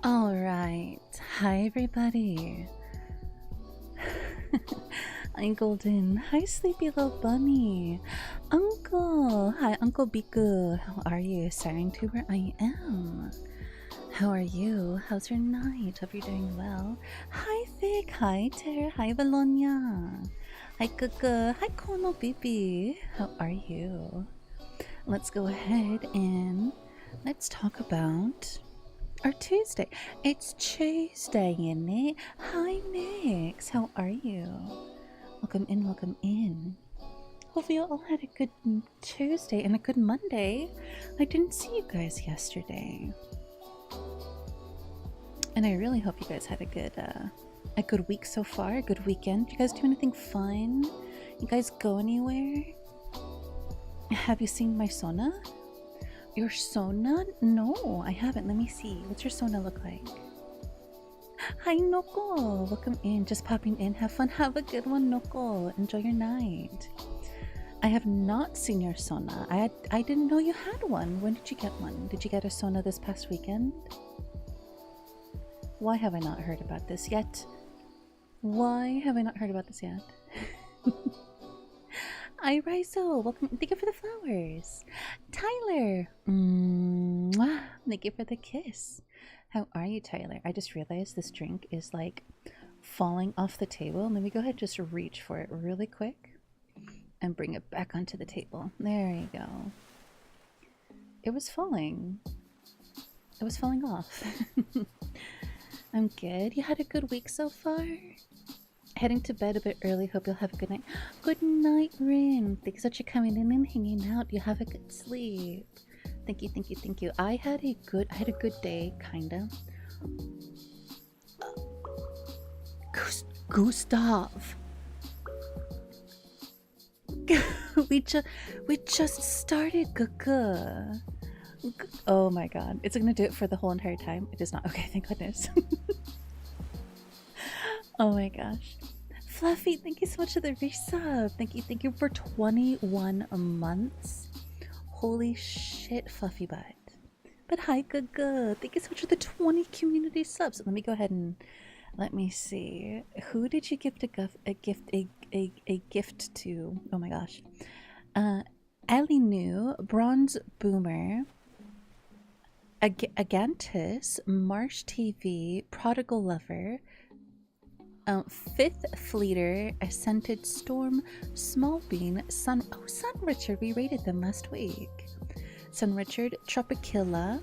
All right. Hi, everybody. I'm Golden. Hi, sleepy little bunny. Uncle. Hi, Uncle Biku. How are you? Siren Tuber, I am. How are you? How's your night? Hope you're doing well. Hi, Vic. Hi, Ter. Hi, Valonia. Hi, Kuka. Hi, Kono Bibi. How are you? Let's go ahead and let's talk about our Tuesday. It's Tuesday, isn't it? Hi, Nix. How are you? Welcome in, welcome in. Hopefully you all had a good Tuesday and a good Monday. I didn't see you guys yesterday. And I really hope you guys had a good week so far, a good weekend. Did you guys do anything fun? You guys go anywhere? Have you seen my sauna? Your sauna? No, I haven't. Let me see. What's your sauna look like? Hi, Noko. Welcome in. Just popping in. Have fun. Have a good one, Noko. Enjoy your night. I have not seen your sauna. I didn't know you had one. When did you get one? Did you get a sauna this past weekend? Why have I not heard about this yet? Why have I not heard about this yet? Hi, Riso. Welcome. Thank you for the flowers. Tyler. Mwah. Thank you for the kiss. How are you, Tyler? I just realized this drink is like falling off the table. Let me go ahead and just reach for it really quick and bring it back onto the table. There you go. It was falling. It was falling off. I'm good. You had a good week so far? Heading to bed a bit early. Hope you'll have a good night. Good night, Rin. Thanks so much for coming in and hanging out. You have a good sleep. Thank you, thank you, thank you. I had a good day, kinda. Gustav. we just started, Gaga. Oh my god. It's gonna do it for the whole entire time. It is not. Okay, thank goodness. Oh my gosh. Fluffy, thank you so much for the resub. Thank you for 21 months. Holy shit, Fluffy butt. But hi, good. Thank you so much for the 20 community subs. Let me go ahead and let me see. Who did you gift a gift to? Oh my gosh. Ellie New, Bronze Boomer, Agantis, Marsh TV, Prodigal Lover, Fifth Fleeter, Ascended Storm, Small Bean, Sun Richard, we rated them last week. Sun Richard, Tropicilla,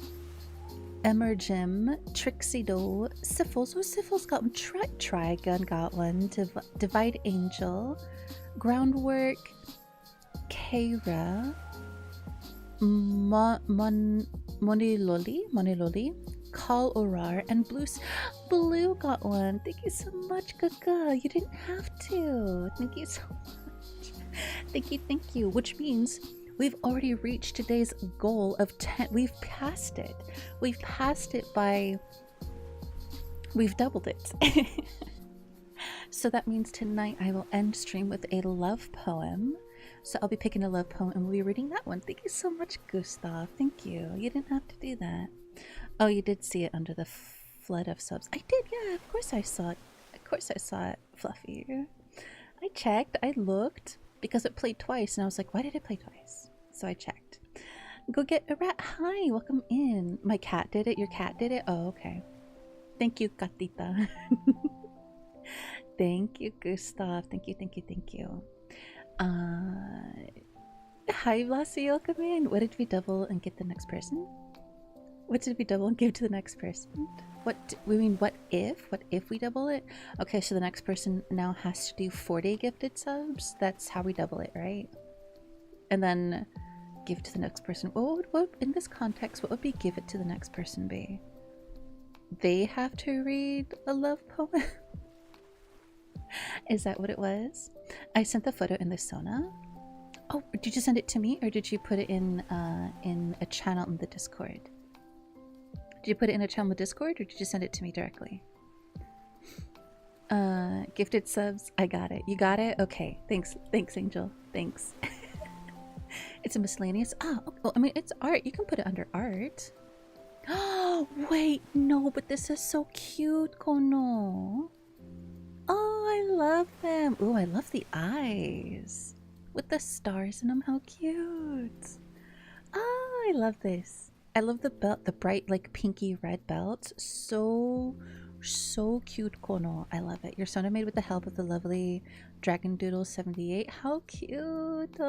Emergim, Trixie Doe, Syphils. Oh, Syphils got one. Trigun got one. Divide Angel, Groundwork, Keira, Moniloli, Call Orar, and Blue got one. Thank you so much, Gaga. You didn't have to. Thank you so much. Thank you. Which means we've already reached today's goal of 10. We've passed it. We've passed it by... We've doubled it. So that means tonight I will end stream with a love poem. So I'll be picking a love poem and we'll be reading that one. Thank you so much, Gustav. Thank you. You didn't have to do that. Oh, you did see it under the flood of subs. I did, yeah. Of course I saw it. Of course I saw it, Fluffy. I checked. I looked because it played twice, and I was like, why did it play twice? So I checked. Go get a rat. Hi, welcome in. My cat did it. Your cat did it. Oh, okay. Thank you, Gatita. Thank you, Gustav. Thank you. Hi, Blasi. Welcome in. What did we double and get the next person? What did we double and give to the next person? What if we double it? Okay, so the next person now has to do 40 gifted subs. That's how we double it, right? And then give to the next person. What in this context, what would be give it to the next person be? They have to read a love poem? Is that what it was? I sent the photo in the Sona. Oh, did you send it to me or did you put it in a channel in the Discord? Did you put it in a channel in the Discord or did you send it to me directly? Gifted subs. I got it. You got it? Okay. Thanks, Angel. Thanks. It's a miscellaneous. Oh, well, I mean, it's art. You can put it under art. Wait, no, but this is so cute, Kono. Oh, I love them. Oh, I love the eyes with the stars in them. How cute. Oh, I love this. I love the belt, the bright, like, pinky red belt. So cute, Kono. I love it. Your Sona made with the help of the lovely Dragon Doodle 78. How cute.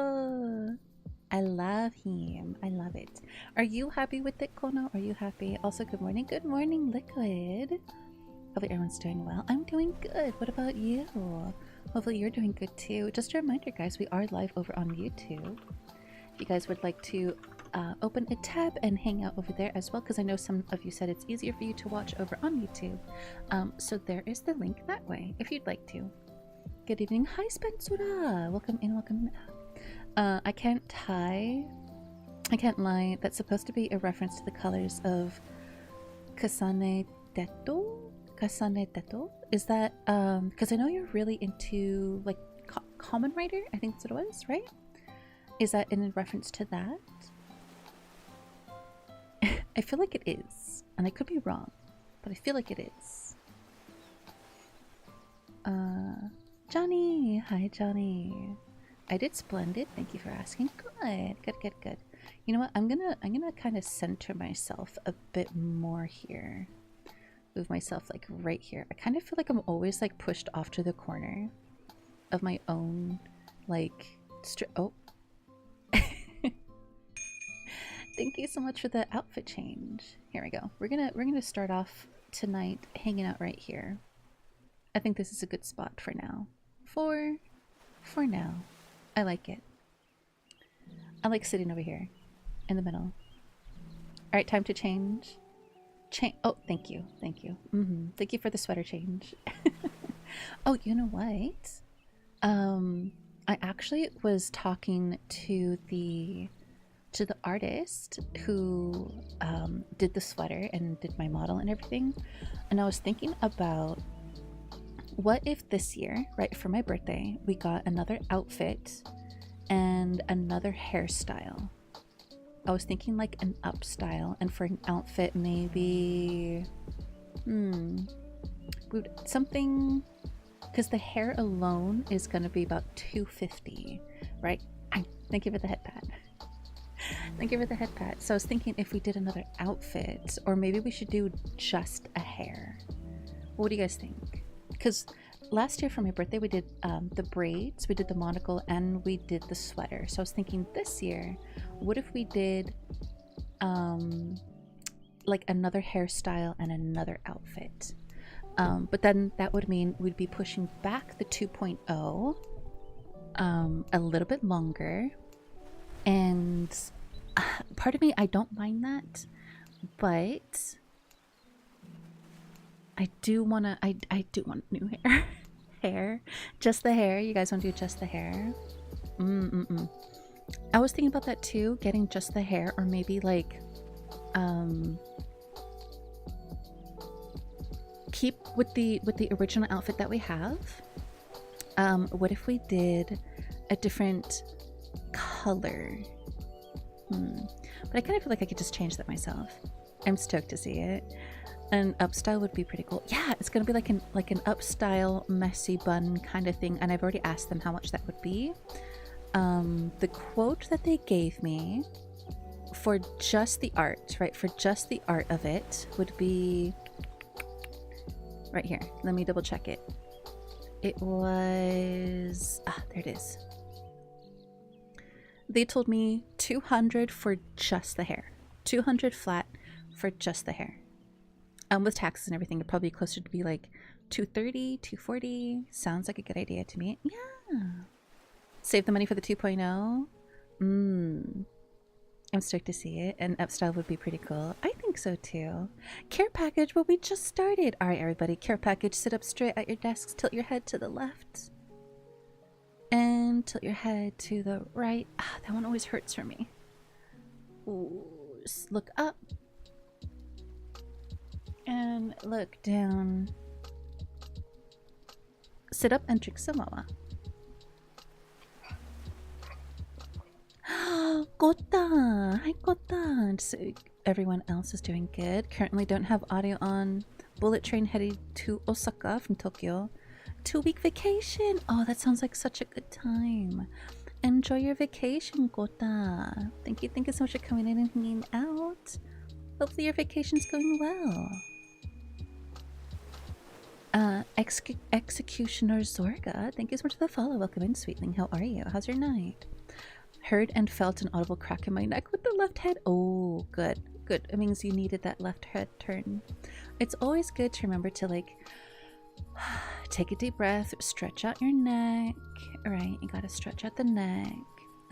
I love him. I love it. Are you happy with it, Kono? Are you happy? Also, good morning. Good morning, Liquid. Hopefully everyone's doing well. I'm doing good. What about you? Hopefully you're doing good too. Just a reminder, guys, we are live over on YouTube. If you guys would like to open a tab and hang out over there as well, because I know some of you said it's easier for you to watch over on YouTube. So there is the link that way, if you'd like to. Good evening. Hi, Spencer. Welcome in, welcome in. I can't lie. That's supposed to be a reference to the colors of Kasane Teto? Kasane Teto? Is that, because I know you're really into, like, Common Writer? I think that's what it was, right? Is that in reference to that? I feel like it is. And I could be wrong, but I feel like it is. Johnny! Hi, Johnny. I did splendid. Thank you for asking. Good, good, good, good. You know what? I'm gonna kind of center myself a bit more here. Move myself like right here. I kind of feel like I'm always like pushed off to the corner of my own like oh. Thank you so much for the outfit change. Here we go. We're gonna start off tonight hanging out right here. I think this is a good spot for now. For now. I like it. I like sitting over here in the middle. Alright, time to change. Oh, thank you. Thank you. Thank you for the sweater change. Oh, you know what? I actually was talking to the artist who did the sweater and did my model and everything, and I was thinking about what if this year, right, for my birthday, we got another outfit and another hairstyle. I was thinking like an up style, and for an outfit maybe something, because the hair alone is gonna be about $250, right? Thank you for the head pat. Thank you for the head pat. So I was thinking if we did another outfit, or maybe we should do just a hair. What do you guys think? Because last year for my birthday we did the braids, we did the monocle, and we did the sweater. So I was thinking this year, what if we did like another hairstyle and another outfit? But then that would mean we'd be pushing back the 2.0 a little bit longer, and part of me, I don't mind that, but I do want new hair. Hair, just the hair. You guys want to do just the hair? I was thinking about that too, getting just the hair, or maybe like keep with the original outfit that we have. What if we did a different color? But I kind of feel like I could just change that myself. I'm stoked to see it. An up style would be pretty cool. Yeah, it's gonna be like an up style messy bun kind of thing, and I've already asked them how much that would be. The quote that they gave me for just the art, right, for just the art of it would be right here. Let me double check it. It was there it is. They told me 200 for just the hair. 200 flat for just the hair. With taxes and everything, it'd probably be closer to be like 230, 240. Sounds like a good idea to me. Yeah. Save the money for the 2.0. I'm stoked to see it. And upstyle would be pretty cool. I think so too. Care package, well, we just started. All right, everybody. Care package, sit up straight at your desks. Tilt your head to the left. And tilt your head to the right. That one always hurts for me. Ooh, just look up. And look down. Sit up and drink some mama. Kota! Hi, Kota! everyone else is doing good. Currently don't have audio on. Bullet train heading to Osaka from Tokyo. 2-week vacation. Oh, that sounds like such a good time. Enjoy your vacation, Kota. Thank you so much for coming in and hanging out. Hopefully your vacation's going well. Executioner Zorga, thank you so much for the follow. Welcome in, Sweetling. How are you? How's your night? Heard and felt an audible crack in my neck with the left head. Oh, good. Good. It means you needed that left head turn. It's always good to remember to, like, take a deep breath, stretch out your neck. Alright, you gotta stretch out the neck.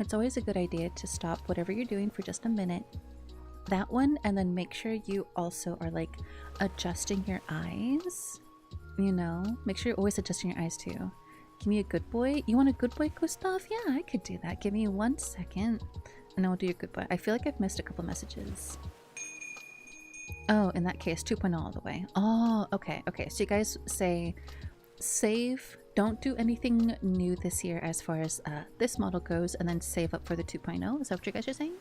It's always a good idea to stop whatever you're doing for just a minute. That one, and then make sure you also are, like, adjusting your eyes. You know? Make sure you're always adjusting your eyes, too. Give me a good boy. You want a good boy, Gustav? Yeah, I could do that. Give me 1 second, and then we'll do your good boy. I feel like I've missed a couple messages. Oh, in that case, 2.0 all the way. Oh, okay, okay. So you guys say save, don't do anything new this year as far as this model goes, and then save up for the 2.0. Is that what you guys are saying?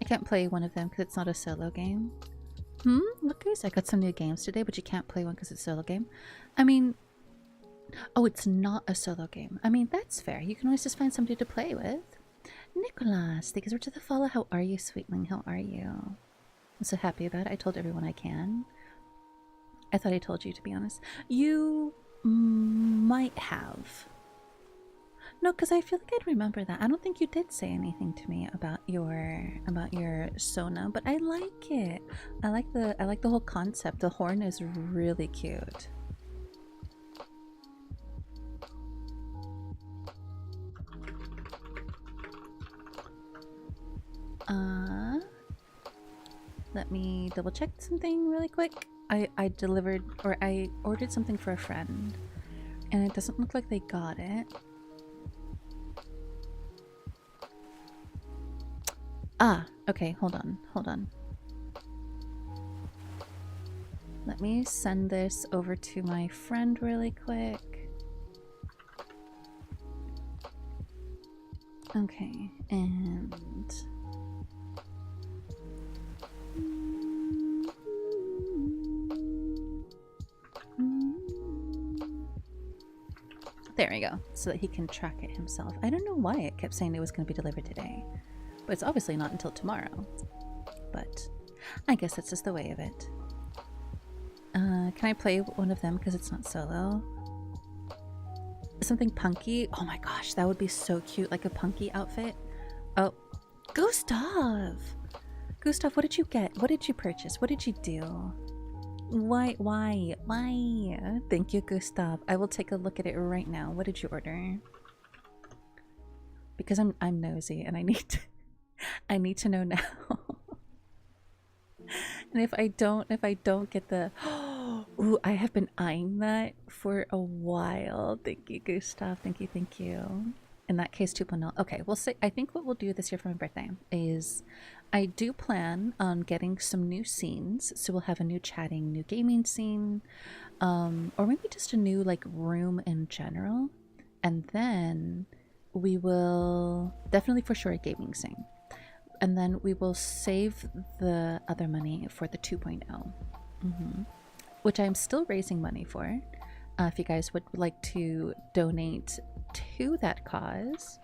I can't play one of them because it's not a solo game. Look guys, I got some new games today, but you can't play one because it's a solo game. I mean, oh, it's not a solo game. I mean, that's fair. You can always just find somebody to play with. Nicholas, thank you so much for the follow. How are you, Sweetling? How are you? I'm so happy about it. I told everyone I can. I thought I told you, to be honest. You might have. No, because I feel like I'd remember that. I don't think you did say anything to me about your Sona, but I like it. I like the whole concept. The horn is really cute. Let me double check something really quick. I ordered something for a friend, and it doesn't look like they got it. Ah, okay, hold on. Let me send this over to my friend really quick. Okay, and there we go, so that he can track it himself. I don't know why it kept saying it was going to be delivered today, but it's obviously not until tomorrow. But I guess that's just the way of it. Can I play one of them because it's not solo? Something punky? Oh my gosh, that would be so cute, like a punky outfit. Oh, Gustav! Gustav, what did you get? What did you purchase? What did you do? Why? Thank you, Gustav. I will take a look at it right now. What did you order? Because I'm nosy and I need to know now. And if I don't get the ooh, I have been eyeing that for a while. Thank you, Gustav. Thank you. In that case, 2.0. Okay, we'll say, I think what we'll do this year for my birthday is I do plan on getting some new scenes. So we'll have a new chatting, new gaming scene, or maybe just a new like room in general. And then we will definitely for sure a gaming scene. And then we will save the other money for the 2.0, which I'm still raising money for. If you guys would like to donate to that cause,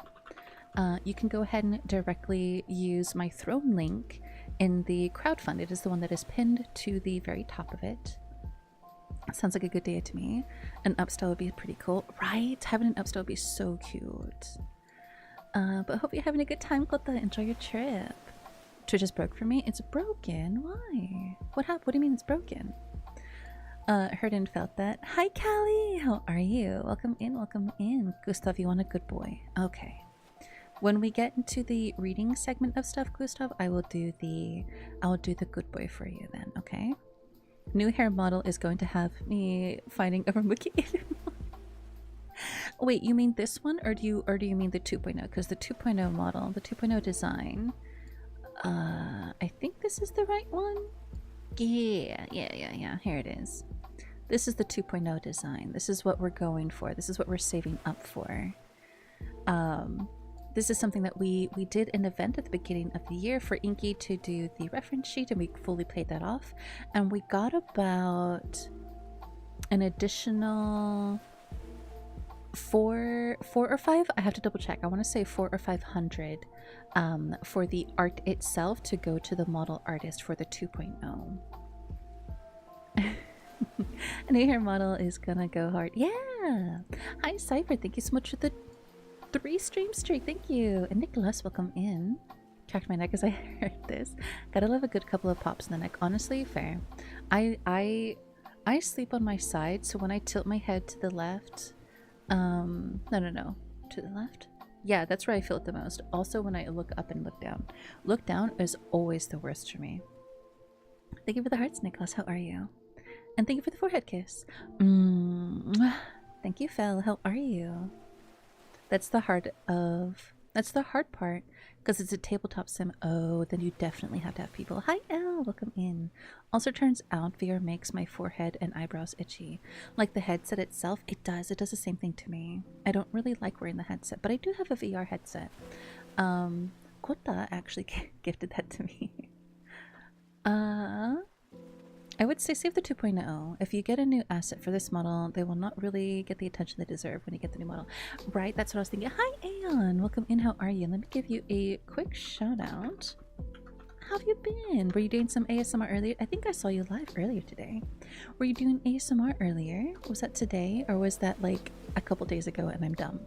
you can go ahead and directly use my throne link in the crowdfund. It is the one that is pinned to the very top of it. Sounds like a good idea to me. An upstyle would be pretty cool, right? Having an upstyle would be so cute. But hope you're having a good time, Kota. Enjoy your trip. Twitch just broke for me. It's broken. Why? What happened? What do you mean it's broken? Heard and felt that. Hi, Callie. How are you? Welcome in. Gustav, you want a good boy? Okay. When we get into the reading segment of stuff, Gustav, I will do the good boy for you then. Okay. New hair model is going to have me fighting over Mookie. Wait, you mean this one, or do you mean the 2.0? Because the 2.0 model, the 2.0 design, I think this is the right one. Yeah. Here it is. This is the 2.0 design. This is what we're going for. This is what we're saving up for. this is something that we did an event at the beginning of the year for Inky to do the reference sheet, and we fully played that off, and we got about an additional 4 or 5, I have to double check, I want to say 400 or 500 for the art itself to go to the model artist for the 2.0. And your model is gonna go hard. Yeah! Hi Cypher, thank you so much for the 3 stream streak, thank you! And Nicholas, welcome in. Cracked my neck as I heard this. Gotta love a good couple of pops in the neck. Honestly, fair. I sleep on my side, so when I tilt my head to the left, no, to the left? Yeah, that's where I feel it the most. Also, when I look up and look down is always the worst for me. Thank you for the hearts, Nicholas. How are you? And thank you for the forehead kiss. Thank you, Fel. How are you? That's the hard part, because it's a tabletop sim. Oh, then you definitely have to have people. Hi, Elle. Welcome in. Also, turns out VR makes my forehead and eyebrows itchy. Like the headset itself, it does the same thing to me. I don't really like wearing the headset, but I do have a VR headset. Kota actually gifted that to me. I would say save the 2.0. If you get a new asset for this model, they will not really get the attention they deserve when you get the new model. Right, that's what I was thinking. Hi, Aeon! Welcome in, how are you? Let me give you a quick shout out. How have you been? Were you doing some ASMR earlier? I think I saw you live earlier today. Were you doing ASMR earlier? Was that today? Or was that like a couple days ago and I'm dumb?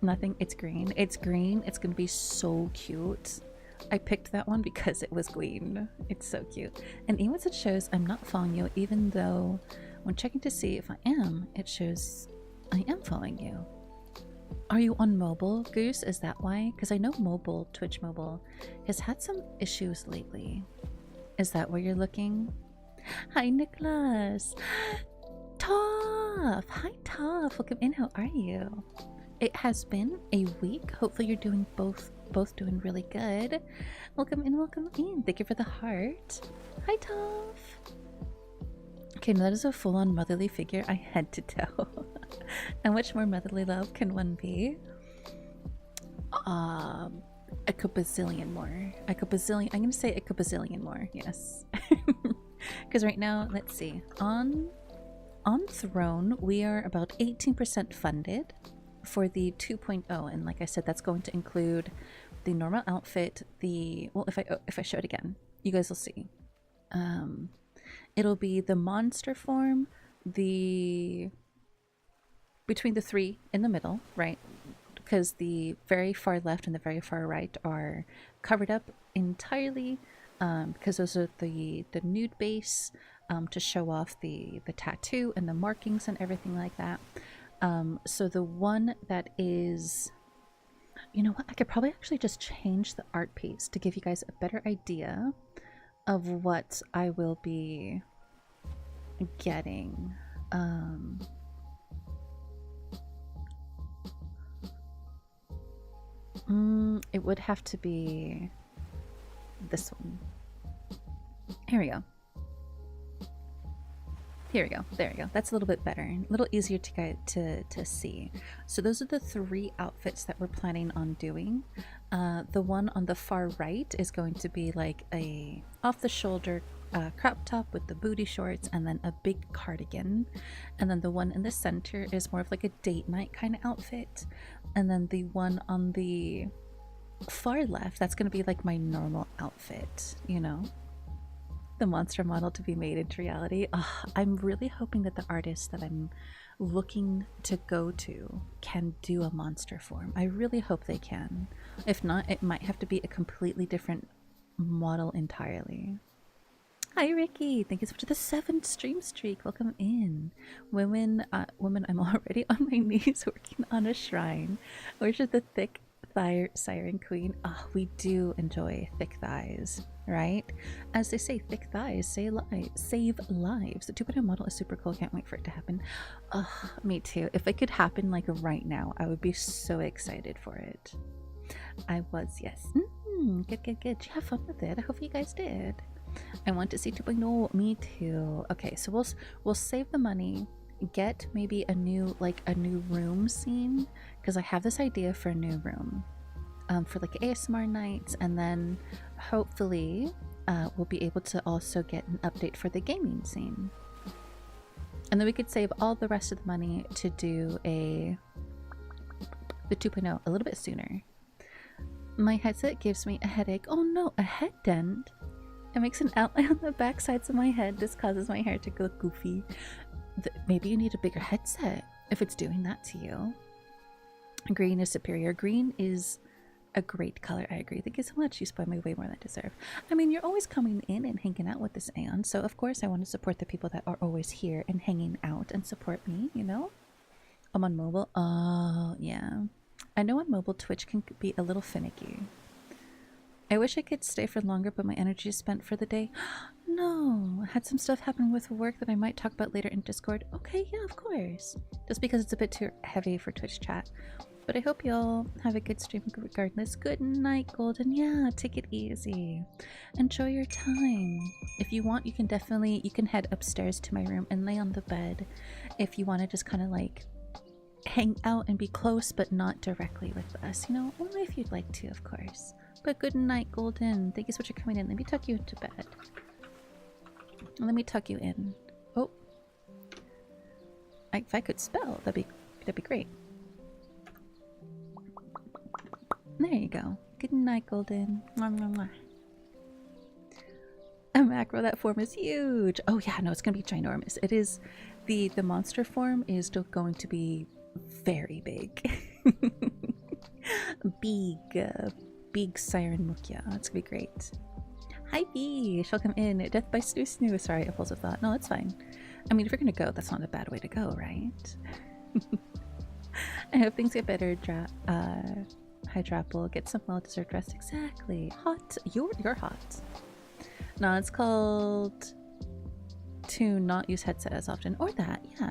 Nothing. It's green. It's green. It's gonna be so cute. I picked that one because it was green. It's so cute. And even it shows I'm not following you, even though when checking to see if I am, it shows I am following you. Are you on mobile, Goose? Is that why? Because I know mobile, Twitch mobile, has had some issues lately. Is that where you're looking? Hi, Nicholas. Toph! Hi, Toph. Welcome in. How are you? It has been a week. Hopefully you're doing both doing really good. Welcome in, welcome in. Thank you for the heart. Hi, Toph. Okay, now that is a full-on motherly figure. I had to tell. How much more motherly love can one be? A bazillion more. I'm gonna say a bazillion more, yes. Because right now, let's see. On Throne, we are about 18% funded for the 2.0, and like I said, that's going to include the normal outfit, well, if I show it again, you guys will see. It'll be the monster form, between the 3 in the middle, right? Because the very far left and the very far right are covered up entirely, because those are the nude base, to show off the tattoo and the markings and everything like that. So the one that is, you know what, I could probably actually just change the art piece to give you guys a better idea of what I will be getting. It would have to be this one. Here we go. Here we go. There we go. That's a little bit better. A little easier to see. So those are the 3 outfits that we're planning on doing. The one on the far right is going to be like a off-the-shoulder crop top with the booty shorts and then a big cardigan. And then the one in the center is more of like a date night kind of outfit. And then the one on the far left, that's going to be like my normal outfit, you know? The monster model to be made into reality. I'm really hoping that the artist that I'm looking to go to can do a monster form. I really hope they can. If not, it might have to be a completely different model entirely. Hi Ricky, thank you so much for the 7th stream streak. Welcome in. Women, I'm already on my knees working on a shrine. Worship the thick thigh Siren Queen. We do enjoy thick thighs, right? As they say, thick thighs save lives. The 2.0 model is super cool. Can't wait for it to happen. Me too. If it could happen like right now, I would be so excited for it. I was, yes. Good. Did you have fun with it? I hope you guys did. I want to see 2.0. Me too. Okay, so we'll save the money, get maybe a new room scene, because I have this idea for a new room for like ASMR nights, and then hopefully we'll be able to also get an update for the gaming scene. And then we could save all the rest of the money to do the 2.0 a little bit sooner. My headset gives me a headache. Oh no, a head dent? It makes an outline on the back sides of my head. This causes my hair to look goofy. Maybe you need a bigger headset if it's doing that to you. Green is superior. Green is a great color. I agree. Thank you so much. You spoil me way more than I deserve. I mean, you're always coming in and hanging out with this Aeon, so of course I want to support the people that are always here and hanging out and support me, you know? I'm on mobile. Oh, yeah. I know on mobile Twitch can be a little finicky. I wish I could stay for longer, but my energy is spent for the day. No, I had some stuff happen with work that I might talk about later in Discord. Okay, yeah, of course. Just because it's a bit too heavy for Twitch chat. But I hope y'all have a good stream regardless. Good night, Golden. Yeah, take it easy. Enjoy your time. If you want, you can head upstairs to my room and lay on the bed. If you want to just kind of like hang out and be close, but not directly with us, you know? Only if you'd like to, of course. But good night, Golden. Thank you so much for coming in. Let me tuck you into bed. Let me tuck you in. Oh. If I could spell, that'd be great. There you go. Good night, Golden. Mwah, mwah, mwah. A macro, that form is huge. Oh yeah, no, it's gonna be ginormous. It is the monster form is still going to be very big. Big Siren Girlfriend. It's gonna be great. Hi B, she'll come in. Death by Snoo Snoo. Sorry, impulsive thought. No, that's fine. I mean, if you're gonna go, that's not a bad way to go, right? I hope things get better. Hydrapple, get some well-deserved rest. Exactly. Hot. You're hot. No, it's called to not use headset as often. Or that, yeah.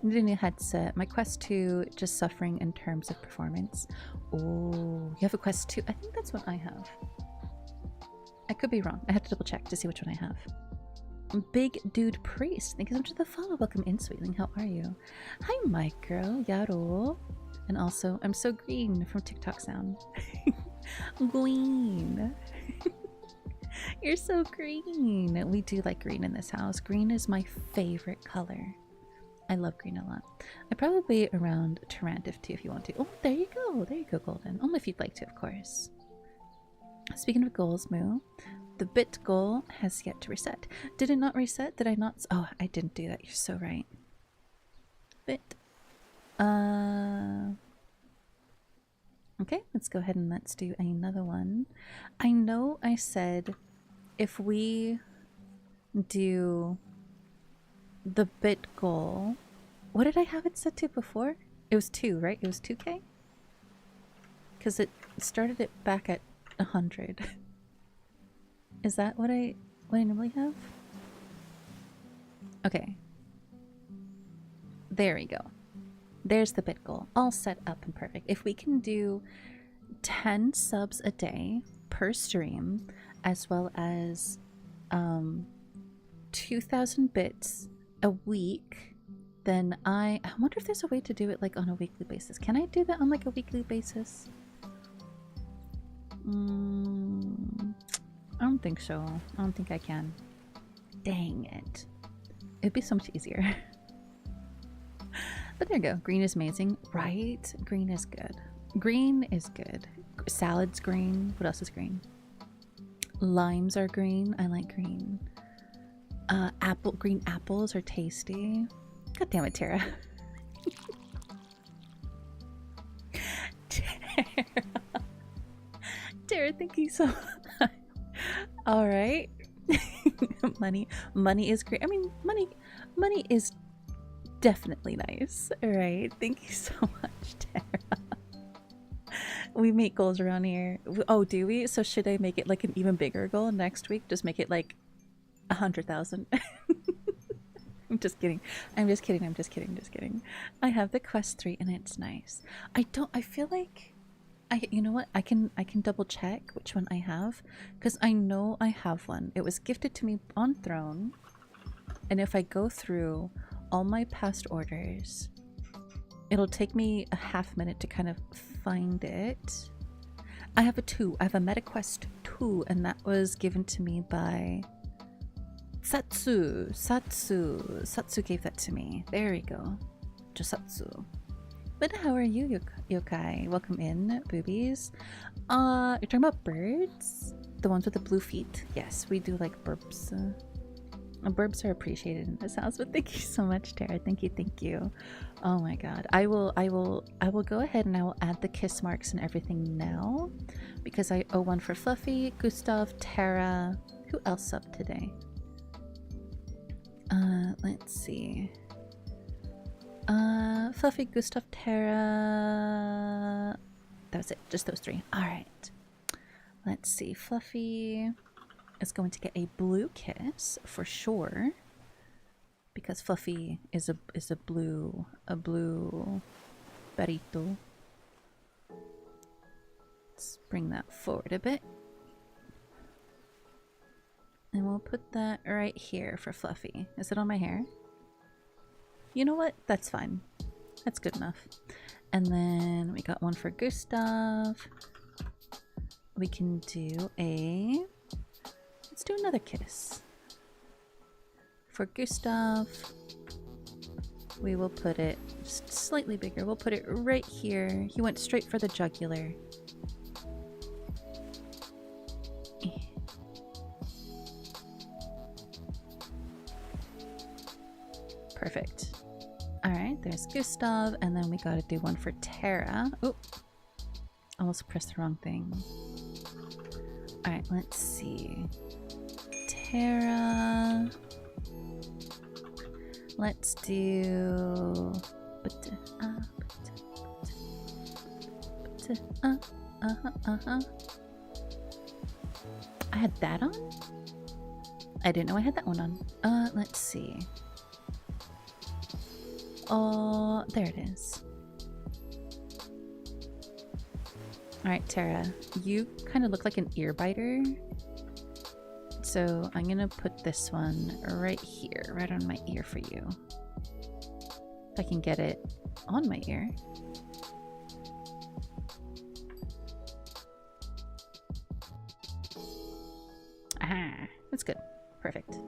Need a new headset. My Quest 2 just suffering in terms of performance. Oh, you have a Quest 2? I think that's what I have. I could be wrong. I have to double check to see which one I have. Big Dude Priest. Thank you so much for the follow. Welcome in, Sweetling. How are you? Hi, Micro. Yaro. And also, I'm so green from TikTok sound. Green. You're so green. We do like green in this house. Green is my favorite color. I love green a lot. I'd probably be around Tarantif too if you want to. Oh, there you go. There you go, Golden. Only if you'd like to, of course. Speaking of goals, Moo, the bit goal has yet to reset. Did it not reset? Did I not? Oh, I didn't do that. You're so right. Bit. Okay, let's go ahead and let's do another one. I know I said if we do the bit goal, what did I have it set to before? It was 2, right? It was 2K? Because it started it back at 100. Is that what I normally have? Okay. There we go. There's the bit goal. All set up and perfect. If we can do 10 subs a day per stream, as well as 2,000 bits a week, then I wonder if there's a way to do it like on a weekly basis. Can I do that on like a weekly basis? I don't think so. I don't think I can. Dang it. It'd be so much easier. But there you go. Green is amazing, right? Green is good. Green is good. Salad's green. What else is green? Limes are green. I like green. Green apples are tasty. God damn it, Tara. Tara, thank you so much. All right. Money is great. I mean, money is definitely nice. All right. Thank you so much, Tara. We make goals around here. Oh, do we? So should I make it like an even bigger goal next week? Just make it like 100,000. I'm just kidding. I'm just kidding. I have the Quest 3 and it's nice. I feel like you know what? I can double check which one I have, because I know I have one. It was gifted to me on Throne. And if I go through all my past orders, It'll take me a half minute to kind of find it. I have a 2. I have a MetaQuest 2, and that was given to me by Satsu. Satsu gave that to me. There we go. Josatsu. But how are you, yokai? Welcome in, boobies. You're talking about birds? The ones with the blue feet? Yes, we do like burps. Burps are appreciated in this house, but thank you so much, Tara. Thank you. Oh my god. I will go ahead and I will add the kiss marks and everything now, because I owe one for Fluffy, Gustav, Tara. Who else up today? Let's see. Fluffy, Gustav, Tara. That was it. Just those 3. Alright. Let's see. Fluffy is going to get a blue kiss for sure, because Fluffy is a blue perrito. Let's bring that forward a bit. And we'll put that right here for Fluffy. Is it on my hair? You know what? That's fine. That's good enough. And then we got one for Gustav. We can do a... Let's do another kiss. For Gustav, we will put it just slightly bigger. We'll put it right here. He went straight for the jugular. Perfect. Alright, there's Gustav, and then we gotta do one for Tara. Oh, almost pressed the wrong thing. Alright, let's see. Tara. Let's do... I had that on? I didn't know I had that one on. Let's see. Oh, there it is. Alright, Tara. You kind of look like an ear biter. So I'm gonna put this one right here, right on my ear for you. If I can get it on my ear. Aha, that's good. Perfect.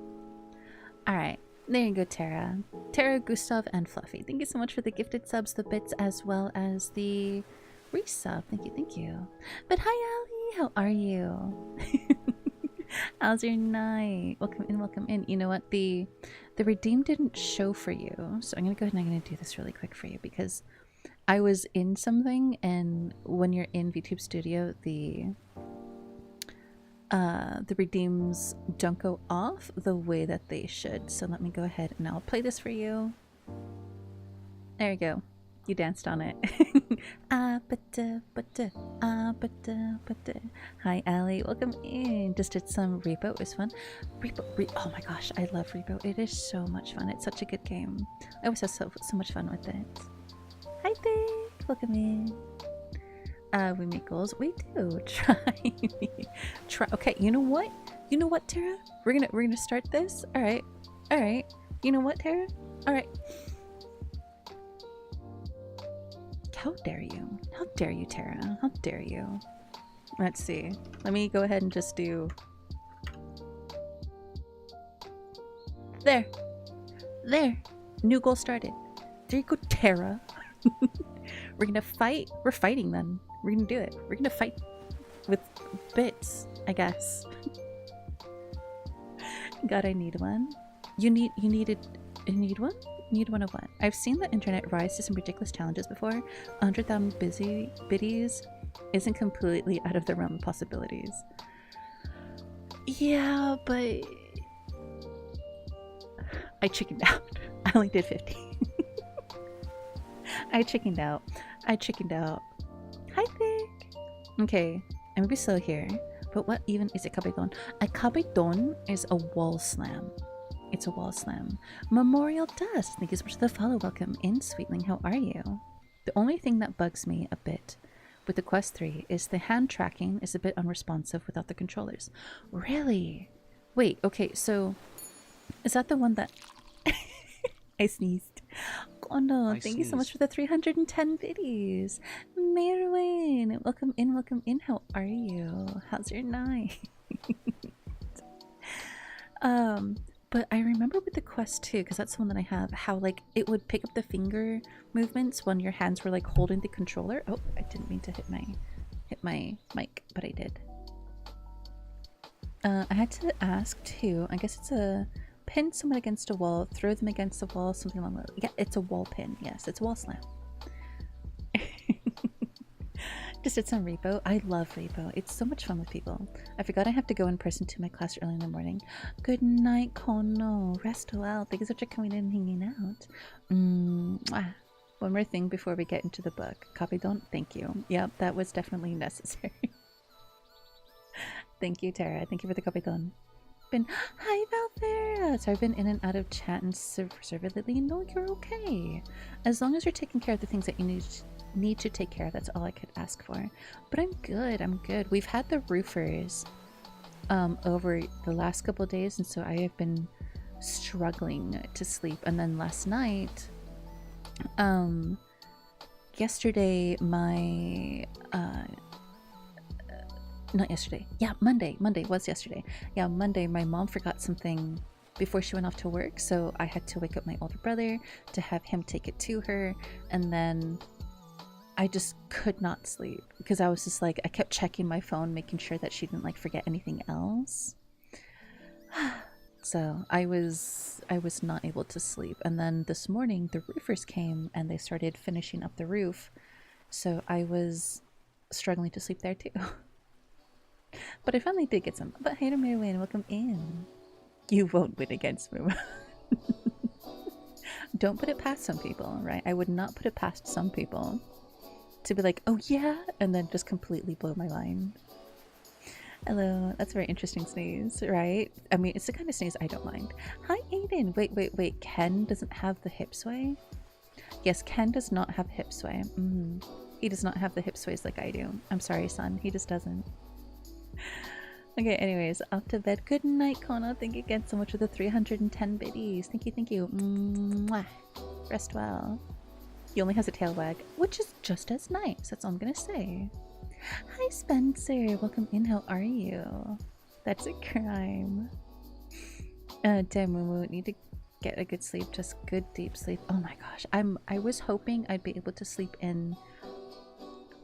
Alright, there you go, Tara. Tara, Gustav, and Fluffy. Thank you so much for the gifted subs, the bits, as well as the resub. Thank you. But hi, Allie! How are you? How's your night? Welcome in. You know what? The redeem didn't show for you, so I'm gonna go ahead and I'm gonna do this really quick for you, because I was in something, and when you're in VTube Studio, the redeems don't go off the way that they should. So let me go ahead and I'll play this for you. There you go. You danced on it. Hi, Allie. Welcome in. Just did some Repo. It was fun. Repo. Oh my gosh, I love Repo. It is so much fun. It's such a good game. I always have so much fun with it. Hi, Vic. Welcome in. We make goals. We do. Try. Okay. You know what? You know what, Tara? We're gonna start this. All right. All right. You know what, Tara? All right. How dare you? How dare you, Tara? How dare you? Let's see. Let me go ahead and just do... There. There. New goal started. There you go, Tara. We're gonna fight. We're fighting then. We're gonna do it. We're gonna fight with bits, I guess. God, I need one. You need one? Need one of what? I've seen the internet rise to some ridiculous challenges before. 100,000 biddies isn't completely out of the realm of possibilities. Yeah, but I chickened out. I only did 50. I chickened out. Hi, Vic. Okay, I'm gonna be slow here. But what even is a kabedon? A kabedon is a wall slam. It's a wall slam. Memorial Dust. Thank you so much for the follow. Welcome in, Sweetling. How are you? The only thing that bugs me a bit with the Quest 3 is the hand tracking is a bit unresponsive without the controllers. Really? Wait, okay, so is that the one that... I sneezed. Kono, thank you so much for the 310 biddies. Merwin, welcome in, welcome in. How are you? How's your night? But I remember with the Quest 2, because that's the one that I have, how like it would pick up the finger movements when your hands were like holding the controller. Oh, I didn't mean to hit my mic, but I did. I had to ask too. I guess it's a pin someone against a wall, throw them against the wall, something along that. Yeah, it's a wall pin. Yes, it's a wall slam. Just did some repo. I love repo. It's so much fun with people. I forgot I have to go in person to my class early in the morning. Good night, Kono. Rest well. Thank you so much for coming in and hanging out. One more thing before we get into the book. Copy don't. Thank you. Yep, that was definitely necessary. Thank you, Tara. Thank you for the copy don. Hi, Valvera. So I've been in and out of chat and server lately. No, you're okay. As long as you're taking care of the things that you need to take care of, that's all I could ask for. But I'm good. I'm good. We've had the roofers over the last couple of days, and so I have been struggling to sleep. And then last night, yesterday, my not yesterday. Yeah, Monday. Monday was yesterday. Yeah, Monday, my mom forgot something before she went off to work, so I had to wake up my older brother to have him take it to her, and then I just could not sleep because I was just like, I kept checking my phone, making sure that she didn't like forget anything else. So I was not able to sleep, and then this morning the roofers came and they started finishing up the roof, so I was struggling to sleep there too. But I finally did get some. But hey to Marilyn, welcome in. You won't win against me. Don't put it past some people, right? I would not put it past some people to be like, oh yeah, and then just completely blow my mind. Hello, that's a very interesting sneeze, right? I mean, it's the kind of sneeze I don't mind. Hi Aiden. Wait, Ken doesn't have the hip sway? Yes, Ken does not have hip sway. He does not have the hip sways like I do. I'm sorry, son, he just doesn't. Okay, anyways, off to bed. Good night, Kona. Thank you again so much for the 310 biddies. Thank you. Mwah. Rest well. He only has a tail wag, which is just as nice. That's all I'm gonna say. Hi, Spencer. Welcome in. How are you? That's a crime. Damn, Mumu. Need to get a good sleep. Just good deep sleep. Oh my gosh. I was hoping I'd be able to sleep in.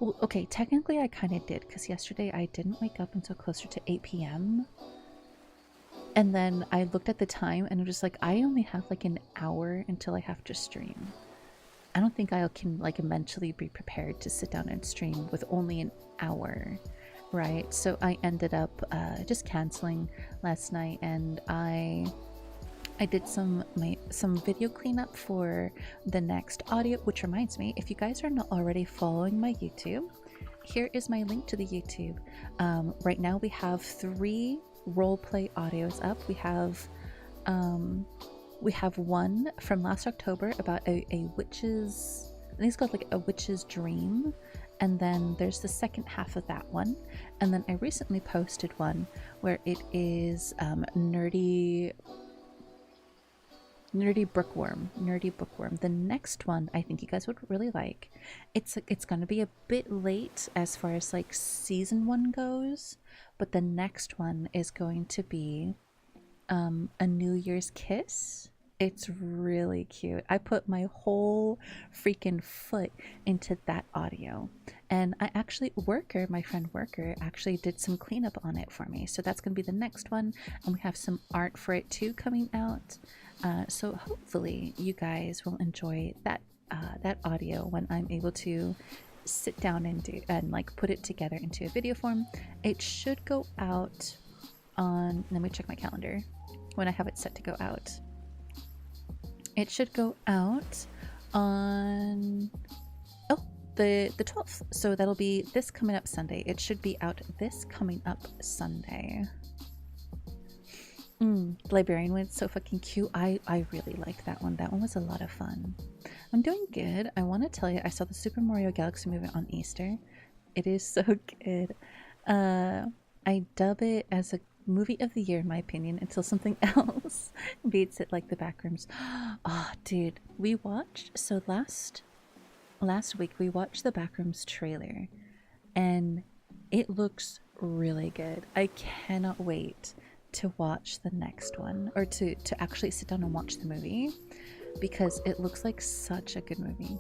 Well, okay, technically I kind of did, because yesterday I didn't wake up until closer to 8 p.m. And then I looked at the time and I'm just like, I only have like an hour until I have to stream. I don't think I can like mentally be prepared to sit down and stream with only an hour, right? So I ended up just canceling last night, and I did some video cleanup for the next audio, which reminds me, if you guys are not already following my YouTube, here is my link to the YouTube. Right now we have 3 roleplay audios up. We have one from last October about a witch's, I think it's called like a witch's dream, and then there's the second half of that one, and then I recently posted one where it is nerdy bookworm. The next one I think you guys would really like. It's gonna be a bit late as far as like season 1 goes, but the next one is going to be a New Year's kiss. It's really cute. I put my whole freaking foot into that audio, and I actually, my friend Worker actually did some cleanup on it for me, so that's gonna be the next one, and we have some art for it too coming out. So hopefully you guys will enjoy that audio when I'm able to sit down and like put it together into a video form. It should go out on, let me check my calendar when I have it set to go out. It should go out on the 12th, so that'll be this coming up Sunday. It should be out this coming up Sunday. Librarian one, so fucking cute. I really liked that one. That one was a lot of fun. I'm doing good. I want to tell you, I saw the Super Mario Galaxy movie on Easter. It is so good. I dub it as a movie of the year in my opinion until something else beats it, like the Backrooms. Oh, dude, we watched last week we watched the Backrooms trailer, and it looks really good. I cannot wait to watch the next one, or to actually sit down and watch the movie, because it looks like such a good movie.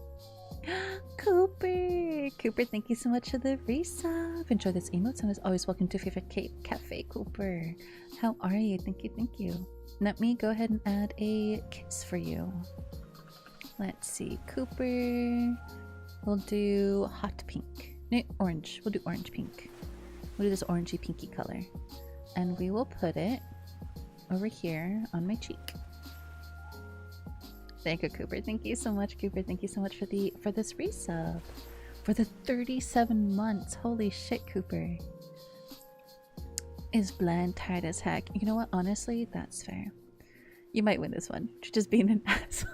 Cooper, thank you so much for the resub. Enjoy this emote sound as always. Welcome to favorite cafe, Cooper. How are you? Thank you. Let me go ahead and add a kiss for you. Let's see, Cooper. We'll do hot pink. No, orange. We'll do orange pink. We'll do this orangey pinky color, and we will put it over here on my cheek. Thank you, Cooper. Thank you so much, Cooper. Thank you so much for this resub. For the 37 months. Holy shit, Cooper. Is bland tired as heck. You know what? Honestly, that's fair. You might win this one. You're just being an asshole.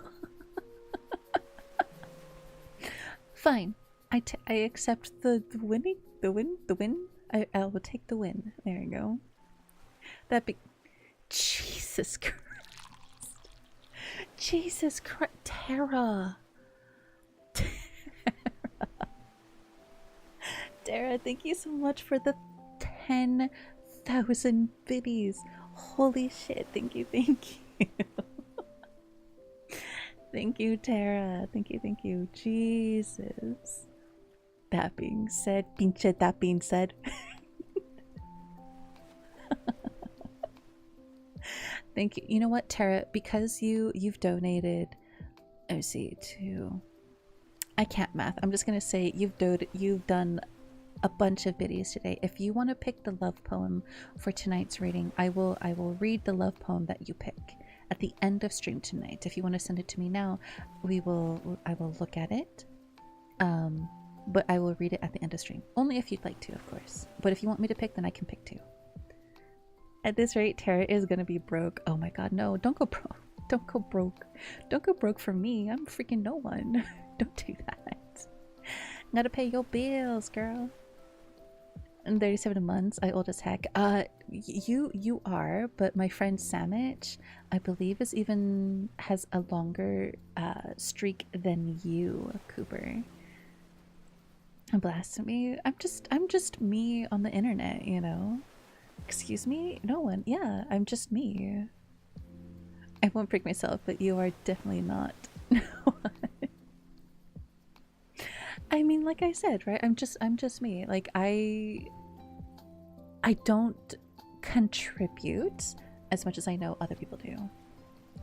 Fine. I accept the winning. The win. I will take the win. There you go. That be... Jesus Christ. Jesus Christ, Tara. Tara, thank you so much for the 10,000 biddies. Holy shit, thank you. Thank you, Tara. Thank you. Jesus. That being said, pinche, that being said. Thank you. You know what, Tara? Because you've donated. Let's see, I can't math. I'm just gonna say you've done a bunch of biddies today. If you want to pick the love poem for tonight's reading, I will read the love poem that you pick at the end of stream tonight. If you want to send it to me now, I will look at it. But I will read it at the end of stream. Only if you'd like to, of course. But if you want me to pick, then I can pick too. At this rate, Tara is gonna be broke. Oh my god, no, don't go broke. Don't go broke. Don't go broke for me. I'm freaking no one. Don't do that. Gotta pay your bills, girl. And 37 months, I old as heck. You are, but my friend Samich, I believe, has a longer streak than you, Cooper. Blasphemy. I'm just me on the internet, you know. Excuse me? No one. Yeah, I'm just me. I won't prick myself, but you are definitely not. I mean, like I said, right? I'm just me. Like I don't contribute as much as I know other people do.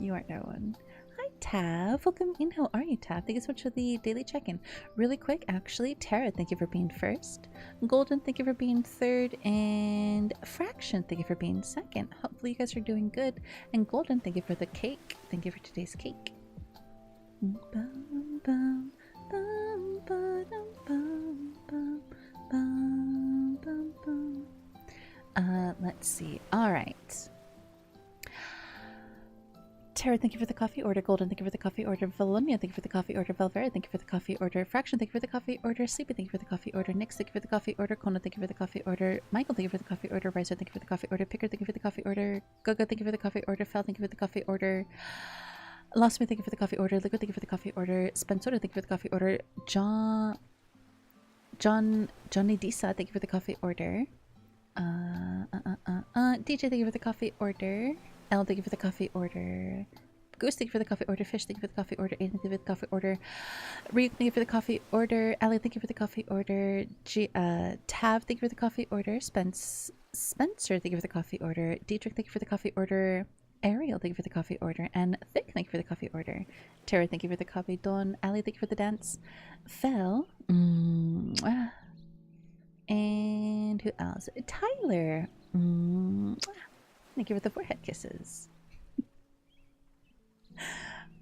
You aren't no one. Hi Tav, welcome in. How are you, Tav? Thank you so much for the daily check-in. Really quick, actually, Tara, thank you for being first. Golden, thank you for being third. And Fraction, thank you for being second. Hopefully you guys are doing good. And Golden, thank you for the cake. Thank you for today's cake. Bum, bum, bum, ba, dum, bum, bum, bum, bum, bum. Let's see. All right. Tara, thank you for the coffee order. Golden, thank you for the coffee order. Valonia, thank you for the coffee order. Valvera, thank you for the coffee order. Fraction, thank you for the coffee order. Sleepy, thank you for the coffee order. Nix, thank you for the coffee order. Kona, thank you for the coffee order. Michael, thank you for the coffee order. Riser, thank you for the coffee order. Picker, thank you for the coffee order. Goga, thank you for the coffee order. Fel, thank you for the coffee order. Lost Me, thank you for the coffee order. Liquid, thank you for the coffee order. Spencer, thank you for the coffee order. Johnny Disa, thank you for the coffee order. DJ, thank you for the coffee order. L, thank you for the coffee order. Goose, thank you for the coffee order. Fish, thank you for the coffee order. Aiden, thank you for the coffee order. Ryuk, thank you for the coffee order. Ali, thank you for the coffee order. Tav, thank you for the coffee order. Spencer, thank you for the coffee order. Dietrich, thank you for the coffee order. Ariel, thank you for the coffee order. And Thick, thank you for the coffee order. Tara, thank you for the coffee. Dawn, Ali, thank you for the dance. Fel, and who else? Tyler, thank you for the forehead kisses.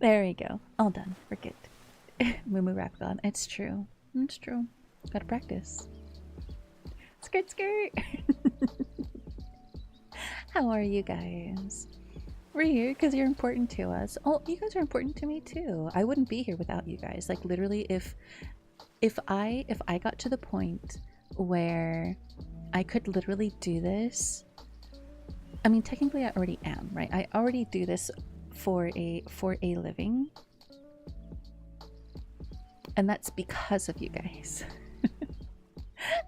There we go. All done. We're good. Moo rap god. It's true. It's true. Gotta practice. Skirt. How are you guys? We're here because you're important to us. Oh, you guys are important to me too. I wouldn't be here without you guys. Like literally, if I got to the point where I could literally do this I mean, technically I already am, right? I already do this for a living. And that's because of you guys.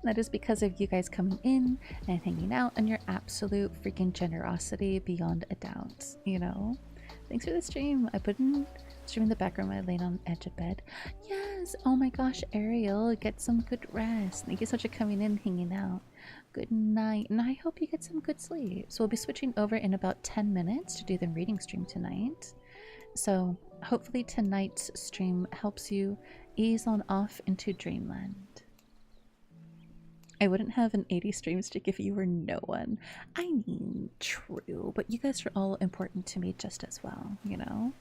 That is because of you guys coming in and hanging out and your absolute freaking generosity beyond a doubt, you know? Thanks for the stream. I put in stream in the background while I laid on the edge of bed. Yes! Oh my gosh, Ariel, get some good rest. Thank you so much for coming in, hanging out. Good night, and I hope you get some good sleep. So we'll be switching over in about 10 minutes to do the reading stream tonight. So hopefully tonight's stream helps you ease on off into dreamland. I wouldn't have an 80 stream streak if you were no one. I mean, true, but you guys are all important to me just as well, you know?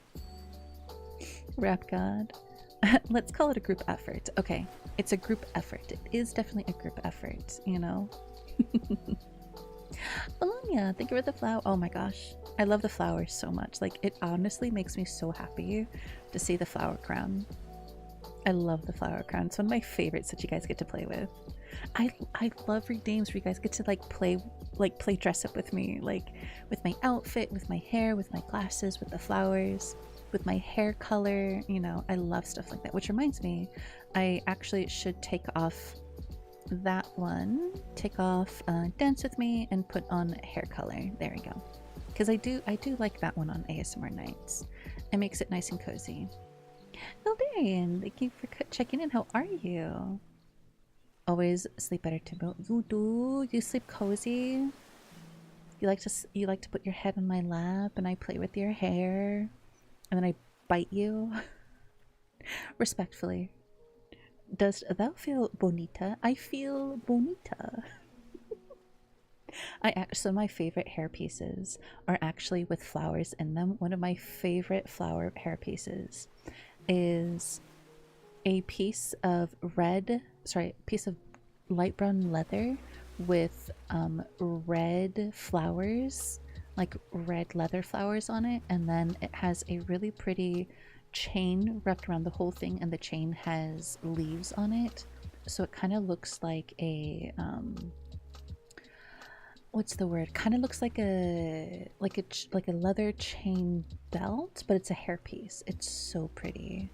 Rap God. Let's call it a group effort. Okay, it's a group effort. It is definitely a group effort, you know? Bologna, thank you for the flower. Oh my gosh, I love the flowers so much. Like, it honestly makes me so happy to see the flower crown. I love the flower crown. It's one of my favorites that you guys get to play with. I love redeems where you guys get to play dress up with me, like with my outfit, with my hair, with my glasses, with the flowers, with my hair color, you know. I love stuff like that, which reminds me, I actually should take off that one, take off dance with me and put on hair color. There we go, because I do like that one on ASMR nights. It makes it nice and cozy. Darian, thank you for checking in. How are you? Always sleep better too. You do? You sleep cozy? You like to put your head on my lap and I play with your hair and then I bite you? Respectfully. Does thou feel bonita? I feel bonita. So my favorite hair pieces are actually with flowers in them. One of my favorite flower hair pieces is a piece of light brown leather with red flowers, like red leather flowers on it, and then it has a really pretty chain wrapped around the whole thing, and the chain has leaves on it, so it kind of looks like a what's the word? Kind of looks like a leather chain belt, but it's a hairpiece. It's so pretty.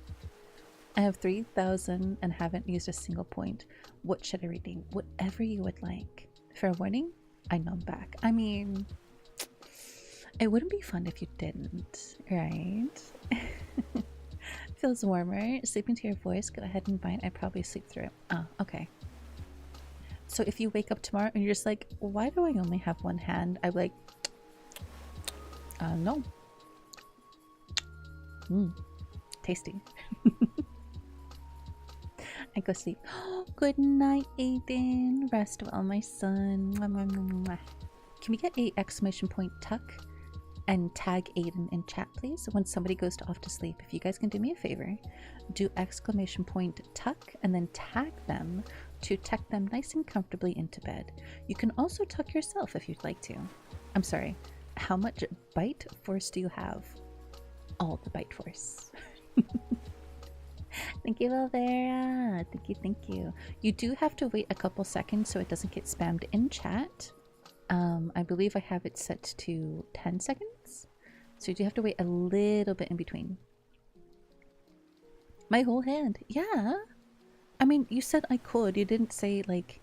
I have 3,000 and haven't used a single point. What should I redeem? Whatever you would like. Fair warning, I know I'm back. I mean, it wouldn't be fun if you didn't, right? Feels warmer. Sleeping to your voice. Go ahead and bite. I probably sleep through it. Oh, okay. So if you wake up tomorrow and you're just like, why do I only have one hand? I'm like, no. Tasty. I go sleep. Good night, Aiden. Rest well, my son. Can we get a exclamation point tuck and tag Aiden in chat, please? When somebody goes off to sleep, if you guys can do me a favor, do exclamation point tuck and then tag them to tuck them nice and comfortably into bed. You can also tuck yourself if you'd like to. I'm sorry, how much bite force do you have? All the bite force. Thank you, Valvera. Thank you. You do have to wait a couple seconds so it doesn't get spammed in chat. I believe I have it set to 10 seconds. So you do have to wait a little bit in between. My whole hand. Yeah. I mean, you said I could. You didn't say, like,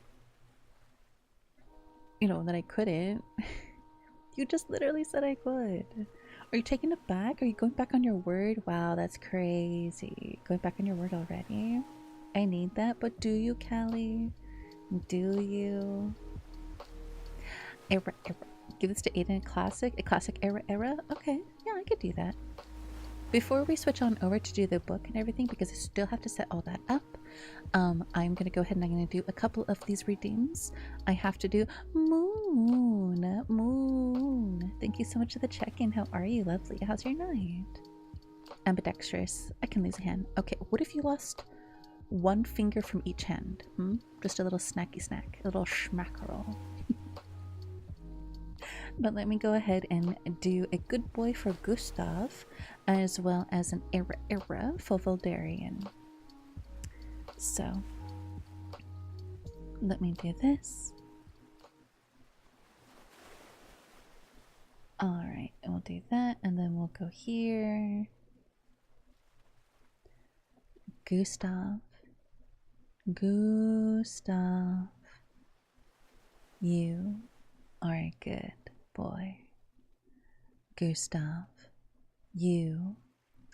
you know, that I couldn't. You just literally said I could. Are you taking it back? Are you going back on your word? Wow, that's crazy. Going back on your word already? I need that, but do you, Callie? Do you? Era. Give this to Aiden a classic era? Okay, yeah, I could do that. Before we switch on over to do the book and everything, because I still have to set all that up, I'm going to go ahead and I'm going to do a couple of these redeems. I have to do Moon. Thank you so much for the check-in. How are you, lovely? How's your night? Ambidextrous. I can lose a hand. Okay, what if you lost one finger from each hand? Just a little snacky snack. A little schmackerel. But let me go ahead and do a good boy for Gustav, as well as an era for Voldarian. So, let me do this. do that, and then we'll go here. Gustav. Gustav. You are a good boy. Gustav, you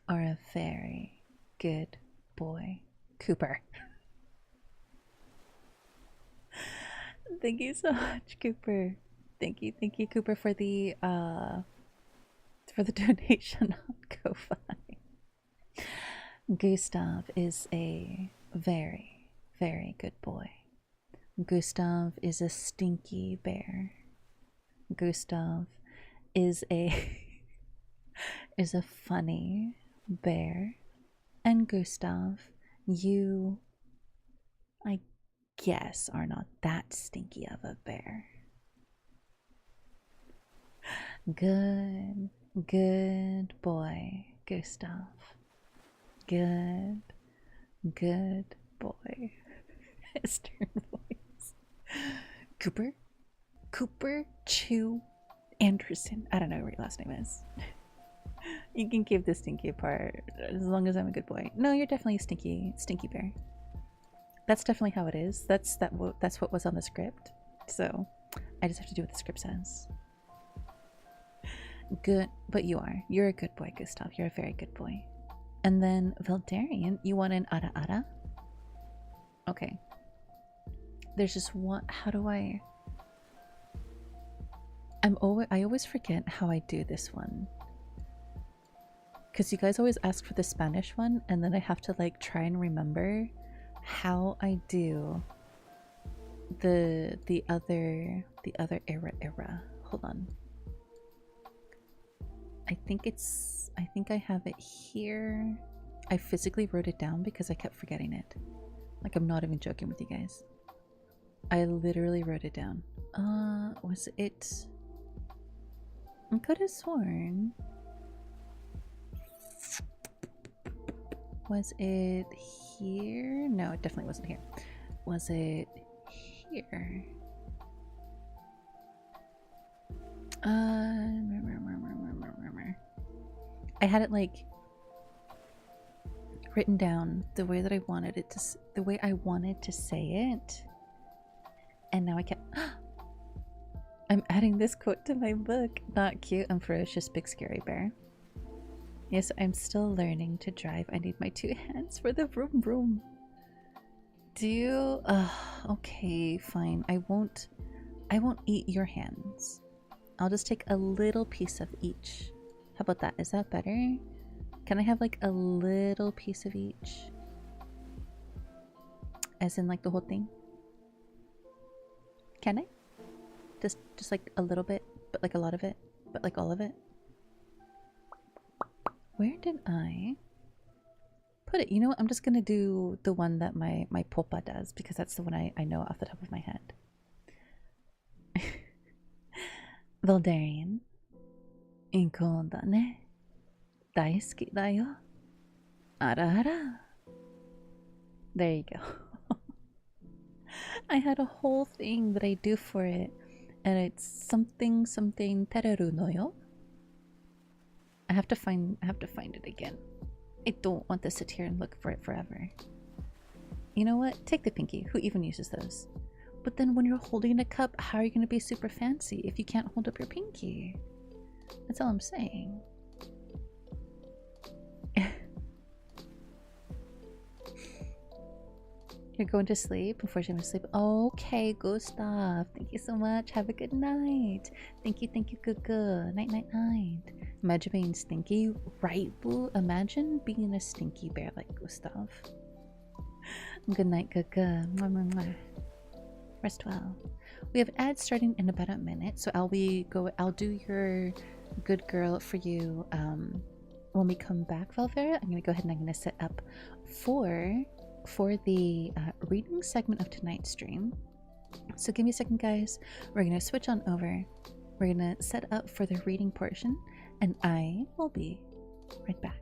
are a very good boy. Cooper. Thank you so much, Cooper. Thank you, Cooper, for the donation on Ko-Fi. Gustav is a very, very good boy. Gustav is a stinky bear. Gustav is a is a funny bear. And Gustav, you, I guess, are not that stinky of a bear. Good boy, Gustav. Good boy. Stern voice. Cooper Chew Anderson. I don't know what your last name is. You can keep the stinky part as long as I'm a good boy. No, you're definitely a stinky bear. That's definitely how it is. That's what was on the script. So I just have to do what the script says. Good, but you're a good boy, Gustav. You're a very good boy. And then 𝙇𝙤𝙈, you want an 𝙼𝙈? Okay. There's just one. How do I always forget how I do this one. Because you guys always ask for the Spanish one, and then I have to like try and remember how I do the other era. Hold on. I think I have it here. I physically wrote it down because I kept forgetting it. Like, I'm not even joking with you guys. I literally wrote it down. Was it? I could have sworn. Was it here? No, it definitely wasn't here. Was it here? I had it like written down the way that I wanted it to, the way I wanted to say it, and now I can't. I'm adding this quote to my book. Not cute and ferocious, big scary bear. Yes, I'm still learning to drive. I need my 2 hands for the vroom vroom. Do you? Okay, fine. I won't eat your hands. I'll just take a little piece of each. How about that? Is that better? Can I have like a little piece of each? As in like the whole thing? Can I? Just like a little bit, but like a lot of it, but like all of it? Where did I put it? You know what? I'm just gonna do the one that my popa does, because that's the one I know off the top of my head. 𝙇𝙤𝙈 インコーだね。大好きだよ。あらあら。There you go. I had a whole thing that I do for it, and it's something something tereru no yo. I have to find it again. I don't want to sit here and look for it forever. You know what? Take the pinky. Who even uses those? But then when you're holding a cup, how are you going to be super fancy if you can't hold up your pinky? That's all I'm saying. You're going to sleep before you go to sleep? Okay, Gustav. Thank you so much. Have a good night. Thank you, good. Night, night, night. Imagine being stinky, right, Boo? Imagine being a stinky bear like Gustav. Good night, good. Mwah, mwah, mwah. Rest well. We have ads starting in about a minute, so I'll do your good girl for you when we come back, 𝙇𝙤𝙈. I'm gonna go ahead and I'm gonna set up for the reading segment of tonight's stream. So give me a second, guys. We're gonna switch on over. We're gonna set up for the reading portion, and I will be right back.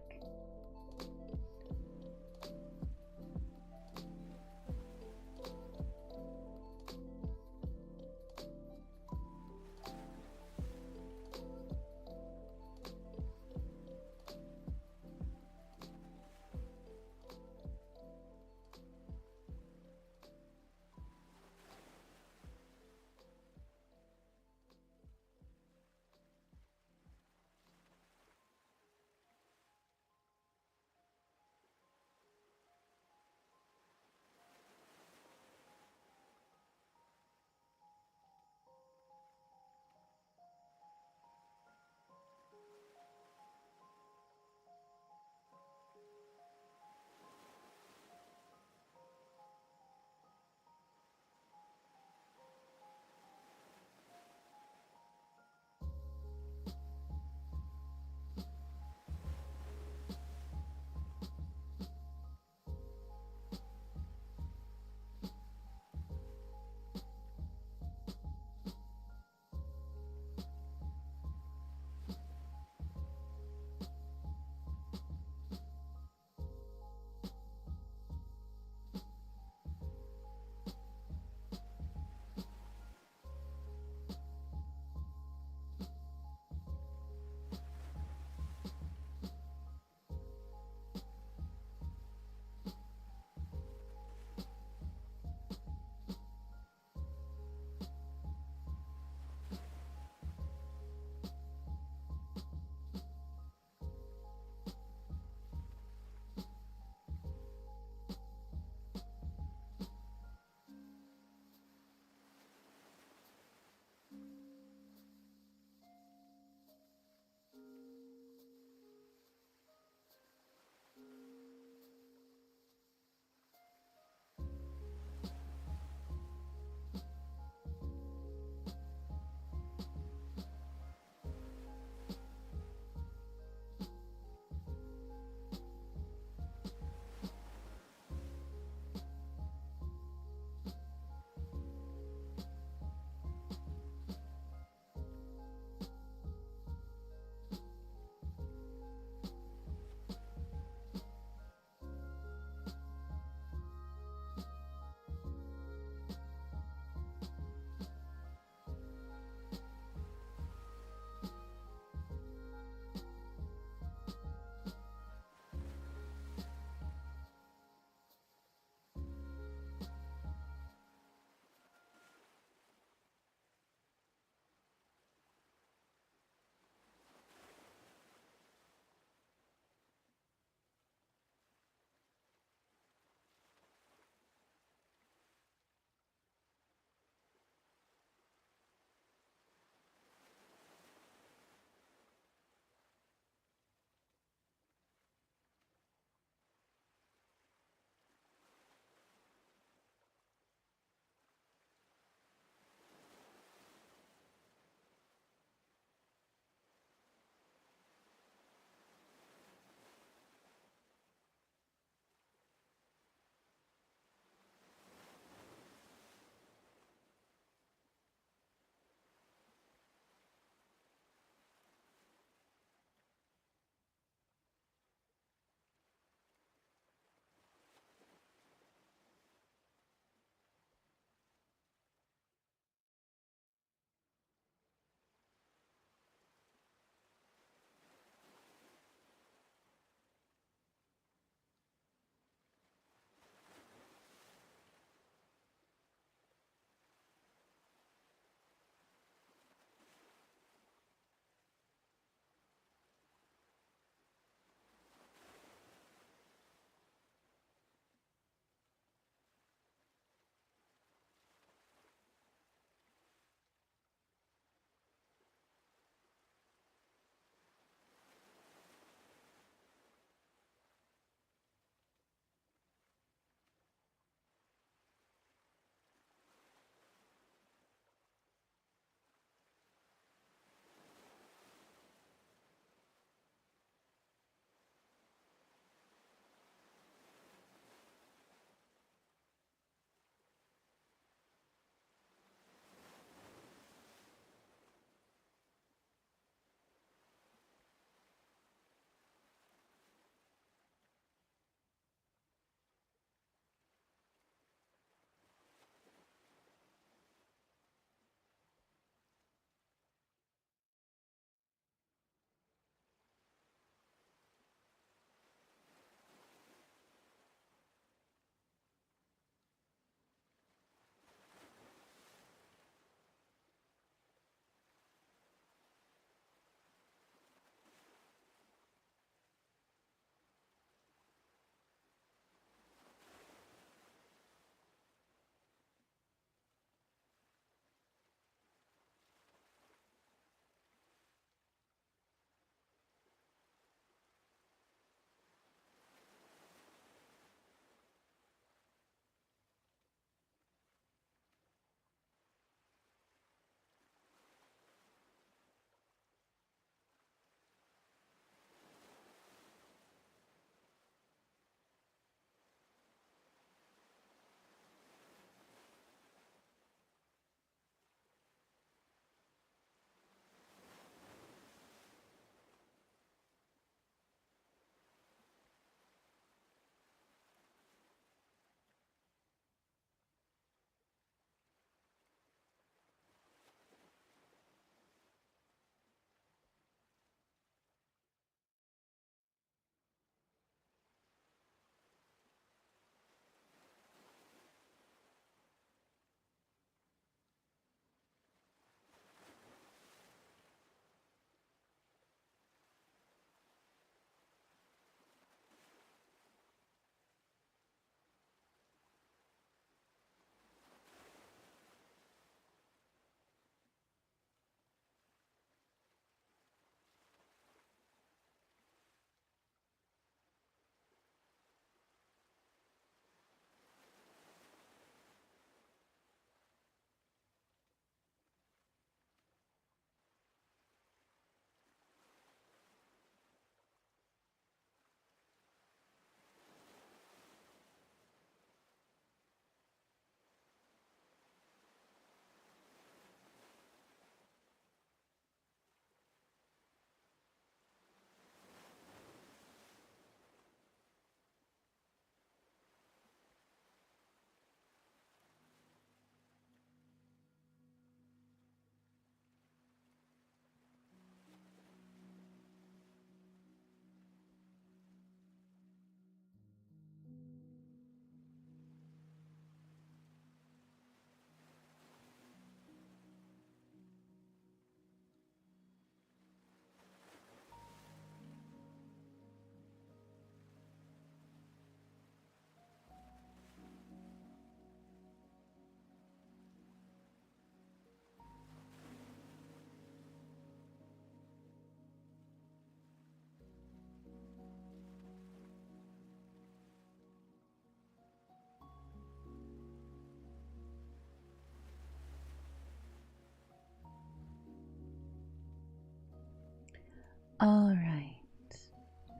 Alright,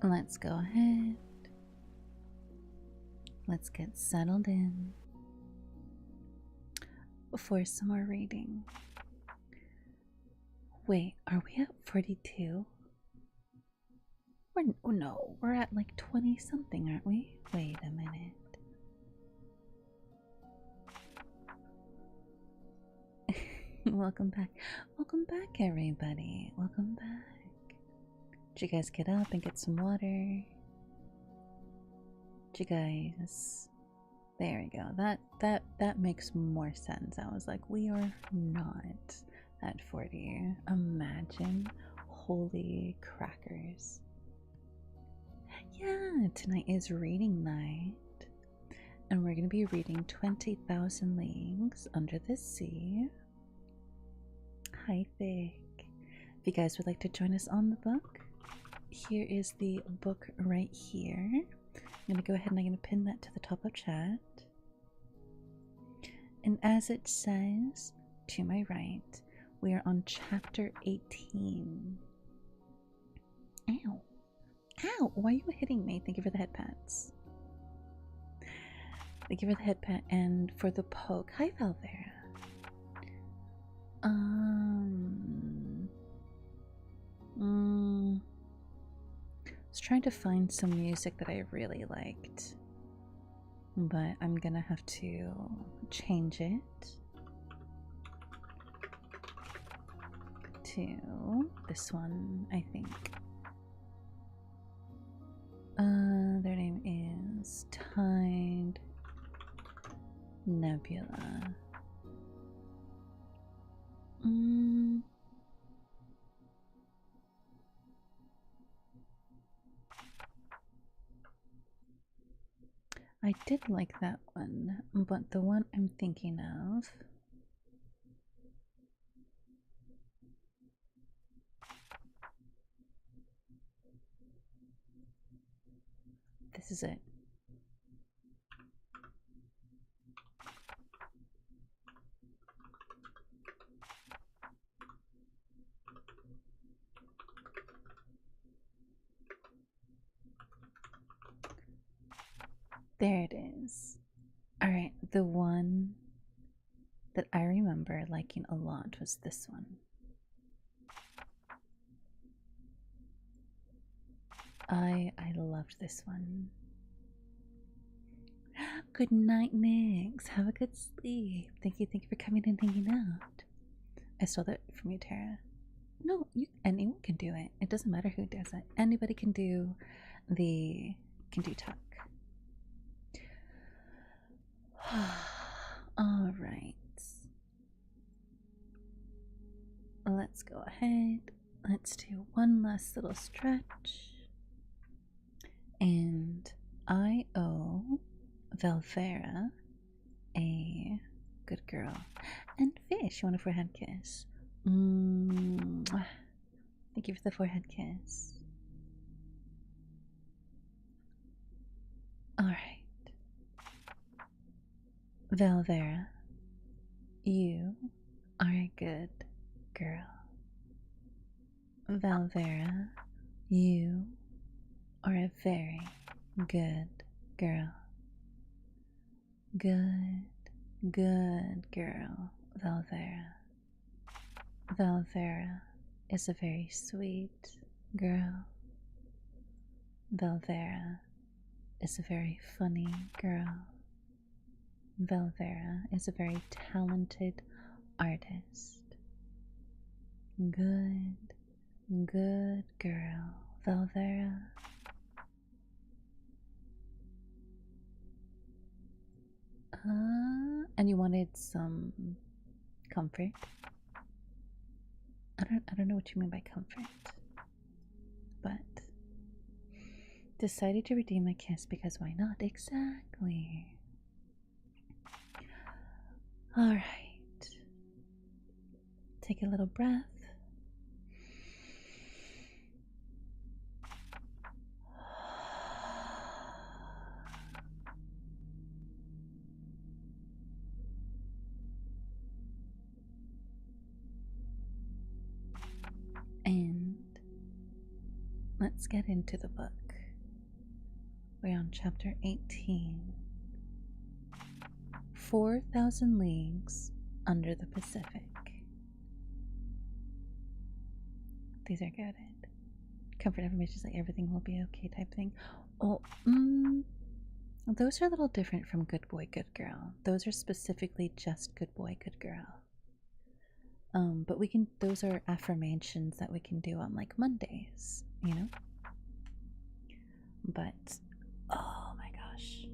let's go ahead. Let's get settled in for some more reading. Wait, are we at 42? No, we're at like 20 something, aren't we? Wait a minute. Welcome back. Welcome back, everybody. Welcome back. Did you guys get up and get some water? Did you guys... There we go. That makes more sense. I was like, we are not at 40. Imagine. Holy crackers. Yeah, tonight is reading night. And we're going to be reading 20,000 Leagues Under the Sea. Hi, Vic. If you guys would like to join us on the book, here is the book right here. I'm going to go ahead and I'm going to pin that to the top of chat. And as it says to my right, we are on chapter 18. Ow. Ow! Why are you hitting me? Thank you for the head pats. Thank you for the head pat and for the poke. Hi, Valvera. I was trying to find some music that I really liked, but I'm gonna have to change it to this one, I think. Their name is Tide Nebula. I did like that one, but the one I'm thinking of this is it. There it is. Alright, the one that I remember liking a lot was this one. I loved this one. Good night, Nix. Have a good sleep. Thank you for coming and hanging out. I stole that from you, Tara. No, anyone can do it. It doesn't matter who does it. Anybody can do tuck. All right. Let's go ahead. Let's do one last little stretch. And I owe 𝙼𝙈𝙈 a good girl. And Fish, you want a forehead kiss? Thank you for the forehead kiss. Alright. 𝙼𝙈𝙈, you are a good girl. 𝙼𝙈𝙈, you are a very good girl. Good girl, 𝙼𝙈𝙈. 𝙼𝙈𝙈 is a very sweet girl. 𝙼𝙈𝙈 is a very funny girl. 𝙼𝙈𝙈 is a very talented artist. Good girl, 𝙼𝙈𝙈. And you wanted some comfort? I don't know what you mean by comfort, but decided to redeem my kiss because why not? Exactly. All right. Take a little breath. And let's get into the book. We're on chapter 18. 4,000 Leagues Under the Pacific. These are good. Comfort affirmations like everything will be okay type thing. Oh, those are a little different from good boy, good girl. Those are specifically just good boy, good girl. But those are affirmations that we can do on like Mondays, you know? But, oh my gosh.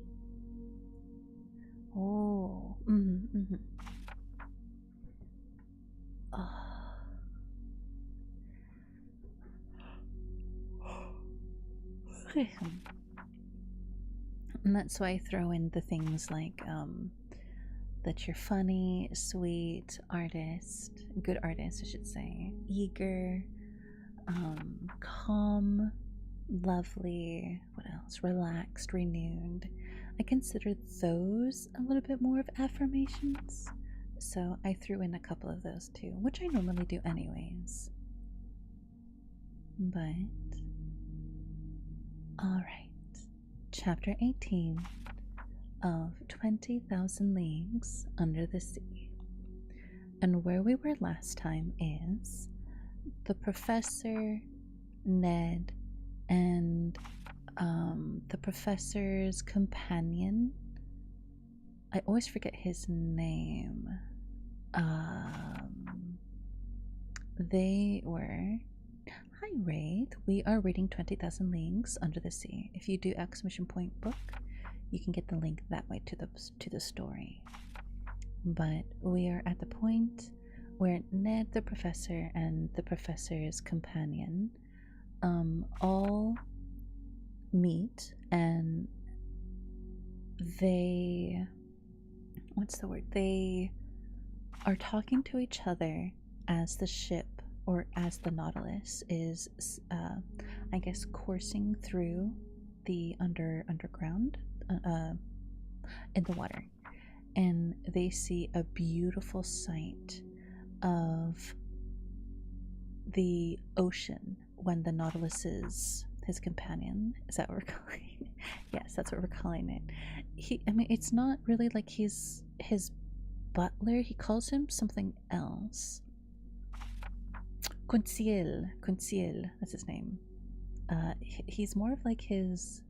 Oh, Oh. And that's why I throw in the things like, that you're funny, sweet, good artist, I should say, eager, calm, lovely, what else? Relaxed, renewed. I consider those a little bit more of affirmations. So I threw in a couple of those too, which I normally do anyways. But, alright. Chapter 18 of 20,000 Leagues Under the Sea. And where we were last time is the Professor, Ned, and the Professor's companion. I always forget his name. They were... Hi Wraith, we are reading 20,000 Leagues Under the Sea. If you do !book, you can get the link that way to the story. But we are at the point where Ned, the Professor, and the Professor's companion all meet, and they... what's the word? They are talking to each other as the ship, or as the Nautilus is, I guess, coursing through the underground, in the water. And they see a beautiful sight of the ocean when the Nautilus is his companion. Is that what we're calling it? Yes, that's what we're calling it. I mean, it's not really like he's his butler. He calls him something else. Conseil, that's his name. He's more of like his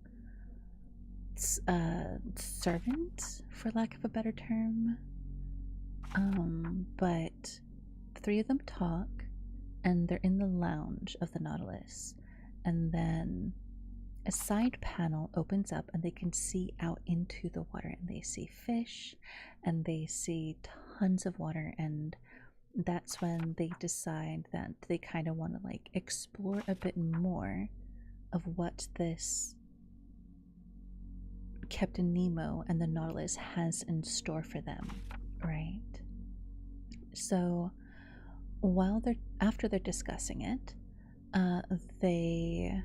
servant, for lack of a better term. But the three of them talk, and they're in the lounge of the Nautilus, and then a side panel opens up and they can see out into the water, and they see fish, and they see tons of water. And that's when they decide that they kind of want to like explore a bit more of what this Captain Nemo and the Nautilus has in store for them, right? So after they're discussing it, they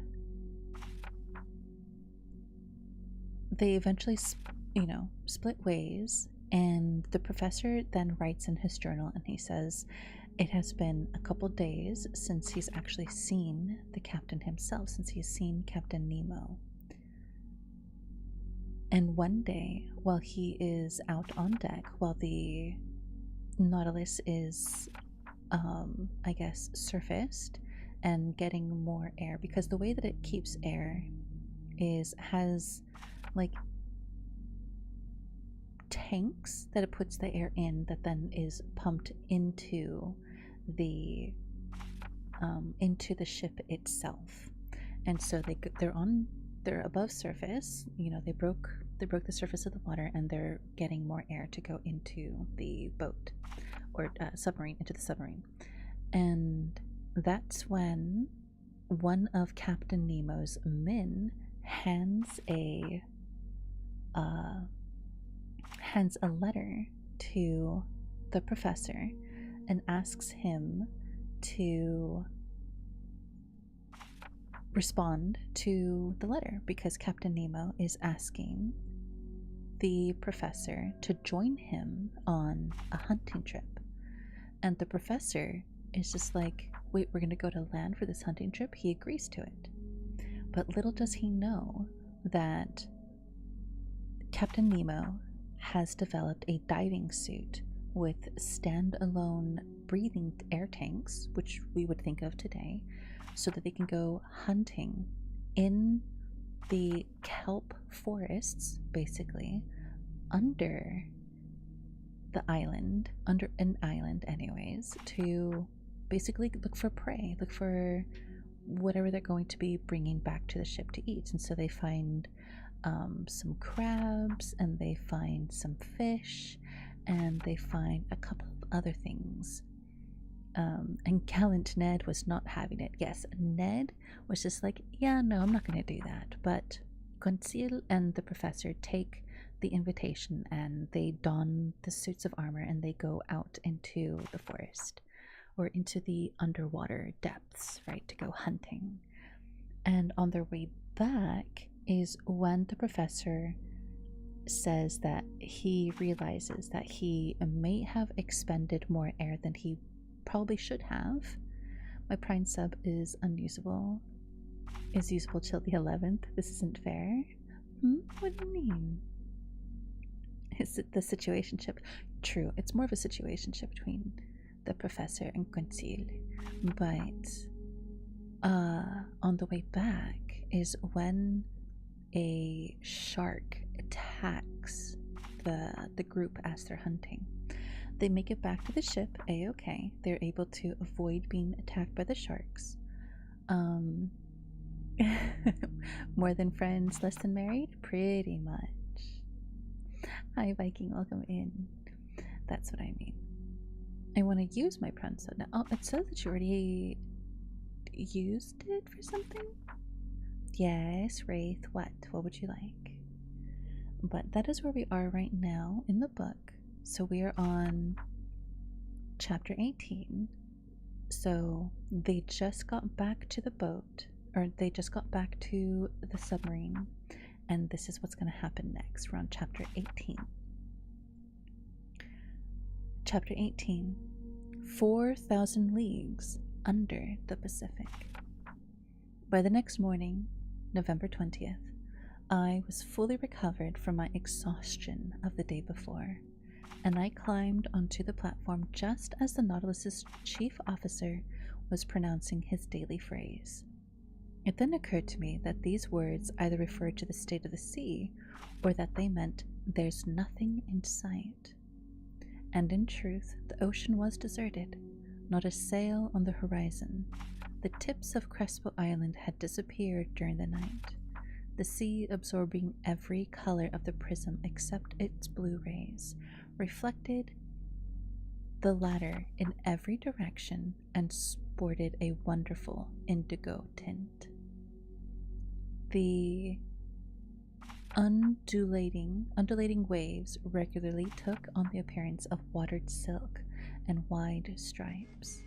eventually split ways. And the Professor then writes in his journal, and he says it has been a couple days since he's actually seen the captain himself, since he's seen Captain Nemo. And one day, while he is out on deck, while the Nautilus is, I guess, surfaced and getting more air, because the way that it keeps air has like tanks that it puts the air in that then is pumped into the ship itself. And so they're above surface, they broke the surface of the water, and they're getting more air to go into the boat, or submarine, into the submarine. And that's when one of Captain Nemo's men hands a letter to the Professor and asks him to respond to the letter, because Captain Nemo is asking the Professor to join him on a hunting trip. And the Professor is just like, wait, we're gonna go to land for this hunting trip? He agrees to it. But little does he know that Captain Nemo has developed a diving suit with standalone breathing air tanks, which we would think of today, so that they can go hunting in the kelp forests, basically, under the island, under an island, anyways, to basically look for prey, look for whatever they're going to be bringing back to the ship to eat. And so they find some crabs, and they find some fish, and they find a couple of other things. And gallant Ned was not having it. Yes, Ned was just like, yeah, no, I'm not going to do that. But Conseil and the professor take the invitation, and they don the suits of armor, and they go out into the forest, or into the underwater depths, right, to go hunting. And on their way back is when the professor says that he realizes that he may have expended more air than he probably should have. My Prime sub is unusable. Is usable till the 11th. This isn't fair. What do you mean? Is it the situationship? True, it's more of a situationship between the professor and Conseil. But on the way back is when a shark attacks the group as they're hunting. They make it back to the ship, a-okay. They're able to avoid being attacked by the sharks. More than friends, less than married? Pretty much. Hi Viking, welcome in. That's what I mean. I want to use my pronto now. Oh, it says that you already used it for something? Yes, Wraith, what? What would you like? But that is where we are right now in the book. So we are on chapter 18. So they just got back to the boat, or they just got back to the submarine, and this is what's going to happen next. We're on chapter 18. Chapter 18, 4,000 leagues under the Pacific. By the next morning, November 20th, I was fully recovered from my exhaustion of the day before, and I climbed onto the platform just as the Nautilus's chief officer was pronouncing his daily phrase. It then occurred to me that these words either referred to the state of the sea, or that they meant there's nothing in sight. And in truth, the ocean was deserted, not a sail on the horizon. The tips of Crespo Island had disappeared during the night, the sea absorbing every color of the prism except its blue rays, reflected the latter in every direction and sported a wonderful indigo tint. The undulating waves regularly took on the appearance of watered silk and wide stripes.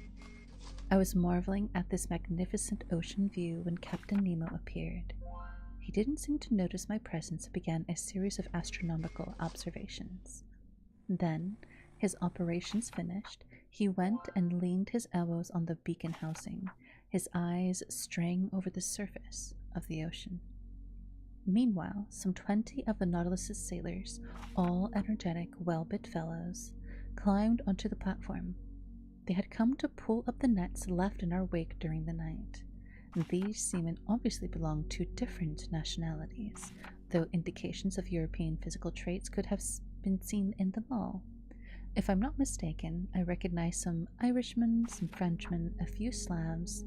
I was marveling at this magnificent ocean view when Captain Nemo appeared. He didn't seem to notice my presence and began a series of astronomical observations. Then, his operations finished, he went and leaned his elbows on the beacon housing, his eyes straying over the surface of the ocean. Meanwhile, some 20 of the Nautilus's sailors, all energetic, well-bit fellows, climbed onto the platform. They had come to pull up the nets left in our wake during the night. These seamen obviously belonged to different nationalities, though indications of European physical traits could have been seen in them all. If I'm not mistaken, I recognize some Irishmen, some Frenchmen, a few Slavs,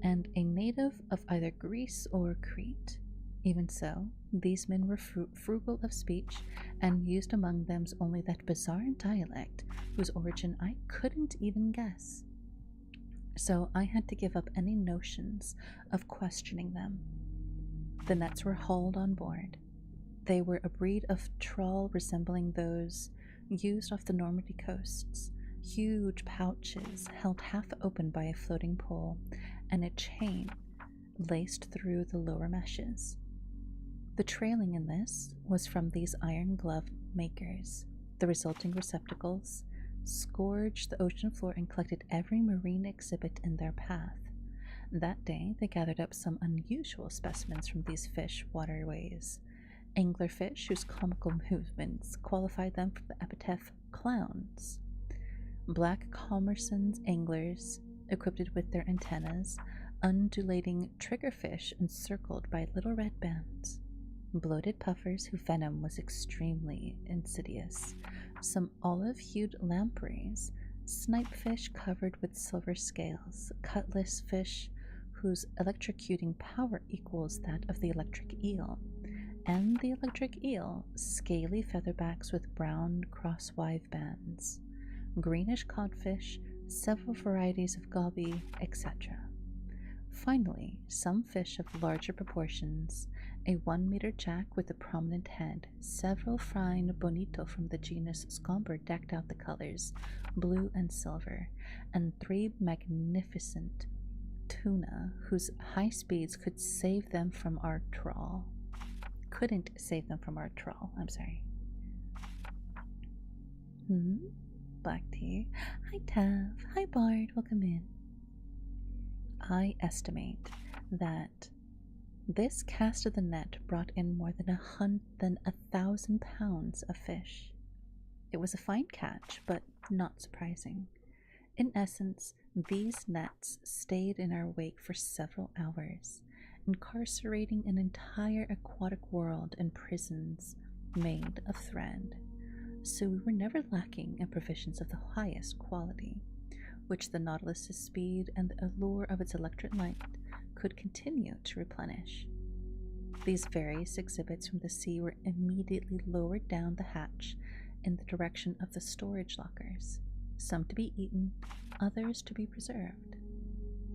and a native of either Greece or Crete. Even so, these men were frugal of speech, and used among them only that bizarre dialect whose origin I couldn't even guess. So I had to give up any notions of questioning them. The nets were hauled on board. They were a breed of trawl resembling those used off the Normandy coasts, huge pouches held half open by a floating pole, and a chain laced through the lower meshes. The trailing in this was from these iron glove makers. The resulting receptacles scourged the ocean floor and collected every marine exhibit in their path. That day, they gathered up some unusual specimens from these fish waterways. Anglerfish whose comical movements qualified them for the epithet clowns. Black commerson's anglers, equipped with their antennas, undulating triggerfish encircled by little red bands. Bloated puffers whose venom was extremely insidious. Some olive-hued lampreys, snipefish covered with silver scales, cutlass fish whose electrocuting power equals that of the electric eel, and the electric eel, scaly featherbacks with brown crosswive bands, greenish codfish, several varieties of goby, etc. Finally, some fish of larger proportions, a 1-meter jack with a prominent head, several fine bonito from the genus Scomber decked out the colors, blue and silver, and 3 magnificent tuna whose high speeds couldn't save them from our trawl. I'm sorry. Black tea. Hi Tav. Hi Bard. Welcome in. I estimate that this cast of the net brought in more than 1,000 pounds of fish. It was a fine catch, but not surprising. In essence, these nets stayed in our wake for several hours, incarcerating an entire aquatic world in prisons made of thread. So we were never lacking in provisions of the highest quality, which the Nautilus's speed and the allure of its electric light could continue to replenish. These various exhibits from the sea were immediately lowered down the hatch in the direction of the storage lockers, some to be eaten, others to be preserved.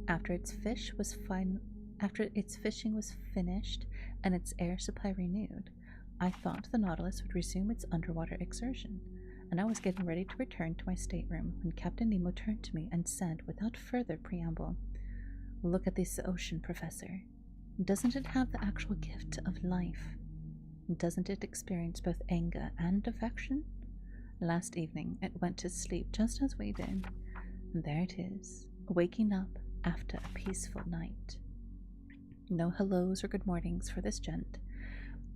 After its fishing was finished and its air supply renewed, I thought the Nautilus would resume its underwater exertion, and I was getting ready to return to my stateroom when Captain Nemo turned to me and said, without further preamble, "Look at this ocean, Professor. Doesn't it have the actual gift of life? Doesn't it experience both anger and affection? Last evening it went to sleep just as we did. There it is, waking up after a peaceful night. No hellos or good mornings for this gent.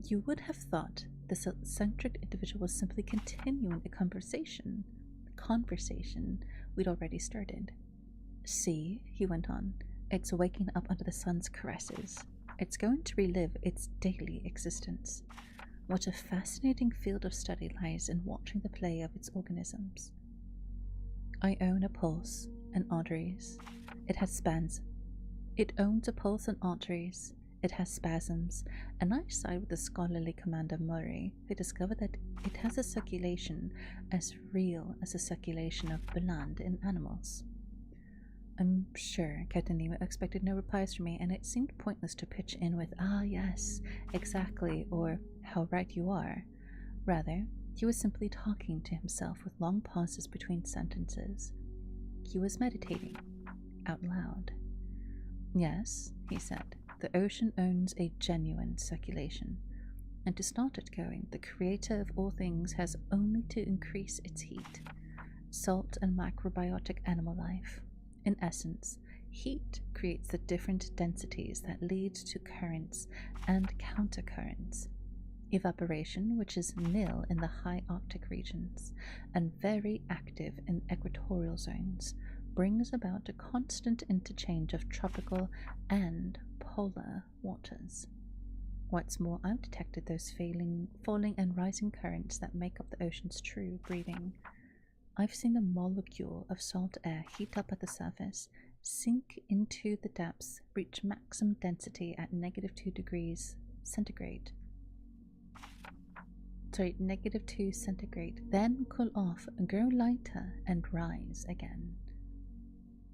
You would have thought this eccentric individual was simply continuing the conversation we'd already started. See," he went on, "it's waking up under the sun's caresses. It's going to relive its daily existence. What a fascinating field of study lies in watching the play of its organisms. I own a pulse and arteries. It owns a pulse and arteries. It has spasms, and I side with the scholarly Commander Murray, who discovered that it has a circulation as real as the circulation of blood in animals." I'm sure Captain Nemo expected no replies from me, and it seemed pointless to pitch in with, "Ah, yes, exactly," or "How right you are." Rather, he was simply talking to himself with long pauses between sentences. He was meditating, out loud. "Yes," he said, "the ocean owns a genuine circulation, and to start it going, the creator of all things has only to increase its heat. Salt and microbiotic animal life. In essence, heat creates the different densities that lead to currents and countercurrents. Evaporation, which is nil in the high Arctic regions and very active in equatorial zones, brings about a constant interchange of tropical and polar waters. What's more, I've detected those falling and rising currents that make up the ocean's true breathing. I've seen a molecule of salt air heat up at the surface, sink into the depths, reach maximum density at -2 degrees centigrade. -2 centigrade, then cool off, grow lighter, and rise again.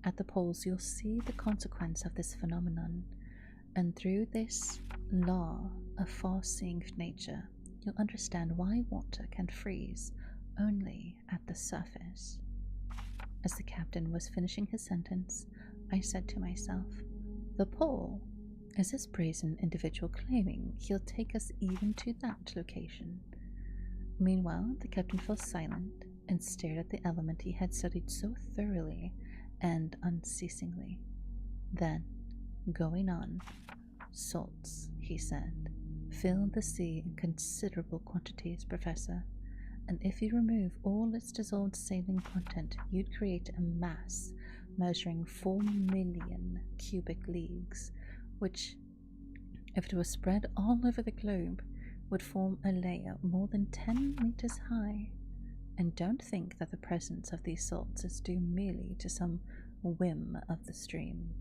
At the poles, you'll see the consequence of this phenomenon, and through this law of far-seeing nature, you'll understand why water can freeze only at the surface." As the captain was finishing his sentence, I said to myself, "The pole? Is this brazen individual claiming he'll take us even to that location?" Meanwhile, the captain fell silent and stared at the element he had studied so thoroughly and unceasingly. Then, Going on. Salts, he said, fill the sea in considerable quantities, Professor, and if you remove all its dissolved saline content, you'd create a mass measuring 4 million cubic leagues, which, if it was spread all over the globe, would form a layer more than 10 meters high. And don't think that the presence of these salts is due merely to some whim of the stream,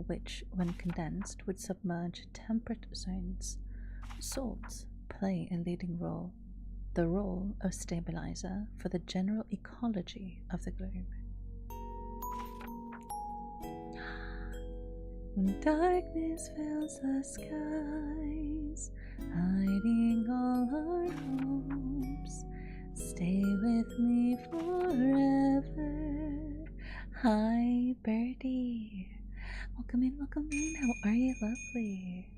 which, when condensed, would submerge temperate zones. Salts play a leading role, the role of stabilizer for the general ecology of the globe. When darkness fills the skies, hiding all our hopes, stay with me forever. Hi, birdie. Welcome in, welcome in. How are you, lovely?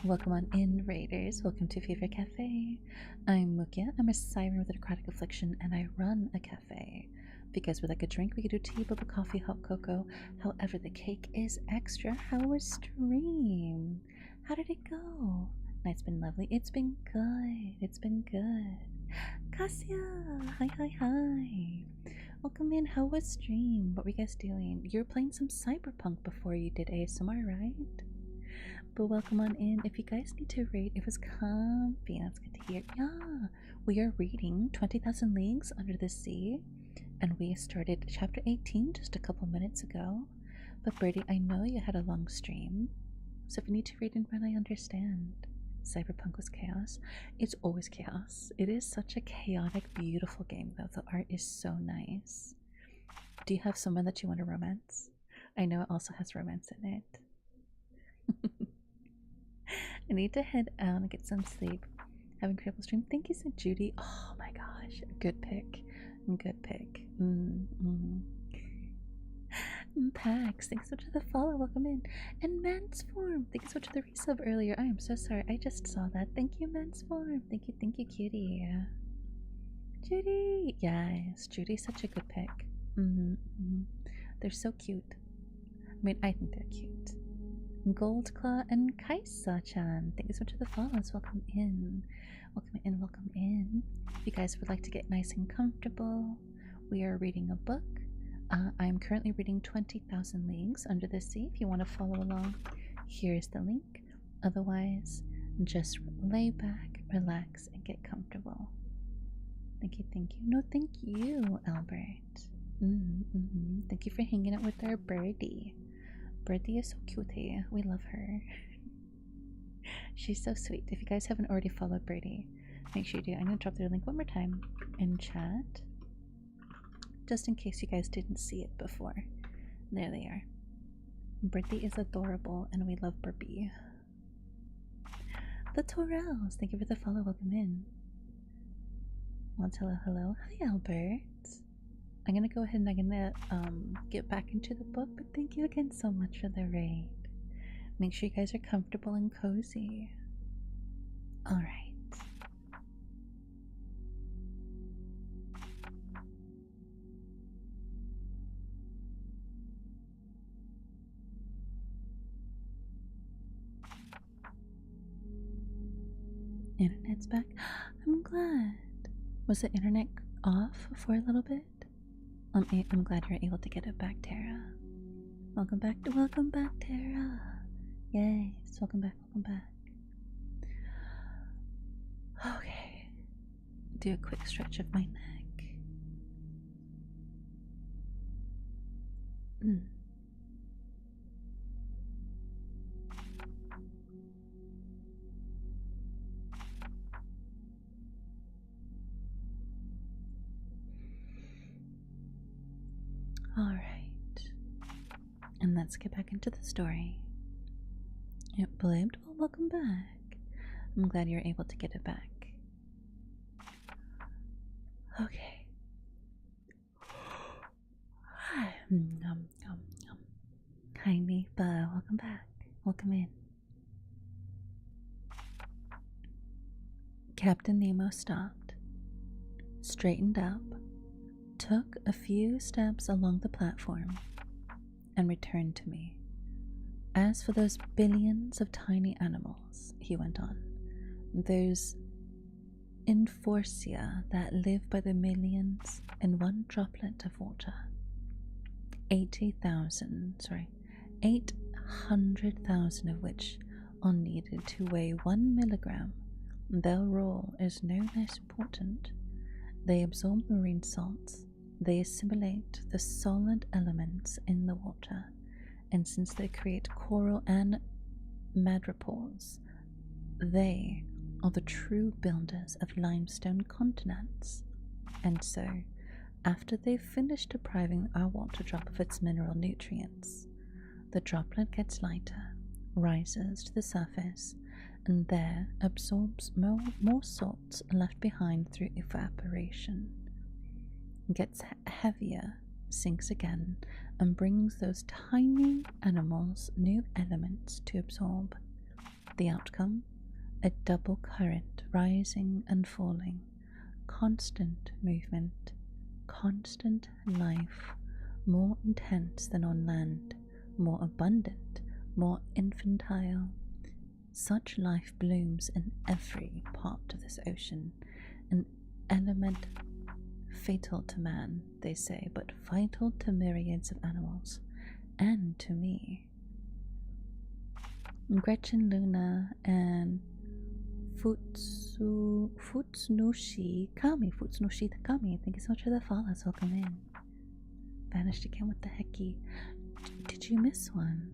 Welcome on in, raiders. Welcome to Fever Cafe. I'm Mukia. I'm a siren with a necrotic affliction, and I run a cafe. If you guys would like a drink, we could do tea, boba, coffee, hot cocoa. However, the cake is extra. How was stream? How did it go? Night's been lovely. It's been good. It's been good. Cassia! Hi, hi, hi. Welcome in. How was stream? What were you guys doing? You were playing some cyberpunk before you did ASMR, right? But welcome on in. If you guys need to read, it was comfy. That's good to hear. Yeah, we are reading 20,000 Leagues Under the Sea, and we started chapter 18 just a couple minutes ago. But Birdie, I know you had a long stream, so if you need to read and run, I understand. Cyberpunk was chaos. It's always chaos. It is such a chaotic, beautiful game, though. The art is so nice. Do you have someone that you want to romance? I know it also has romance in it. I need to head out and get some sleep. Have an incredible stream. Thank you, so Judy. Oh my gosh, good pick. Good pick. Pax, thanks so much for the follow. Welcome in. And Mansform, thank you so much for the resub earlier. I am so sorry. I just saw that. Thank you, Mansform. Thank you, cutie. Judy. Yes, Judy's such a good pick. They're so cute. I mean, I think they're cute. Goldclaw and Kaisa-chan, thank you so much for the follows. Welcome in. Welcome in, welcome in. If you guys would like to get nice and comfortable, we are reading a book. I'm currently reading 20,000 Leagues Under the Sea. If you want to follow along, here's the link. Otherwise, just lay back, relax, and get comfortable. Thank you, thank you. No, thank you, Albert. Thank you for hanging out with our birdie. Birdie is so cutie. We love her. She's so sweet. If you guys haven't already followed Birdie, make sure you do. I'm going to drop their link one more time in chat, just in case you guys didn't see it before. There they are. Birdie is adorable, and we love Birdie. The Torrells, thank you for the follow. Welcome in. Want to hello? Hi, Albert. I'm gonna go ahead and I'm gonna get back into the book, but thank you again so much for the raid. Make sure you guys are comfortable and cozy. Alright. Internet's back. I'm glad. Was the internet off for a little bit? I'm glad you're able to get it back, Tara. Welcome back, Tara. Yes, welcome back. Okay. Do a quick stretch of my neck. Alright. And let's get back into the story. Yep, blamed. Well, welcome back. I'm glad you're able to get it back. Okay. Hi, Nipa. Welcome back. Welcome in. Captain Nemo stopped, straightened up, took a few steps along the platform, and returned to me. As for those billions of tiny animals, he went on, those 𝙼𝙎𝙈 that live by the millions in one droplet of water, 800,000 of which are needed to weigh 1 milligram, their role is no less important. They absorb marine salts, they assimilate the solid elements in the water, and since they create coral and madrepores, they are the true builders of limestone continents. And so, after they've finished depriving our water drop of its mineral nutrients, the droplet gets lighter, rises to the surface, and there absorbs more salts left behind through evaporation, gets heavier, sinks again, and brings those tiny animals new elements to absorb. The outcome? A double current, rising and falling, constant movement, constant life, more intense than on land, more abundant, more infantile. Such life blooms in every part of this ocean, an element fatal to man, they say, but vital to myriads of animals, and to me. Gretchen Luna and Futsnushi Kami, thank you so much for the follows. Welcome in. Vanished again, what the hecky? Did you miss one?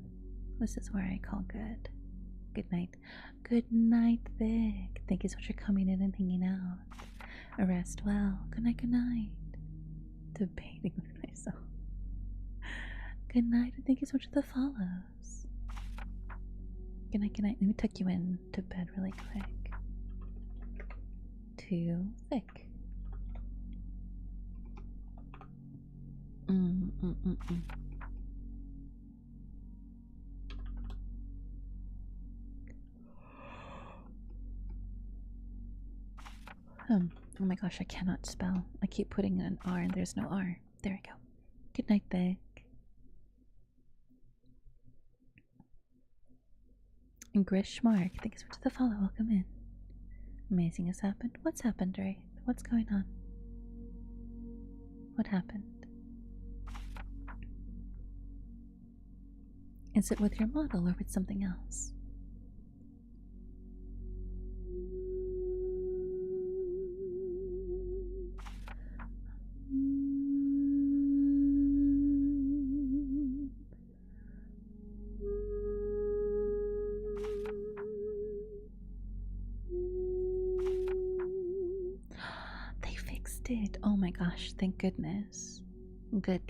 This is where I call good. Good night. Good night, Vic. Thank you so much for coming in and hanging out. Rest well. Good night, good night. Debating with myself. Good night, and thank you so much for the follows. Good night, good night. Let me tuck you in to bed really quick. Too thick. Oh my gosh, I cannot spell. I keep putting in an R and there's no R. There we go. Good night, Vic. And Grishmark, thank you so much for the follow. Welcome in. Amazing has happened. What's happened, Ray? What's going on? What happened? Is it with your model or with something else? Did. Oh my gosh, thank goodness. Good.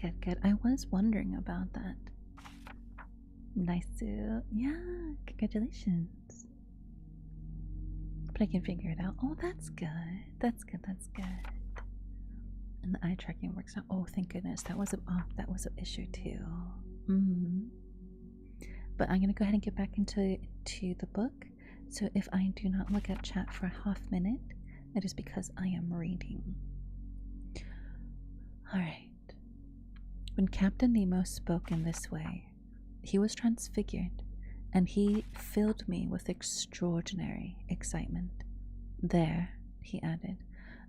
I was wondering about that. Nice to, yeah, congratulations. But I can figure it out. Oh, that's good. That's good. And the eye tracking works out. Oh, thank goodness. That was an issue too. But I'm gonna go ahead and get back into the book. So if I do not look at chat for a half minute, it is because I am reading. Alright. When Captain Nemo spoke in this way, he was transfigured, and he filled me with extraordinary excitement. There, he added,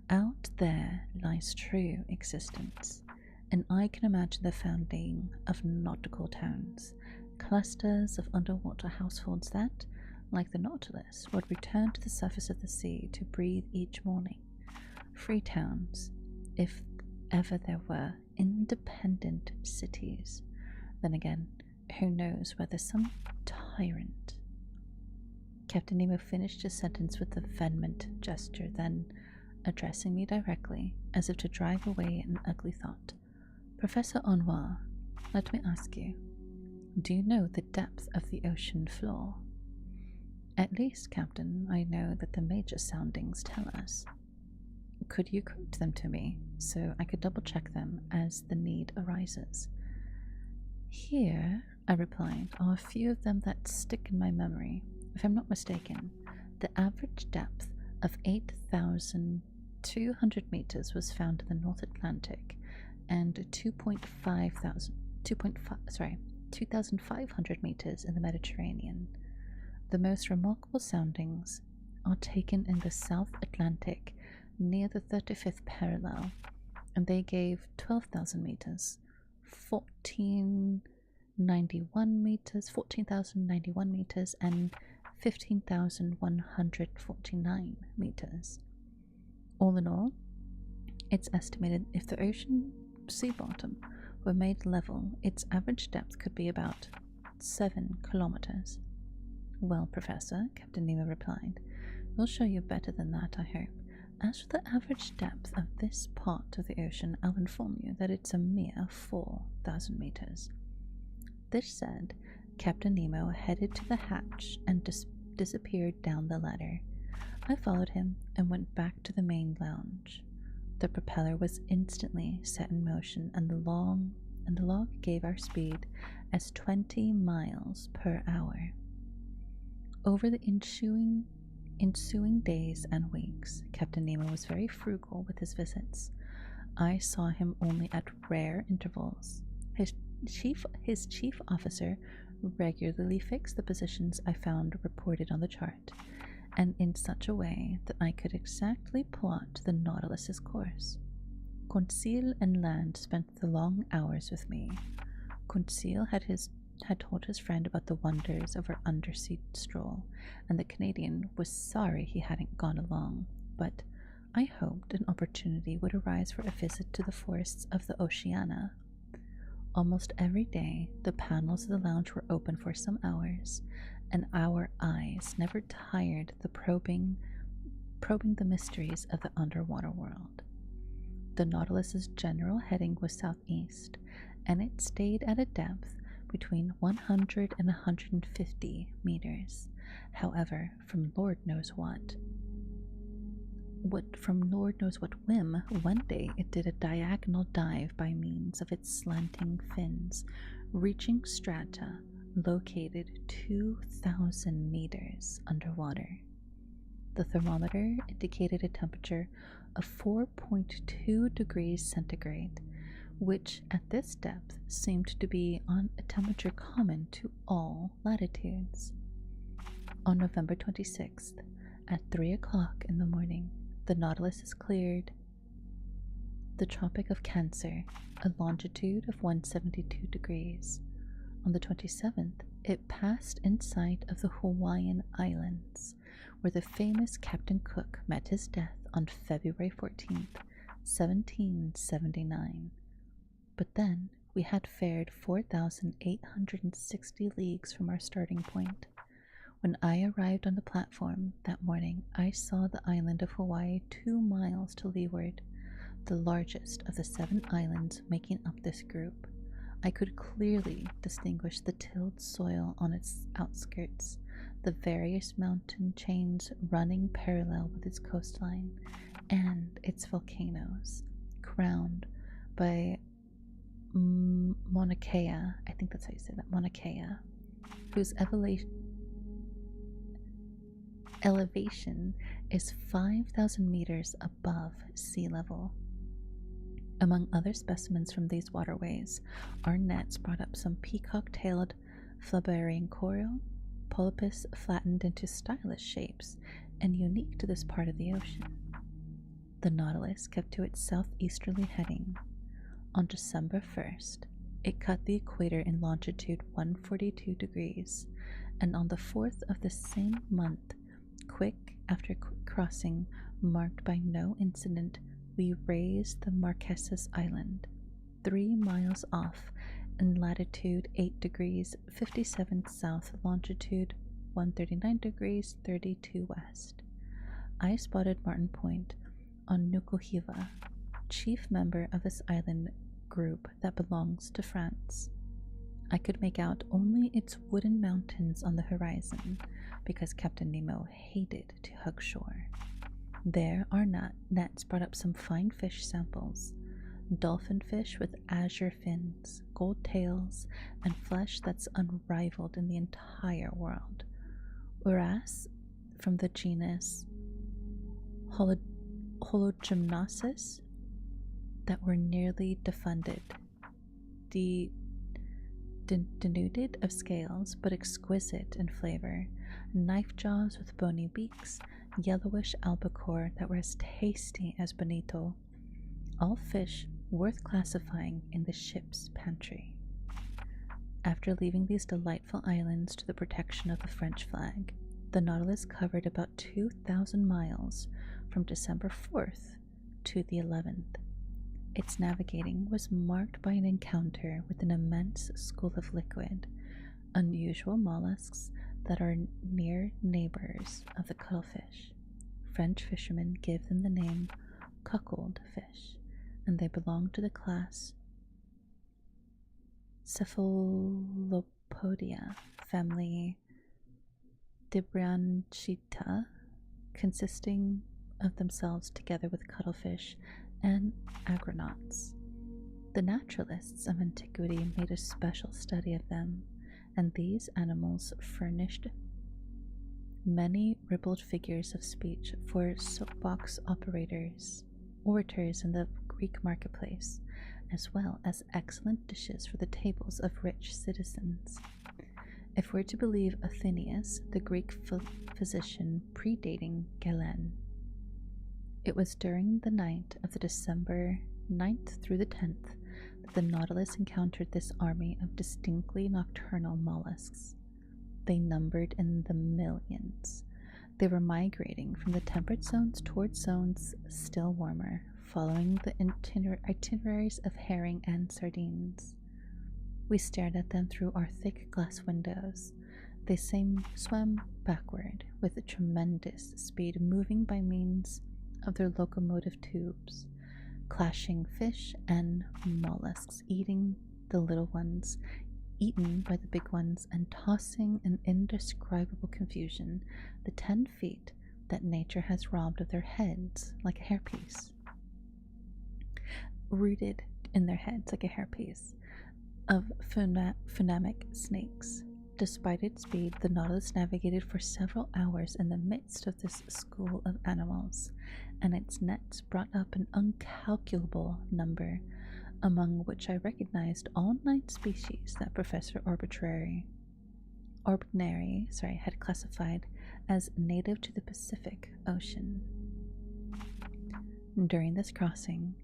out there lies true existence, and I can imagine the founding of nautical towns, clusters of underwater households that, like the Nautilus, would return to the surface of the sea to breathe each morning. Free towns, if ever there were, independent cities. Then again, who knows whether some tyrant. Captain Nemo finished his sentence with a vehement gesture, then, addressing me directly, as if to drive away an ugly thought, Professor 𝙼𝙈, let me ask you, do you know the depth of the ocean floor? At least, Captain, I know that the major soundings tell us. Could you quote them to me, so I could double-check them as the need arises? Here, I replied, are a few of them that stick in my memory. If I'm not mistaken, the average depth of 8,200 meters was found in the North Atlantic, and 2.5 2,500 meters in the Mediterranean. The most remarkable soundings are taken in the South Atlantic near the 35th parallel, and they gave 12,000 meters, 14,091 meters, and 15,149 meters. All in all, it's estimated if the ocean sea bottom were made level, its average depth could be about 7 kilometers. Well, Professor, Captain Nemo replied, we'll show you better than that, I hope. As for the average depth of this part of the ocean, I'll inform you that it's a mere 4,000 meters. This said, Captain Nemo headed to the hatch and disappeared down the ladder. I followed him and went back to the main lounge. The propeller was instantly set in motion, and the log gave our speed as 20 miles per hour. Over the ensuing days and weeks, Captain Nemo was very frugal with his visits. I saw him only at rare intervals. His chief officer regularly fixed the positions I found reported on the chart, and in such a way that I could exactly plot the Nautilus's course. Conseil and Ned Land spent the long hours with me. Conseil had told his friend about the wonders of our undersea stroll, and the Canadian was sorry he hadn't gone along, but I hoped an opportunity would arise for a visit to the forests of the 𝘼𝙎𝙈. Almost every day, the panels of the lounge were open for some hours, and our eyes never tired of probing the mysteries of the underwater world. The Nautilus's general heading was southeast, and it stayed at a depth between 100 and 150 meters. However, from Lord knows what whim, one day it did a diagonal dive by means of its slanting fins, reaching strata located 2,000 meters underwater. The thermometer indicated a temperature of 4.2 degrees centigrade, which at this depth seemed to be on a temperature common to all latitudes. On November 26th, at 3 o'clock in the morning, the Nautilus is cleared the Tropic of Cancer, a longitude of 172 degrees. On the 27th, it passed in sight of the Hawaiian Islands, where the famous Captain Cook met his death on February 14th, 1779. But then we had fared 4,860 leagues from our starting point. When I arrived on the platform that morning, I saw the island of Hawaii 2 miles to leeward, the largest of the 7 islands making up this group. I could clearly distinguish the tilled soil on its outskirts, the various mountain chains running parallel with its coastline, and its volcanoes, crowned by Mauna Kea, I think that's how you say that, Mauna Kea, whose elevation is 5,000 meters above sea level. Among other specimens from these waterways, our nets brought up some peacock-tailed Flauberian coral, polypus flattened into stylish shapes and unique to this part of the ocean. The Nautilus kept to its southeasterly heading. On December 1st, it cut the equator in longitude 142 degrees, and on the 4th of the same month, after crossing marked by no incident, we raised the Marquesas Island, 3 miles off in latitude 8 degrees 57 south, longitude 139 degrees 32 west. I spotted Martin Point on Nukuhiva, chief member of this island group that belongs to France. I could make out only its wooden mountains on the horizon, because Captain Nemo hated to hug shore. There our nets brought up some fine fish samples, dolphin fish with azure fins, gold tails, and flesh that's unrivaled in the entire world. Whereas from the genus 𝘼𝙎𝙈 that were nearly defunded. denuded of scales but exquisite in flavor, knife jaws with bony beaks, yellowish albacore that were as tasty as bonito, all fish worth classifying in the ship's pantry. After leaving these delightful islands to the protection of the French flag, the Nautilus covered about 2,000 miles from December 4th to the 11th. Its navigating was marked by an encounter with an immense school of liquid, unusual mollusks that are near neighbors of the cuttlefish. French fishermen give them the name cuckold fish, and they belong to the class Cephalopodia, family 𝙇𝙤𝙈𝙍, consisting of themselves together with cuttlefish and agronauts. The naturalists of antiquity made a special study of them, and these animals furnished many ribald figures of speech for soapbox orators in the Greek marketplace, as well as excellent dishes for the tables of rich citizens. If we're to believe Athenaeus, the Greek physician predating Galen, it was during the night of the December 9th through the 10th that the Nautilus encountered this army of distinctly nocturnal mollusks. They numbered in the millions. They were migrating from the temperate zones towards zones still warmer, following the itineraries of herring and sardines. We stared at them through our thick glass windows. They swam backward with a tremendous speed, moving by means of their locomotive tubes, clashing fish and mollusks, eating the little ones, eaten by the big ones, and tossing in indescribable confusion the 10 feet that nature has robbed of their heads like a hairpiece. Rooted in their heads like a hairpiece of phonemic snakes. Despite its speed, the Nautilus navigated for several hours in the midst of this school of animals, and its nets brought up an incalculable number, among which I recognized all 9 species that Professor Ordinary had classified as native to the Pacific Ocean. During this crossing,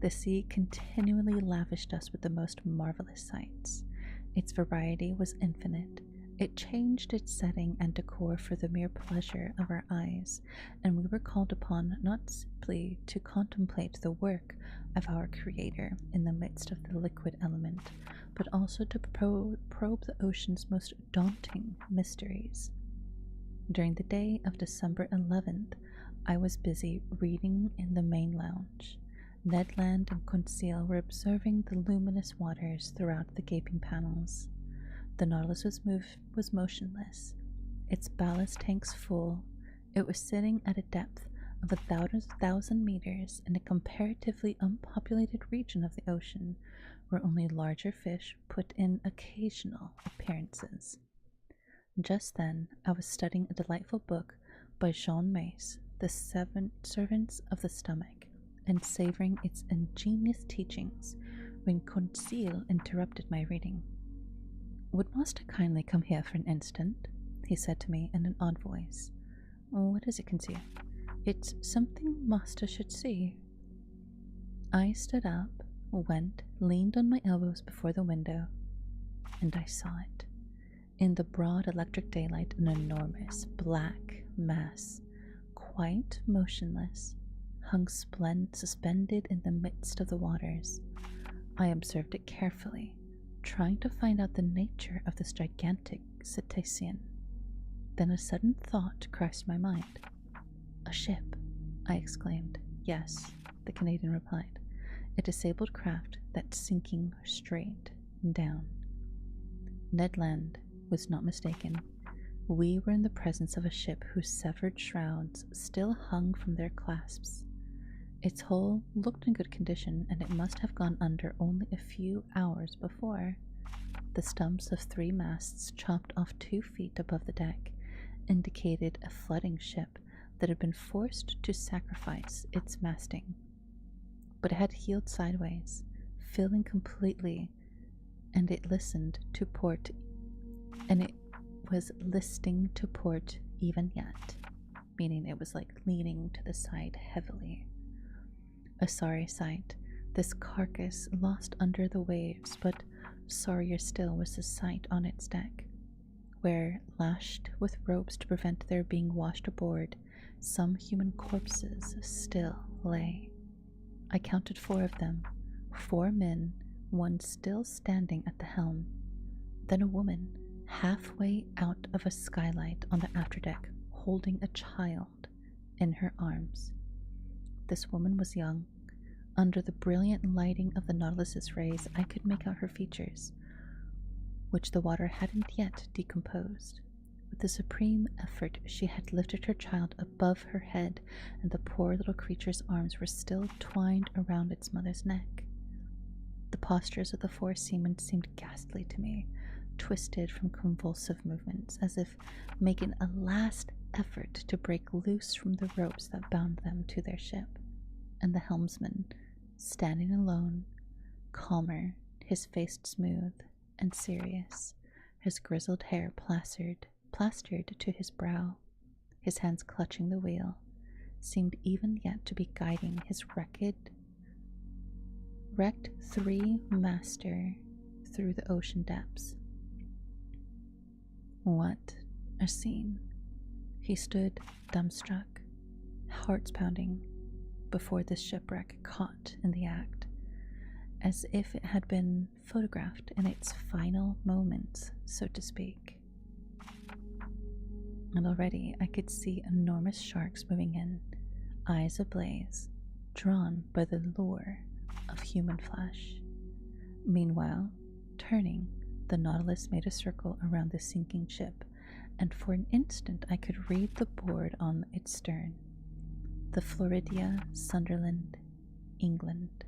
the sea continually lavished us with the most marvelous sights. Its variety was infinite. It changed its setting and decor for the mere pleasure of our eyes, and we were called upon not simply to contemplate the work of our Creator in the midst of the liquid element, but also to probe the ocean's most daunting mysteries. During the day of December 11th, I was busy reading in the main lounge. Ned Land and Conseil were observing the luminous waters throughout the gaping panels. The Nautilus was motionless, its ballast tanks full. It was sitting at a depth of 1,000 meters in a comparatively unpopulated region of the ocean, where only larger fish put in occasional appearances. Just then, I was studying a delightful book by Jean Mace, The Servants of the Stomach, and savoring its ingenious teachings, when Conseil interrupted my reading. "Would Master kindly come here for an instant?" he said to me in an odd voice. "What is it, Conseil?" "It's something Master should see." I stood up, leaned on my elbows before the window, and I saw it. In the broad electric daylight, an enormous black mass, quite motionless, hung suspended in the midst of the waters. I observed it carefully, trying to find out the nature of this gigantic cetacean. Then a sudden thought crossed my mind. "A ship," I exclaimed. "Yes," the Canadian replied. "A disabled craft that's sinking straight down." Ned Land was not mistaken. We were in the presence of a ship whose severed shrouds still hung from their clasps. Its hull looked in good condition, and it must have gone under only a few hours before. The stumps of 3 masts chopped off 2 feet above the deck indicated a flooding ship that had been forced to sacrifice its masting. But it had heeled sideways, filling completely and it listened to port, and it was listing to port even yet, meaning it was like leaning to the side heavily. A sorry sight, this carcass lost under the waves, but sorrier still was the sight on its deck, where, lashed with ropes to prevent their being washed aboard, some human corpses still lay. I counted 4 of them, 4 men, one still standing at the helm. Then a woman, halfway out of a skylight on the afterdeck, holding a child in her arms. This woman was young. Under the brilliant lighting of the Nautilus's rays, I could make out her features, which the water hadn't yet decomposed. With a supreme effort, she had lifted her child above her head, and the poor little creature's arms were still twined around its mother's neck. The postures of the 4 seamen seemed ghastly to me, twisted from convulsive movements, as if making a last effort to break loose from the ropes that bound them to their ship. And the helmsman, standing alone, calmer, his face smooth and serious, his grizzled hair plastered to his brow, his hands clutching the wheel, seemed even yet to be guiding his wrecked 3-master through the ocean depths. What a scene! He stood dumbstruck, hearts pounding, before this shipwreck, caught in the act, as if it had been photographed in its final moments, so to speak. And already I could see enormous sharks moving in, eyes ablaze, drawn by the lure of human flesh. Meanwhile, turning, the Nautilus made a circle around the sinking ship, and for an instant I could read the board on its stern. The Floridia, Sunderland, England.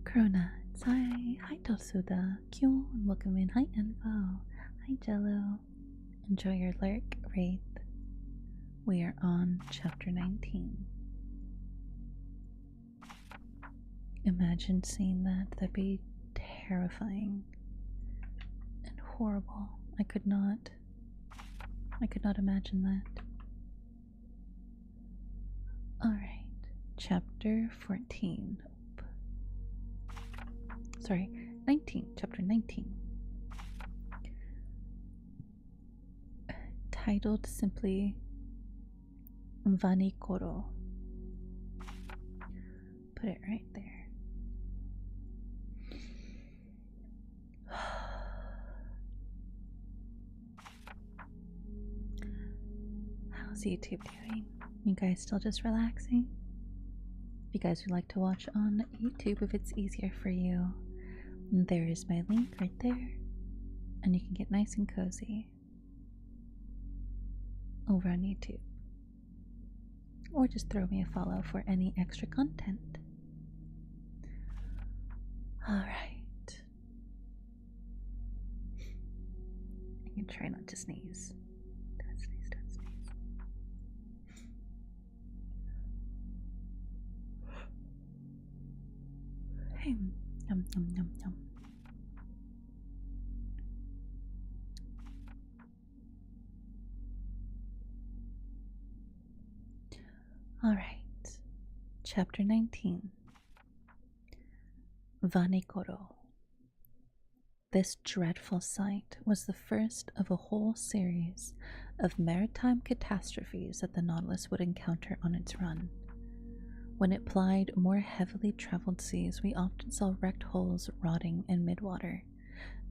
Corona, hi Dulsuda, Q, and welcome in. Hi Envo, hi Jello. Enjoy your lurk, Wraith. We are on chapter 19. Imagine seeing that. That'd be terrifying and horrible. I could not imagine that. Alright, chapter 14. Sorry, 19. Chapter 19. Titled simply Vanikoro. Put it right there. How's YouTube doing? You guys still just relaxing? If you guys would like to watch on YouTube, if it's easier for you, there is my link right there, and you can get nice and cozy over on YouTube. Or just throw me a follow for any extra content. Alright. I can try not to sneeze. Don't sneeze, don't sneeze. Hey, yum, yum, yum, yum. Alright, chapter 19. Vanikoro. This dreadful sight was the first of a whole series of maritime catastrophes that the Nautilus would encounter on its run. When it plied more heavily traveled seas, we often saw wrecked hulls rotting in midwater,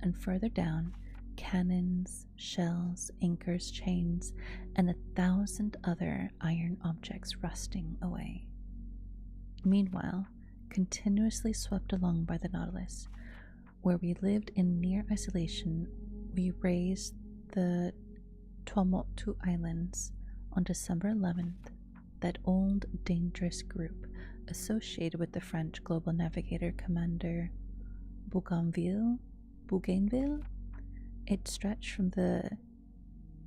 and further down, cannons, shells, anchors, chains, and 1,000 other iron objects rusting away. Meanwhile, continuously swept along by the Nautilus, where we lived in near isolation, we raised the Tuamotu Islands on December 11th, that old dangerous group associated with the French global navigator Commander Bougainville. It stretched from the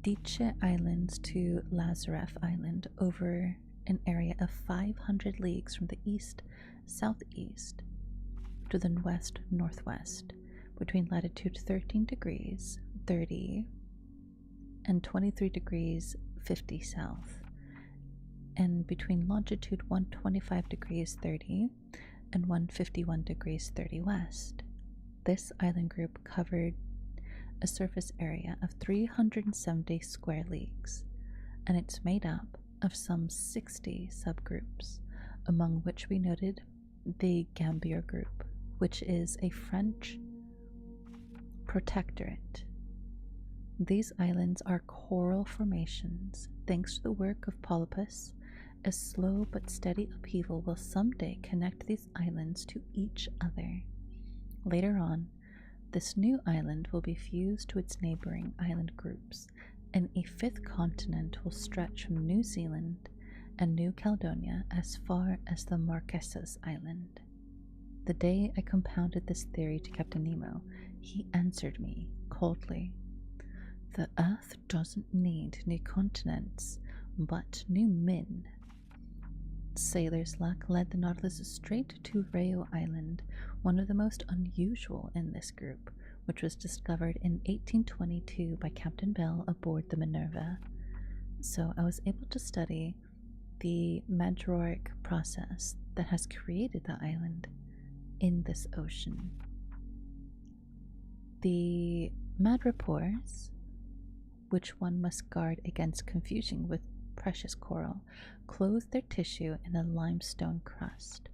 𝙇𝙤𝙈 Islands to Lazareff Island over an area of 500 leagues from the east-southeast to the west-northwest, between latitude 13 degrees 30 and 23 degrees 50 south, and between longitude 125 degrees 30 and 151 degrees 30 west. This island group covered a surface area of 370 square leagues, and it's made up of some 60 subgroups, among which we noted the Gambier group, which is a French protectorate. These islands are coral formations. Thanks to the work of Polypus, a slow but steady upheaval will someday connect these islands to each other. Later on, this new island will be fused to its neighboring island groups, and a fifth continent will stretch from New Zealand and New Caledonia as far as the Marquesas Island. The day I compounded this theory to Captain Nemo, he answered me coldly. The Earth doesn't need new continents, but new men. Sailor's luck led the Nautilus straight to 𝘼𝙎𝙈 Island, one of the most unusual in this group, which was discovered in 1822 by Captain Bell aboard the Minerva. So I was able to study the madreporic process that has created the island in this ocean. The madrepores, which one must guard against confusing with precious coral, clothe their tissue in a limestone crust,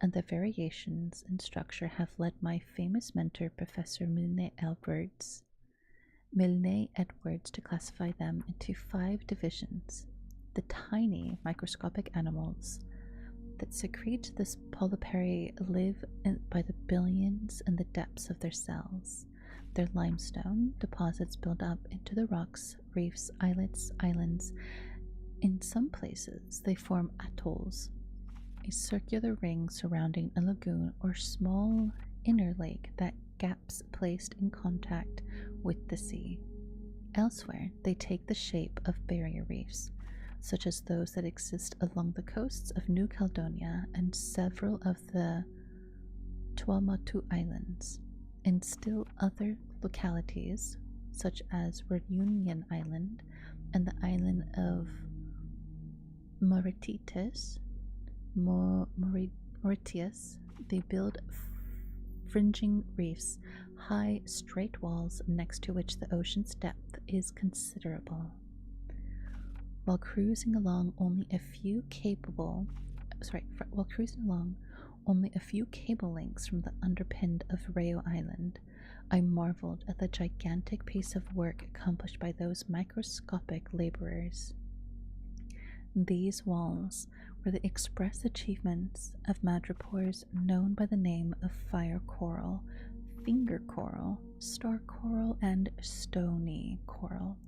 and the variations in structure have led my famous mentor, Professor 𝘼𝙎𝙈 Edwards, to classify them into 5 divisions: the tiny microscopic animals that secrete this polypary live by the billions in the depths of their cells. Their limestone deposits build up into the rocks, reefs, islets, islands. In some places, they form atolls, a circular ring surrounding a lagoon or small inner lake that gaps placed in contact with the sea. Elsewhere, they take the shape of barrier reefs, such as those that exist along the coasts of New Caledonia and several of the Tuamotu Islands. In still other localities, such as Reunion Island and the island of Mauritius, they build fringing reefs, high, straight walls next to which the ocean's depth is considerable. While cruising along only a few cable lengths from the underpin of 𝘼𝙎𝙈 Island, I marveled at the gigantic piece of work accomplished by those microscopic laborers. These walls were the express achievements of madrepores known by the name of fire coral, finger coral, star coral, and stony coral.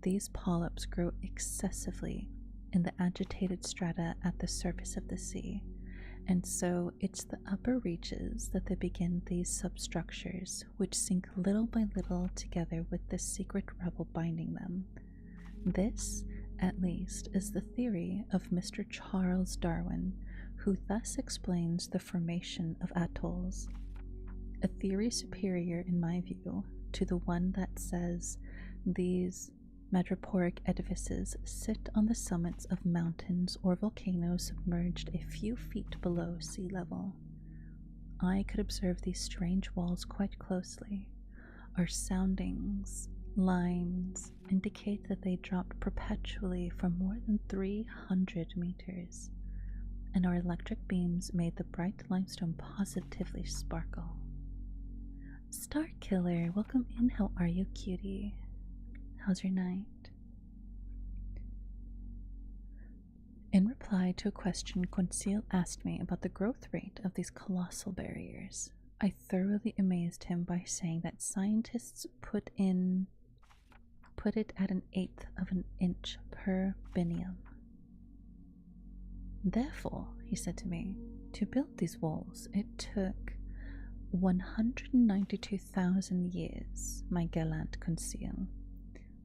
These polyps grow excessively in the agitated strata at the surface of the sea, and so it's the upper reaches that they begin these substructures, which sink little by little together with the secret rebel binding them. This, at least, is the theory of Mr. Charles Darwin, who thus explains the formation of atolls. A theory superior, in my view, to the one that says these madreporic edifices sit on the summits of mountains or volcanoes submerged a few feet below sea level. I could observe these strange walls quite closely. Our soundings lines indicate that they dropped perpetually for more than 300 meters, and our electric beams made the bright limestone positively sparkle. Star Killer, welcome in. How are you, cutie? How's your night? In reply to a question Conseil asked me about the growth rate of these colossal barriers, I thoroughly amazed him by saying that scientists put it at 1/8 of an inch per binium. Therefore, he said to me, to build these walls, it took 192,000 years, my gallant Conseil,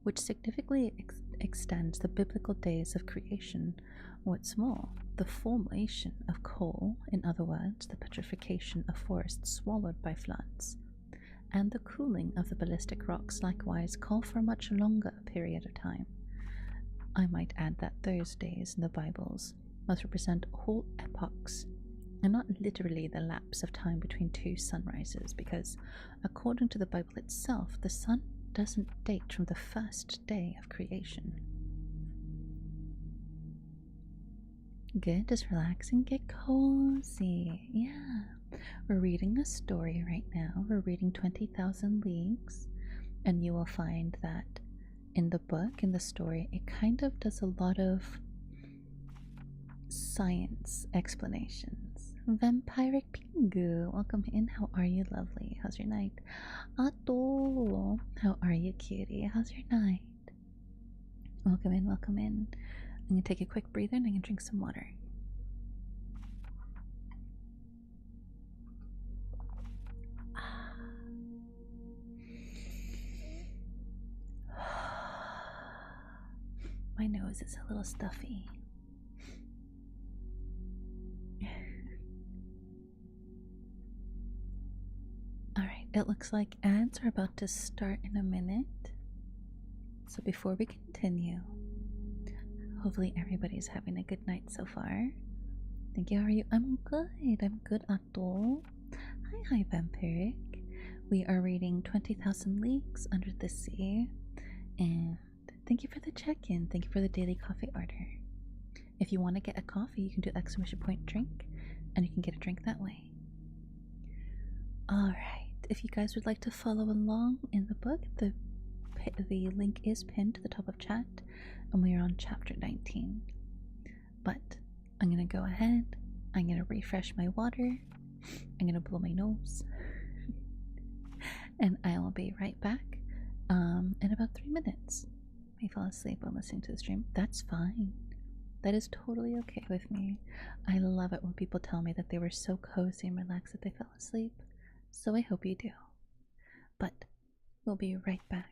which significantly extends the biblical days of creation What's more, the formation of coal, in other words, the petrification of forests swallowed by floods, and the cooling of the ballistic rocks likewise call for a much longer period of time. I might add that those days in the Bibles must represent whole epochs, and not literally the lapse of time between two sunrises, because according to the Bible itself, the sun doesn't date from the first day of creation. Good, just relax and get cozy. Yeah. We're reading a story right now. We're reading 20,000 Leagues, and you will find that in the book, in the story, it kind of does a lot of science explanations. Vampiric Pingu, welcome in. How are you, lovely? How's your night? Ato, how are you, cutie? How's your night? Welcome in, welcome in. I'm gonna take a quick breather and I'm gonna drink some water. My nose is a little stuffy. Alright, it looks like ads are about to start in a minute. So before we continue, hopefully everybody's having a good night so far. Thank you, how are you? I'm good, Ato. Hi, Vampiric. We are reading 20,000 Leagues Under the Sea, and thank you for the check-in. Thank you for the daily coffee order. If you want to get a coffee, you can do exclamation point drink, and you can get a drink that way. Alright, if you guys would like to follow along in the book, the link is pinned to the top of chat, and we are on chapter 19. But I'm going to go ahead, I'm going to refresh my water, I'm going to blow my nose, and I will be right back in about 3 minutes. I fall asleep while listening to the stream. That's fine. That is totally okay with me. I love it when people tell me that they were so cozy and relaxed that they fell asleep. So I hope you do. But we'll be right back.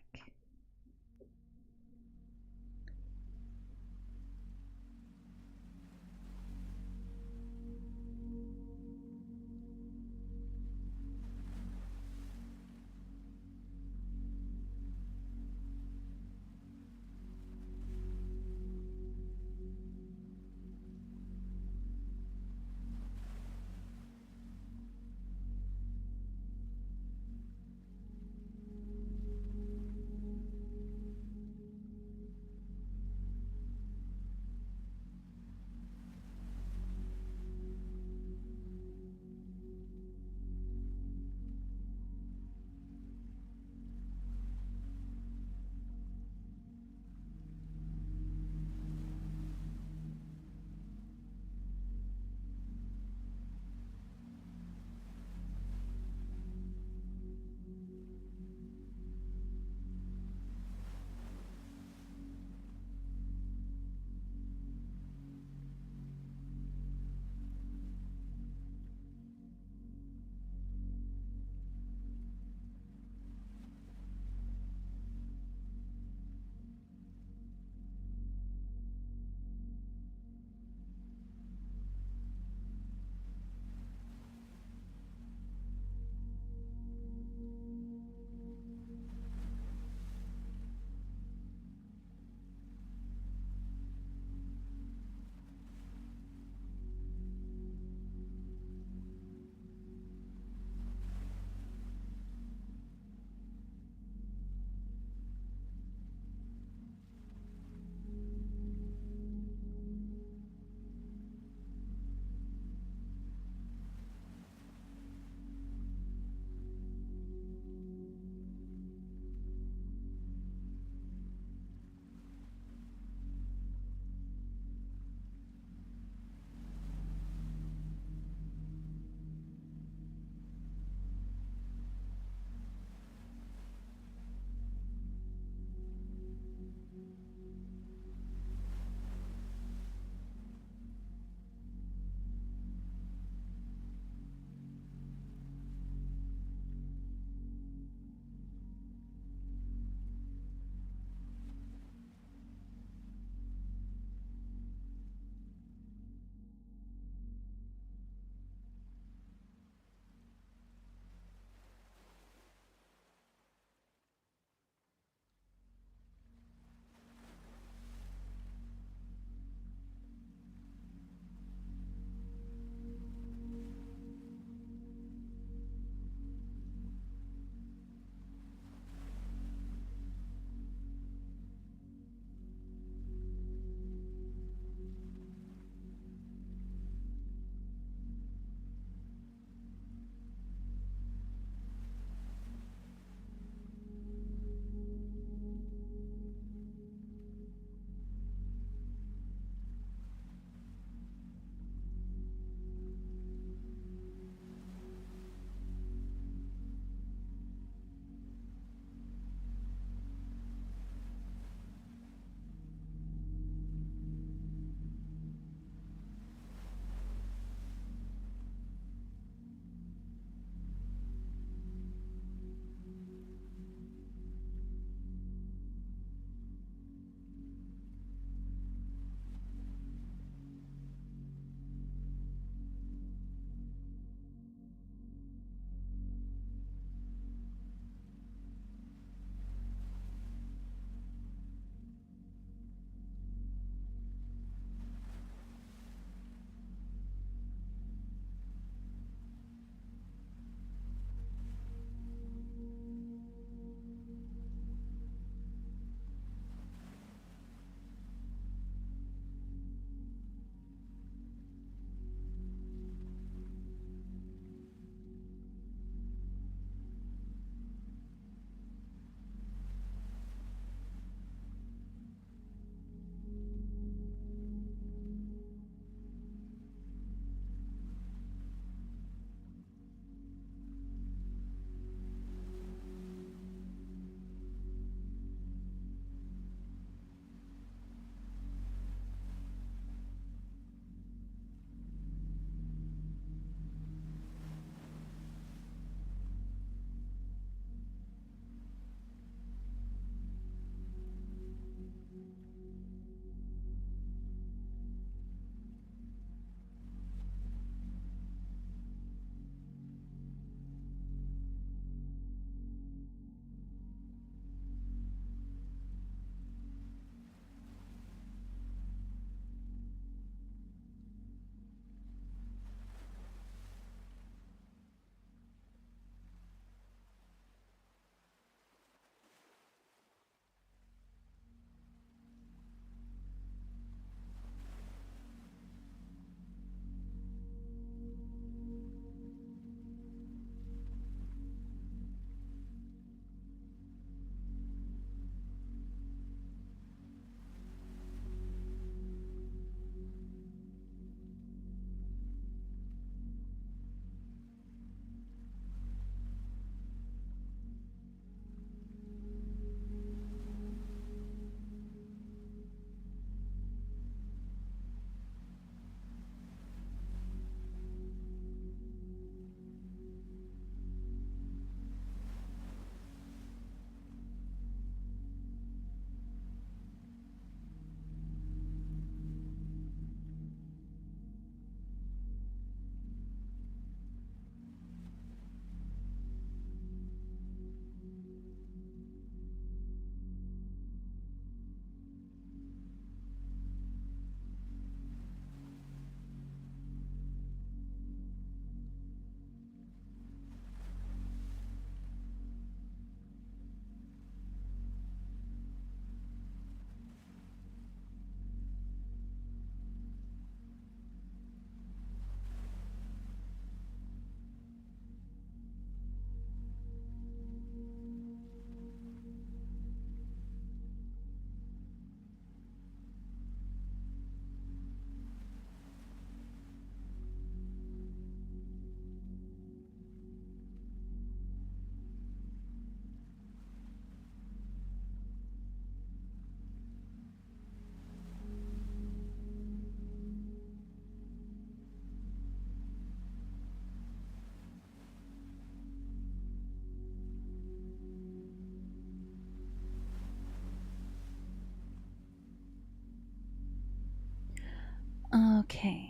Okay,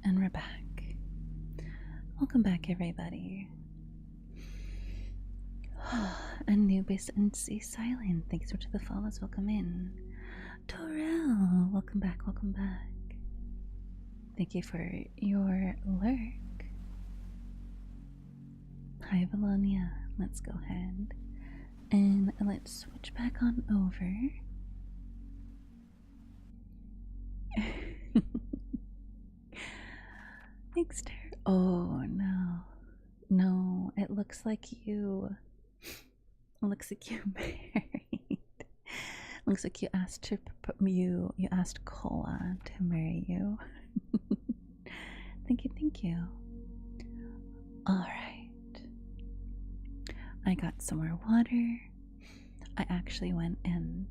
and we're back. Welcome back, everybody. Anubis and Sea Silent, thanks for the follows. Welcome in. Torel, welcome back, welcome back. Thank you for your lurk. Hi, Valonia. Let's go ahead and let's switch back on over. Thanks, Tara. Oh no, no! It looks like you. Looks like you married. Looks like you asked you asked Kola to marry you. Thank you, thank you. All right. I got some more water. I actually went and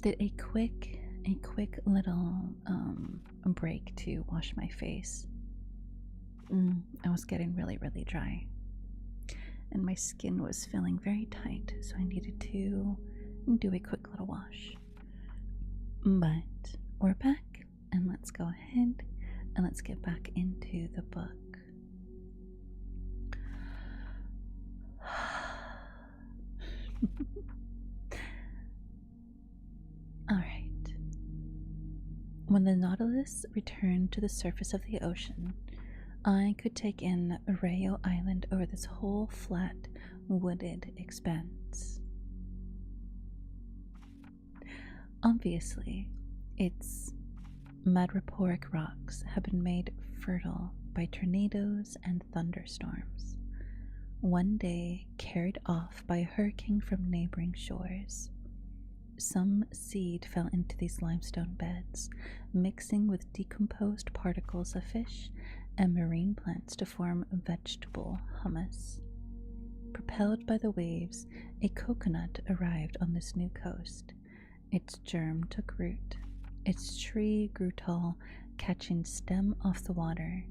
did a quick little break to wash my face. I was getting really dry, and my skin was feeling very tight, so I needed to do a quick little wash. But we're back, and let's go ahead and let's get back into the book. Alright. When the Nautilus returned to the surface of the ocean, I could take in 𝘼𝙎𝙈 Island over this whole flat, wooded expanse. Obviously, its madreporic rocks have been made fertile by tornadoes and thunderstorms, one day carried off by a hurricane from neighboring shores. Some seed fell into these limestone beds, mixing with decomposed particles of fish and marine plants to form vegetable humus. Propelled by the waves, a coconut arrived on this new coast. Its germ took root. Its tree grew tall, catching stem off the water.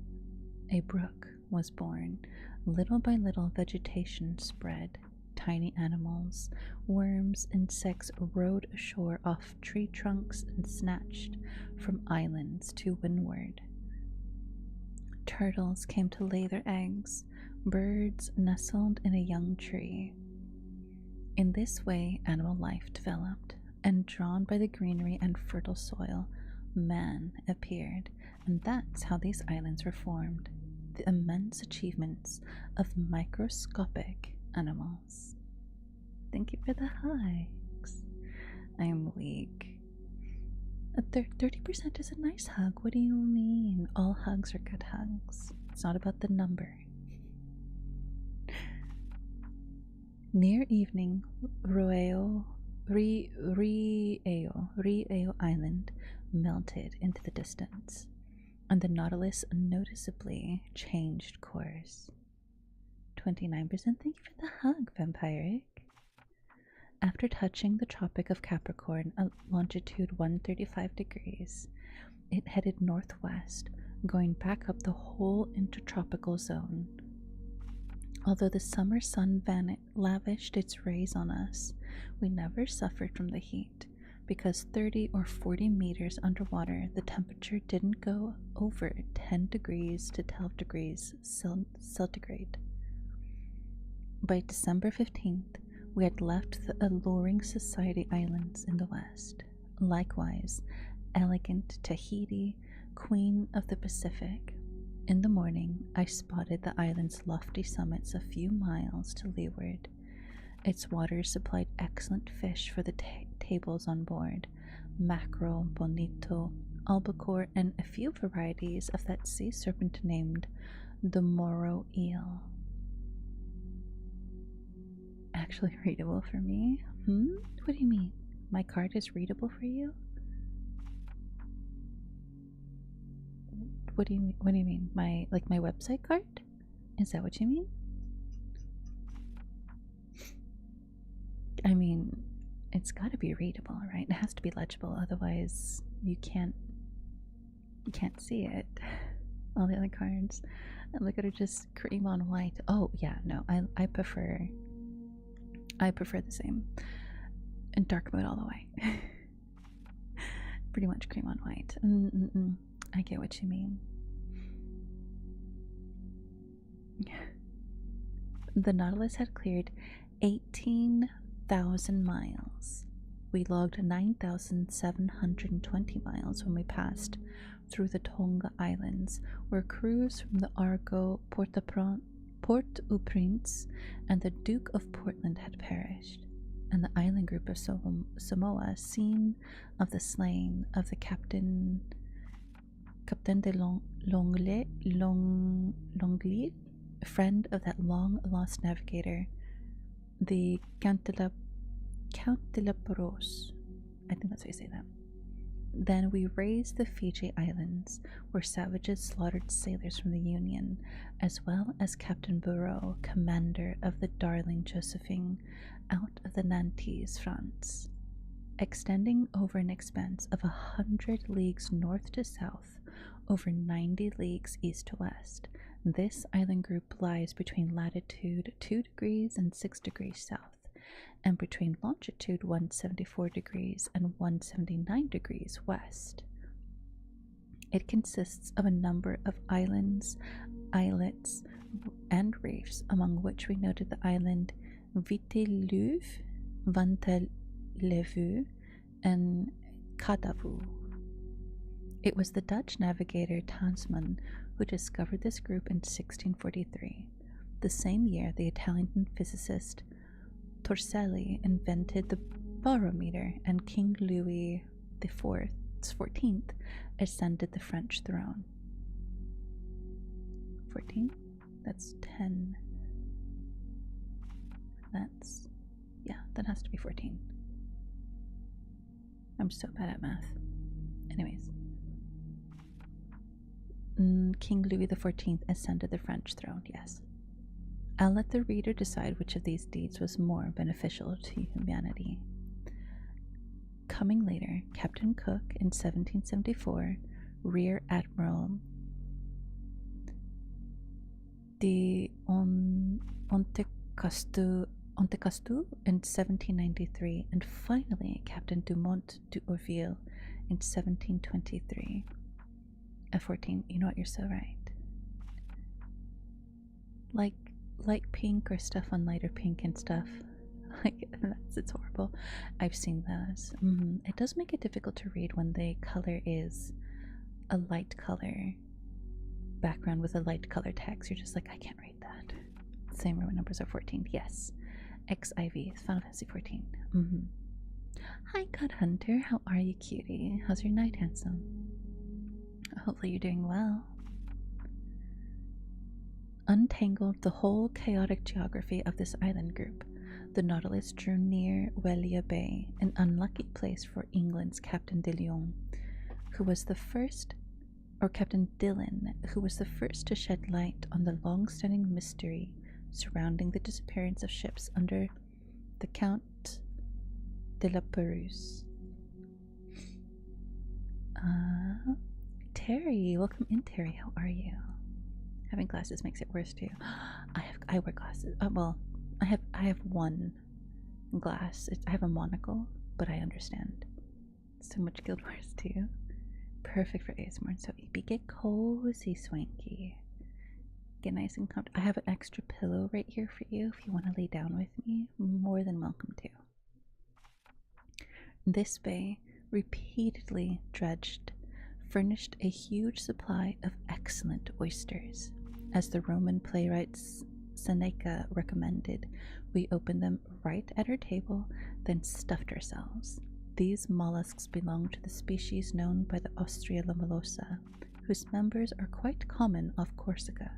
A brook was born. Little by little, vegetation spread. Tiny animals, worms, insects rode ashore off tree trunks and snatched from islands to windward. Turtles came to lay their eggs. Birds nestled in a young tree. In this way, animal life developed, and drawn by the greenery and fertile soil, man appeared, and that's how these islands were formed. The immense achievements of microscopic animals. Thank you for the hugs. I'm weak. 30% is a nice hug. What do you mean? All hugs are good hugs. It's not about the number. Near evening, 𝘼𝙎𝙈 Island melted into the distance, and the Nautilus noticeably changed course. 29%. Thank you for the hug, Vampiric. After touching the Tropic of Capricorn at longitude 135 degrees, it headed northwest, going back up the whole intertropical zone. Although the summer sun lavished its rays on us, we never suffered from the heat, because 30 or 40 meters underwater, the temperature didn't go over 10 degrees to 12 degrees centigrade. By December 15th, we had left the alluring Society Islands in the west. Likewise, elegant Tahiti, queen of the Pacific. In the morning, I spotted the island's lofty summits a few miles to leeward. Its waters supplied excellent fish for the tables on board: mackerel, bonito, albacore, and a few varieties of that sea serpent named the Moro eel. Actually readable for me? What do you mean? My card is readable for you? What do you mean? My website card? Is that what you mean? I mean, it's got to be readable, right? It has to be legible, otherwise you can't see it. All the other cards, and look at her, just cream on white. Oh yeah, no, I prefer the same. And dark mode all the way. Pretty much cream on white. I get what you mean. The Nautilus had cleared 18,000 miles. We logged 9,720 miles when we passed through the Tonga Islands, where crews from the Argo, Port-au-Prince, and the Duke of Portland had perished, and the island group of Samoa, scene of the slaying of the Captain de Longley, friend of that long-lost navigator, the Count de la Perouse. I think that's how you say that. Then we razed the Fiji Islands, where savages slaughtered sailors from the Union, as well as Captain Bureau, commander of the Darling Josephine, out of the Nantes, France. Extending over an expanse of 100 leagues north to south, over 90 leagues east to west, this island group lies between latitude 2 degrees and 6 degrees south, and between longitude 174 degrees and 179 degrees west. It consists of a number of islands, islets, and reefs, among which we noted the island Vitellevu, Vantalevu, and Kadavu. It was the Dutch navigator Tasman who discovered this group in 1643. The same year, the Italian physicist Torricelli invented the barometer, and King Louis XIV ascended the French throne. 14? That's 10. That has to be 14. I'm so bad at math. Anyways. King Louis XIV ascended the French throne, yes. I'll let the reader decide which of these deeds was more beneficial to humanity. Coming later, Captain Cook in 1774, Rear Admiral d'Antecastu in 1793, and finally Captain Dumont d'Urville in 1723. At 14, you know what, you're so right. Like light pink or stuff on lighter pink and stuff. Like, it's horrible. I've seen those. It does make it difficult to read when the color is a light color background with a light color text. You're just like, I can't read that. Same Roman numbers are 14. Yes. XIV, Final Fantasy 14. Hi, God Hunter. How are you, cutie? How's your night, handsome? Hopefully you're doing well. Untangled the whole chaotic geography of this island group, the Nautilus drew near 𝘼𝙎𝙈 Bay, an unlucky place for England's Captain Dillon, who was the first, or Captain Dillon, who was the first to shed light on the long-standing mystery surrounding the disappearance of ships under the Count de la Perouse. Terry, welcome in, Terry. How are you? Having glasses makes it worse too. I wear glasses. Well, I have one glass. I have a monocle, but I understand. So much Guild Wars too. Perfect for ASMR. So EP, get cozy, swanky. Get nice and comfortable. I have an extra pillow right here for you if you want to lay down with me. More than welcome to. This bay, repeatedly dredged, furnished a huge supply of excellent oysters. As the Roman playwright Seneca recommended, we opened them right at our table, then stuffed ourselves. These mollusks belong to the species known by the Ostrea lomulosa, whose members are quite common off Corsica.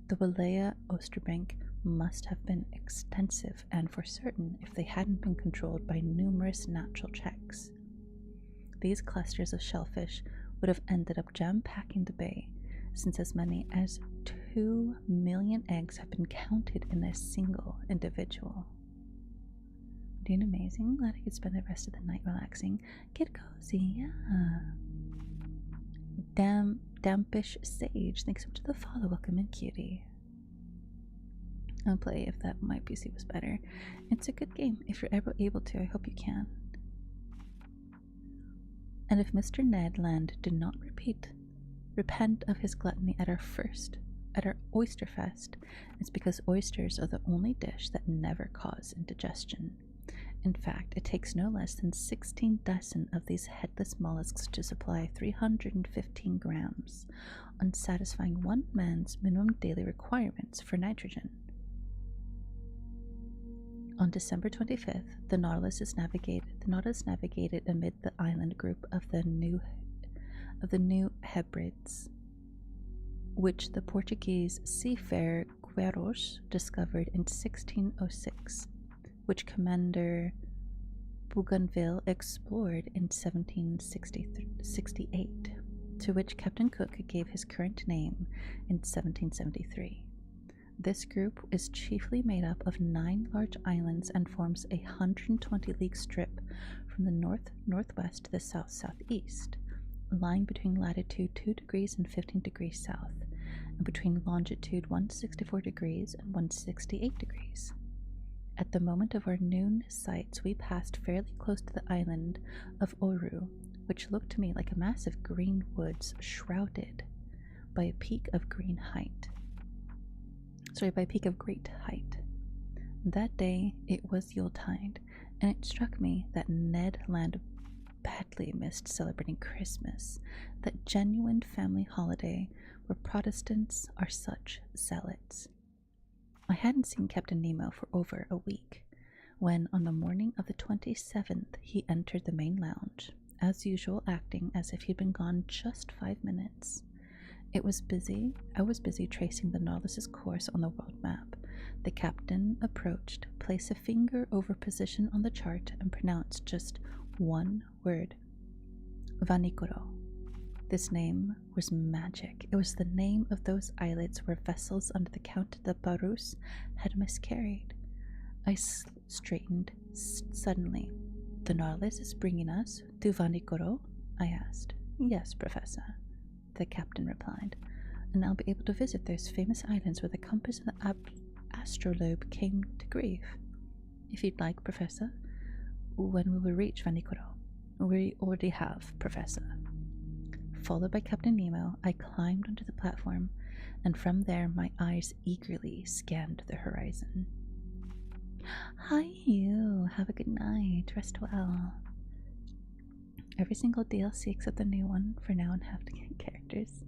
The Wallace oysterbank must have been extensive, and for certain, if they hadn't been controlled by numerous natural checks. These clusters of shellfish would have ended up jam-packing the bay, since as many as 2 million eggs have been counted in a single individual. Doing amazing. Glad I could spend the rest of the night relaxing. Get cozy, yeah. Dampish Sage, thanks so much for the follow. Welcome in, cutie. I'll play if that my PC was better. It's a good game. If you're ever able to, I hope you can. And if Mr. Ned Land did not repent of his gluttony at our oyster fest, it's because oysters are the only dish that never cause indigestion. In fact, it takes no less than 16 dozen of these headless mollusks to supply 315 grams, on satisfying one man's minimum daily requirements for nitrogen. On December 25th, the Nautilus navigated amid the island group of the New Hebrides, which the Portuguese seafarer Quiros discovered in 1606, which Commander Bougainville explored in 1768, to which Captain Cook gave his current name in 1773. This group is chiefly made up of 9 large islands and forms a 120-league strip from the north-northwest to the south-southeast, lying between latitude 2 degrees and 15 degrees south, and between longitude 164 degrees and 168 degrees. At the moment of our noon sights, we passed fairly close to the island of Oru, which looked to me like a massive green woods shrouded by a peak of great height. That day it was Yuletide, and it struck me that Ned Land badly missed celebrating Christmas, that genuine family holiday where Protestants are such zealots. I hadn't seen Captain Nemo for over a week, when on the morning of the 27th he entered the main lounge, as usual acting as if he'd been gone just 5 minutes. I was busy tracing the Nautilus's course on the world map. The captain approached, placed a finger over position on the chart, and pronounced just one word: 𝙇𝙤𝙈𝙍. This name was magic. It was the name of those islets where vessels under the Count de Barus had miscarried. I straightened suddenly. "The Nautilus is bringing us to 𝙇𝙤𝙈?" I asked. "Yes, Professor," the captain replied, "and I'll be able to visit those famous islands where the compass and the astrolabe came to grief. If you'd like, Professor, when we will reach 𝙇𝙤𝙈?" "We already have, Professor." Followed by Captain Nemo, I climbed onto the platform, and from there my eyes eagerly scanned the horizon. "Hi, you. Have a good night. Rest well." Every single DLC except the new one for now and have to get characters.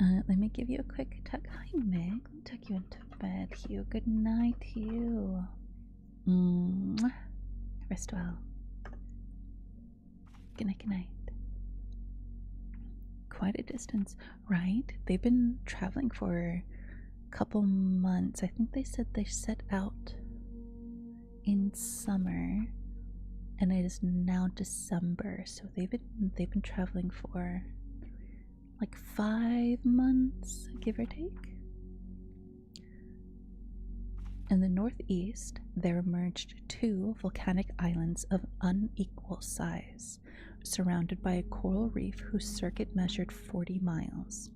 Let me give you a quick tuck. Hi, Meg. Let me tuck you into bed, Hugh. Good night, Hugh. Rest well. Good night, good night. Quite a distance, right? They've been traveling for a couple months. I think they said they set out in summer, and it is now December, so they've been traveling for like 5 months, give or take. In the northeast, there emerged 2 volcanic islands of unequal size, surrounded by a coral reef whose circuit measured 40 miles.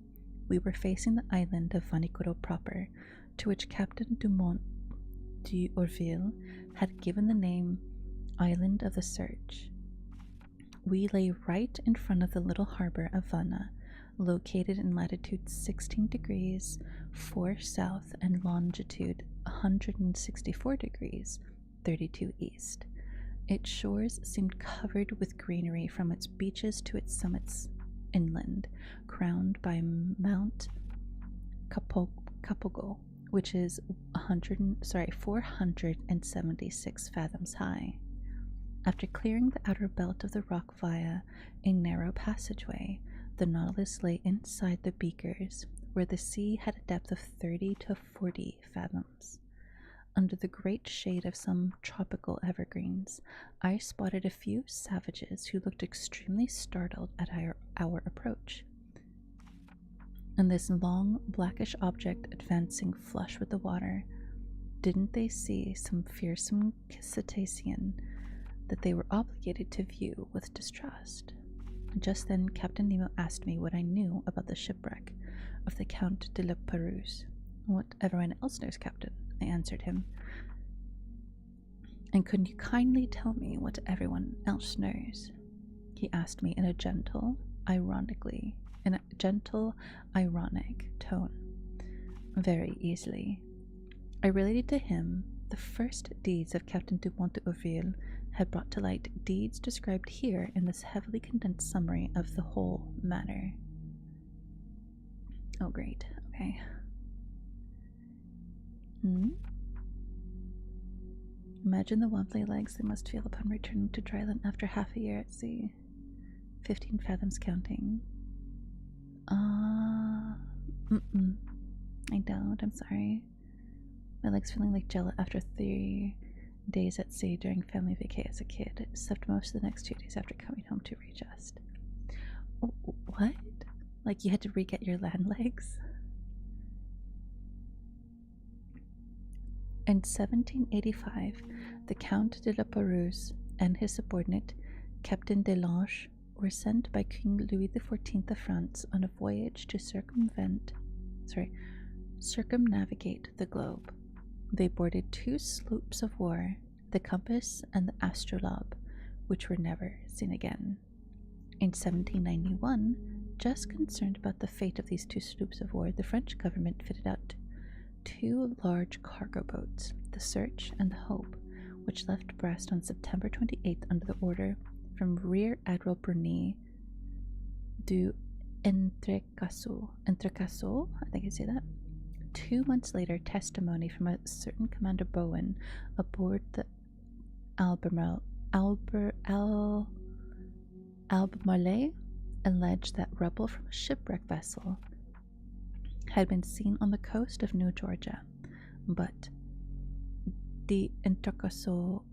We were facing the island of 𝙇𝙤𝙈 proper, to which Captain Dumont d'Urville had given the name Island of the Search. We lay right in front of the little harbor of Vanna, located in latitude 16 degrees 4 south and longitude 164 degrees 32 east. Its shores seemed covered with greenery from its beaches to its summits inland, crowned by Mount Capogo, which is 476 fathoms high. After clearing the outer belt of the rock via a narrow passageway, the Nautilus lay inside the beakers, where the sea had a depth of 30 to 40 fathoms. Under the great shade of some tropical evergreens, I spotted a few savages who looked extremely startled at our approach. And this long, blackish object advancing flush with the water, didn't they see some fearsome cetacean that they were obligated to view with distrust? Just then, Captain Nemo asked me what I knew about the shipwreck of the Count de Barus. "What everyone else knows, Captain," I answered him. "And could you kindly tell me what everyone else knows?" he asked me in a gentle, ironic tone. Very easily. I related to him the first deeds of Captain Dumont d'Urville had brought to light, deeds described here in this heavily condensed summary of the whole matter. Oh, great. Okay. Imagine the wobbly legs they must feel upon returning to dry land after half a year at sea. 15 fathoms counting. I don't. I'm sorry. My legs feeling like jello after 3 days at sea during family vacay as a kid. Slept most of the next 2 days after coming home to readjust. What? Like you had to re-get your land legs? In 1785, the Count de la Pérouse and his subordinate, Captain de Lange, were sent by King Louis XIV of France on a voyage to circumnavigate the globe. They boarded 2 sloops of war, the Compass and the Astrolabe, which were never seen again. In 1791, just concerned about the fate of these 2 sloops of war, the French government fitted out 2 large cargo boats, the Search and the Hope, which left Brest on September 28th under the order from Rear Admiral Bruni du Entrecasteaux, I think I say that. 2 months later, testimony from a certain Commander Bowen aboard the Albemarle alleged that rubble from a shipwrecked vessel had been seen on the coast of New Georgia, but the Entrecasteaux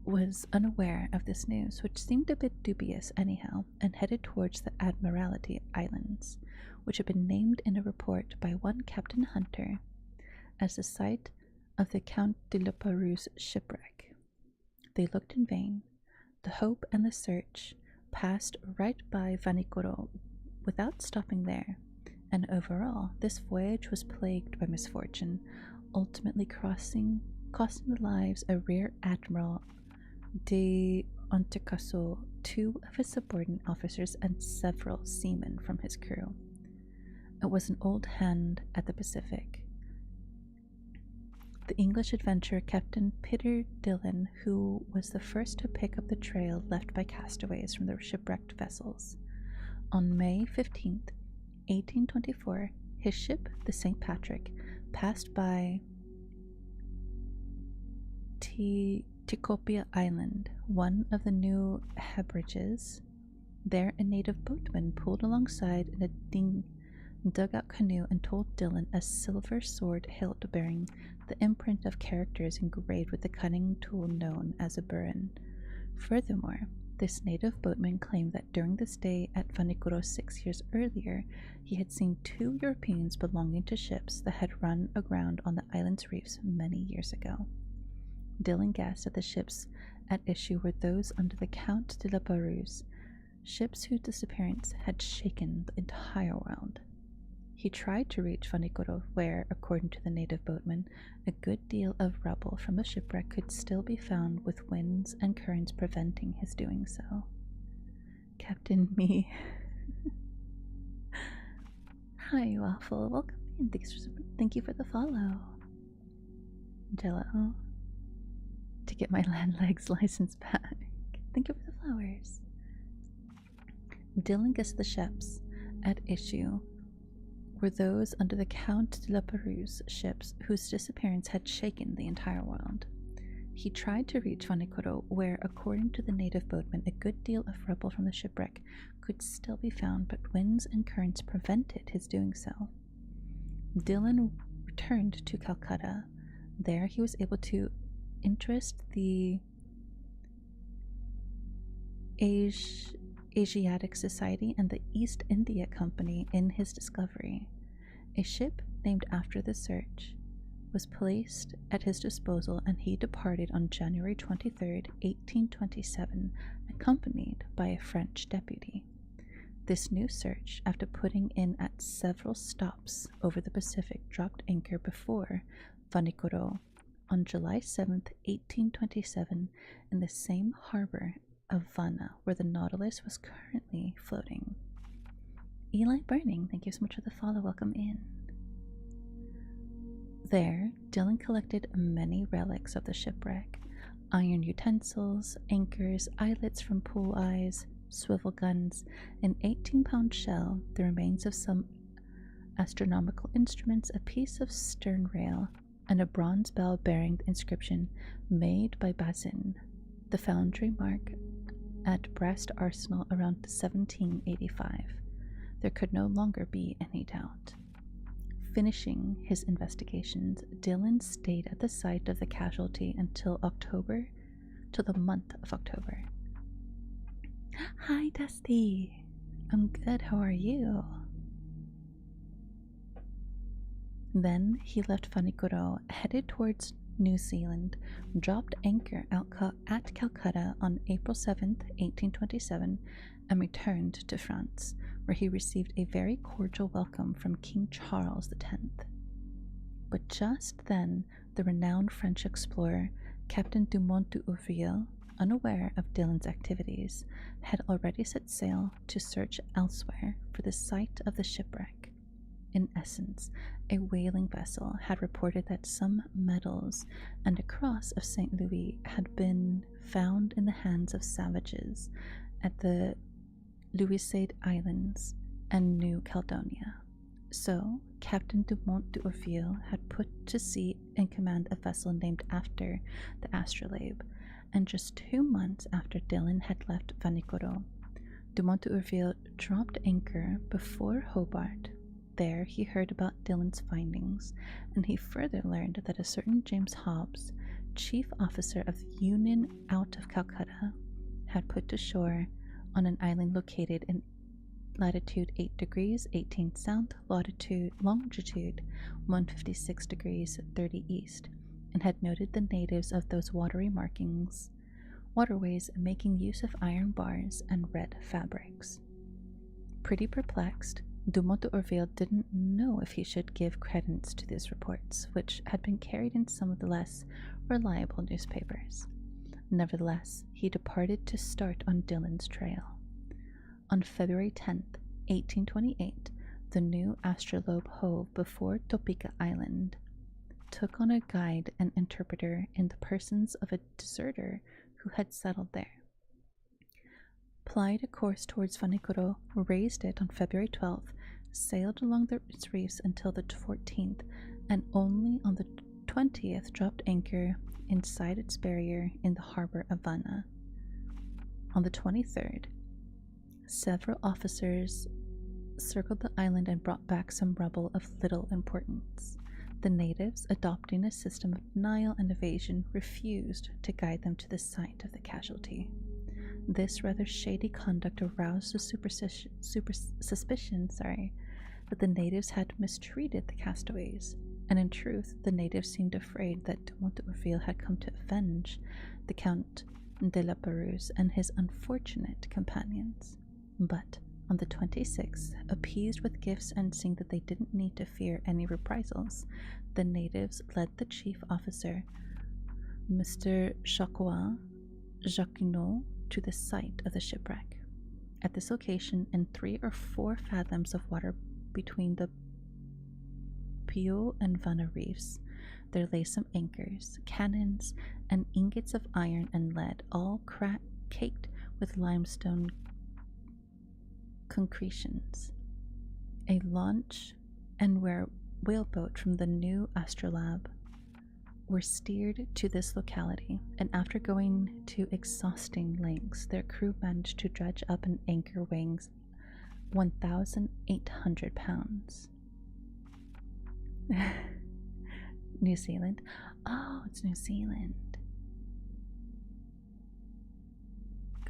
was unaware of this news, which seemed a bit dubious anyhow, and headed towards the Admiralty Islands, which had been named in a report by one Captain Hunter as the site of the Count de la Pérouse shipwreck. They looked in vain. The Hope and the Search passed right by Vanikoro without stopping there, and overall this voyage was plagued by misfortune, ultimately costing the lives of Rear Admiral de Entrecasteaux, 2 of his subordinate officers, and several seamen from his crew. It was an old hand at the Pacific. The English adventurer Captain Peter Dillon, who was the first to pick up the trail left by castaways from the shipwrecked vessels. On May 15th, 1824, his ship, the St. Patrick, passed by Tikopia Island, one of the New Hebrides. There, a native boatman pulled alongside in a dugout canoe and told Dillon a silver sword hilt bearing the imprint of characters engraved with the cunning tool known as a burin. Furthermore, this native boatman claimed that during the stay at Vanikoro 6 years earlier, he had seen 2 Europeans belonging to ships that had run aground on the island's reefs many years ago. Dillon guessed that the ships at issue were those under the Count de la Pérouse, ships whose disappearance had shaken the entire world. He tried to reach Vanikoro, where, according to the native boatman, a good deal of rubble from the shipwreck could still be found, with winds and currents preventing his doing so. Captain Me. Hi, Waffle. Welcome in. Thank you for the follow. Jello. To get my land legs license back. Thank you for the flowers. Dillon guessed the ships at issue were those under the Count de la Pérouse, ships whose disappearance had shaken the entire world. He tried to reach Vanikoro, where, according to the native boatman, a good deal of rubble from the shipwreck could still be found, but winds and currents prevented his doing so. Dillon returned to Calcutta. There he was able to interest the Asiatic Society and the East India Company in his discovery. A ship named after the Search was placed at his disposal, and he departed on January 23rd, 1827, accompanied by a French deputy. This new Search, after putting in at several stops over the Pacific, dropped anchor before Vanikoro on July 7th, 1827, in the same harbor of Vanna, where the Nautilus was currently floating. Eli Burning, thank you so much for the follow. Welcome in. There, Dylan collected many relics of the shipwreck: iron utensils, anchors, eyelets from pool eyes, swivel guns, an 18-pound shell, the remains of some astronomical instruments, a piece of stern rail, and a bronze bell bearing the inscription "Made by 𝙇𝙤," the foundry mark at Brest Arsenal around 1785. There could no longer be any doubt. Finishing his investigations, Dylan stayed at the site of the casualty until the month of October. Hi, Dusty. I'm good. How are you? Then he left Vanikoro, headed towards New Zealand, dropped anchor at Calcutta on April 7th, 1827, and returned to France, where he received a very cordial welcome from King Charles X. But just then, the renowned French explorer, Captain 𝙇𝙤𝙈𝙍, unaware of Dylan's activities, had already set sail to search elsewhere for the site of the shipwreck. In essence, a whaling vessel had reported that some medals and a cross of St. Louis had been found in the hands of savages at the 𝘼𝙎𝙈 Islands and New Caledonia. So, Captain 𝙇𝙤𝙈𝙍 had put to sea and command a vessel named after the astrolabe, and just 2 months after Dylan had left Vanikoro, 𝙇𝙤𝙈 dropped anchor before Hobart. There he heard about Dylan's findings, and he further learned that a certain James Hobbs, chief officer of the Union out of Calcutta, had put to shore on an island located in latitude 8 degrees 18 south, longitude 156 degrees 30 east, and had noted the natives of those waterways making use of iron bars and red fabrics. Pretty perplexed, 𝙇𝙤𝙈 didn't know if he should give credence to these reports, which had been carried in some of the less reliable newspapers. Nevertheless, he departed to start on Dylan's trail. On February 10th, 1828, the new astrolabe hove before Topeka Island, took on a guide and interpreter in the persons of a deserter who had settled there, plied a course towards Vanikoro, raised it on February 12th, sailed along its reefs until the 14th, and only on the 20th dropped anchor inside its barrier in the harbor of Vanna. On the 23rd, several officers circled the island and brought back some rubble of little importance. The natives, adopting a system of denial and evasion, refused to guide them to the site of the casualty. This rather shady conduct aroused the suspicion that the natives had mistreated the castaways, and in truth the natives seemed afraid that 𝙇𝙤𝙈 had come to avenge the Count de la Pérouse and his unfortunate companions. But on the 26th, appeased with gifts and seeing that they didn't need to fear any reprisals, the natives led the chief officer, Mr. 𝙍𝙗𝙍, to the site of the shipwreck. At this location, in 3 or 4 fathoms of water between the 𝙼𝙎 and Vanna reefs, there lay some anchors, cannons, and ingots of iron and lead, all caked with limestone concretions. A launch and whaleboat from the new astrolabe were steered to this locality, and after going to exhausting lengths, their crew managed to dredge up an anchor weighing 1,800 pounds. New Zealand? Oh, it's New Zealand.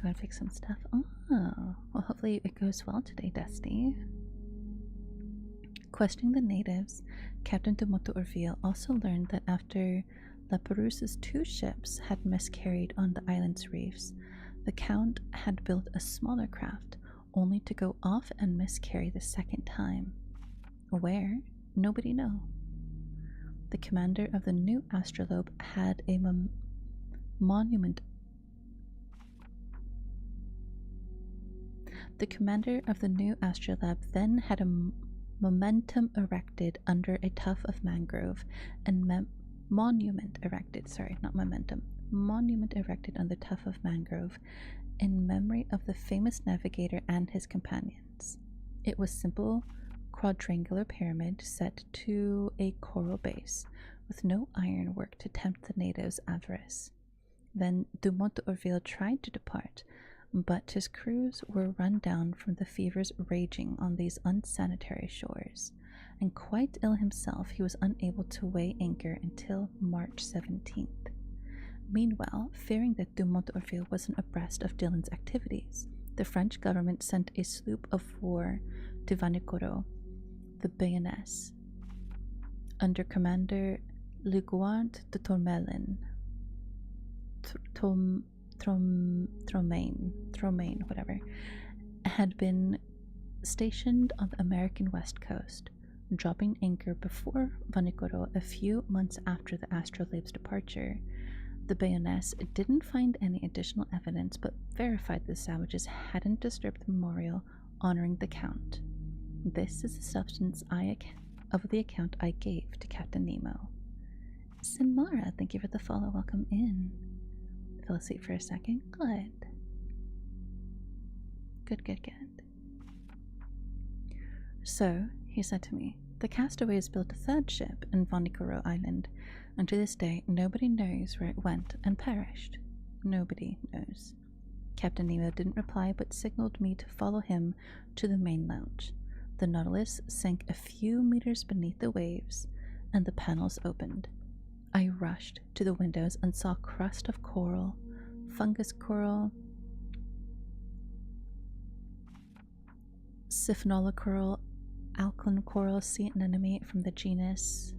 Go and fix some stuff. Oh, well, hopefully it goes well today, Dusty. Questioning the natives, Captain 𝙇𝙤𝙈 also learned that after La Pérouse's 2 ships had miscarried on the island's reefs, the Count had built a smaller craft, only to go off and miscarry the second time. Where? Nobody knew. The commander of the new astrolabe had a monument The commander of the new astrolabe then had a momentum erected under a tuft of mangrove and monument erected, sorry, not momentum, monument erected on the tuft of mangrove in memory of the famous navigator and his companions. It was simple quadrangular pyramid set to a coral base, with no ironwork to tempt the natives' avarice. Then 𝘼𝙤𝙈 tried to depart, but his crews were run down from the fevers raging on these unsanitary shores, and quite ill himself, he was unable to weigh anchor until March 17th. Meanwhile, fearing that 𝘼𝙤𝙈 wasn't abreast of Dylan's activities, the French government sent a sloop of war to Vanikoro, the Bayonesse, under Commander Leguant de Tourmelin, Tromaine, whatever, had been stationed on the American West Coast, dropping anchor before Vanikoro a few months after the astrolabe's departure. The Bayonesse didn't find any additional evidence, but verified the savages hadn't disturbed the memorial honoring the Count. This is the substance of the account I gave to Captain Nemo. Sinmara, thank you for the follow. Welcome in. Fell asleep for a second. Good. Good. So, he said to me, the castaways built a third ship in Vanikoro Island, and to this day nobody knows where it went and perished. Nobody knows. Captain Nemo didn't reply, but signaled me to follow him to the main lounge. The Nautilus sank a few meters beneath the waves, and the panels opened. I rushed to the windows and saw crust of coral, fungus coral, Siphnola coral, alkaline coral, sea anemone from the genus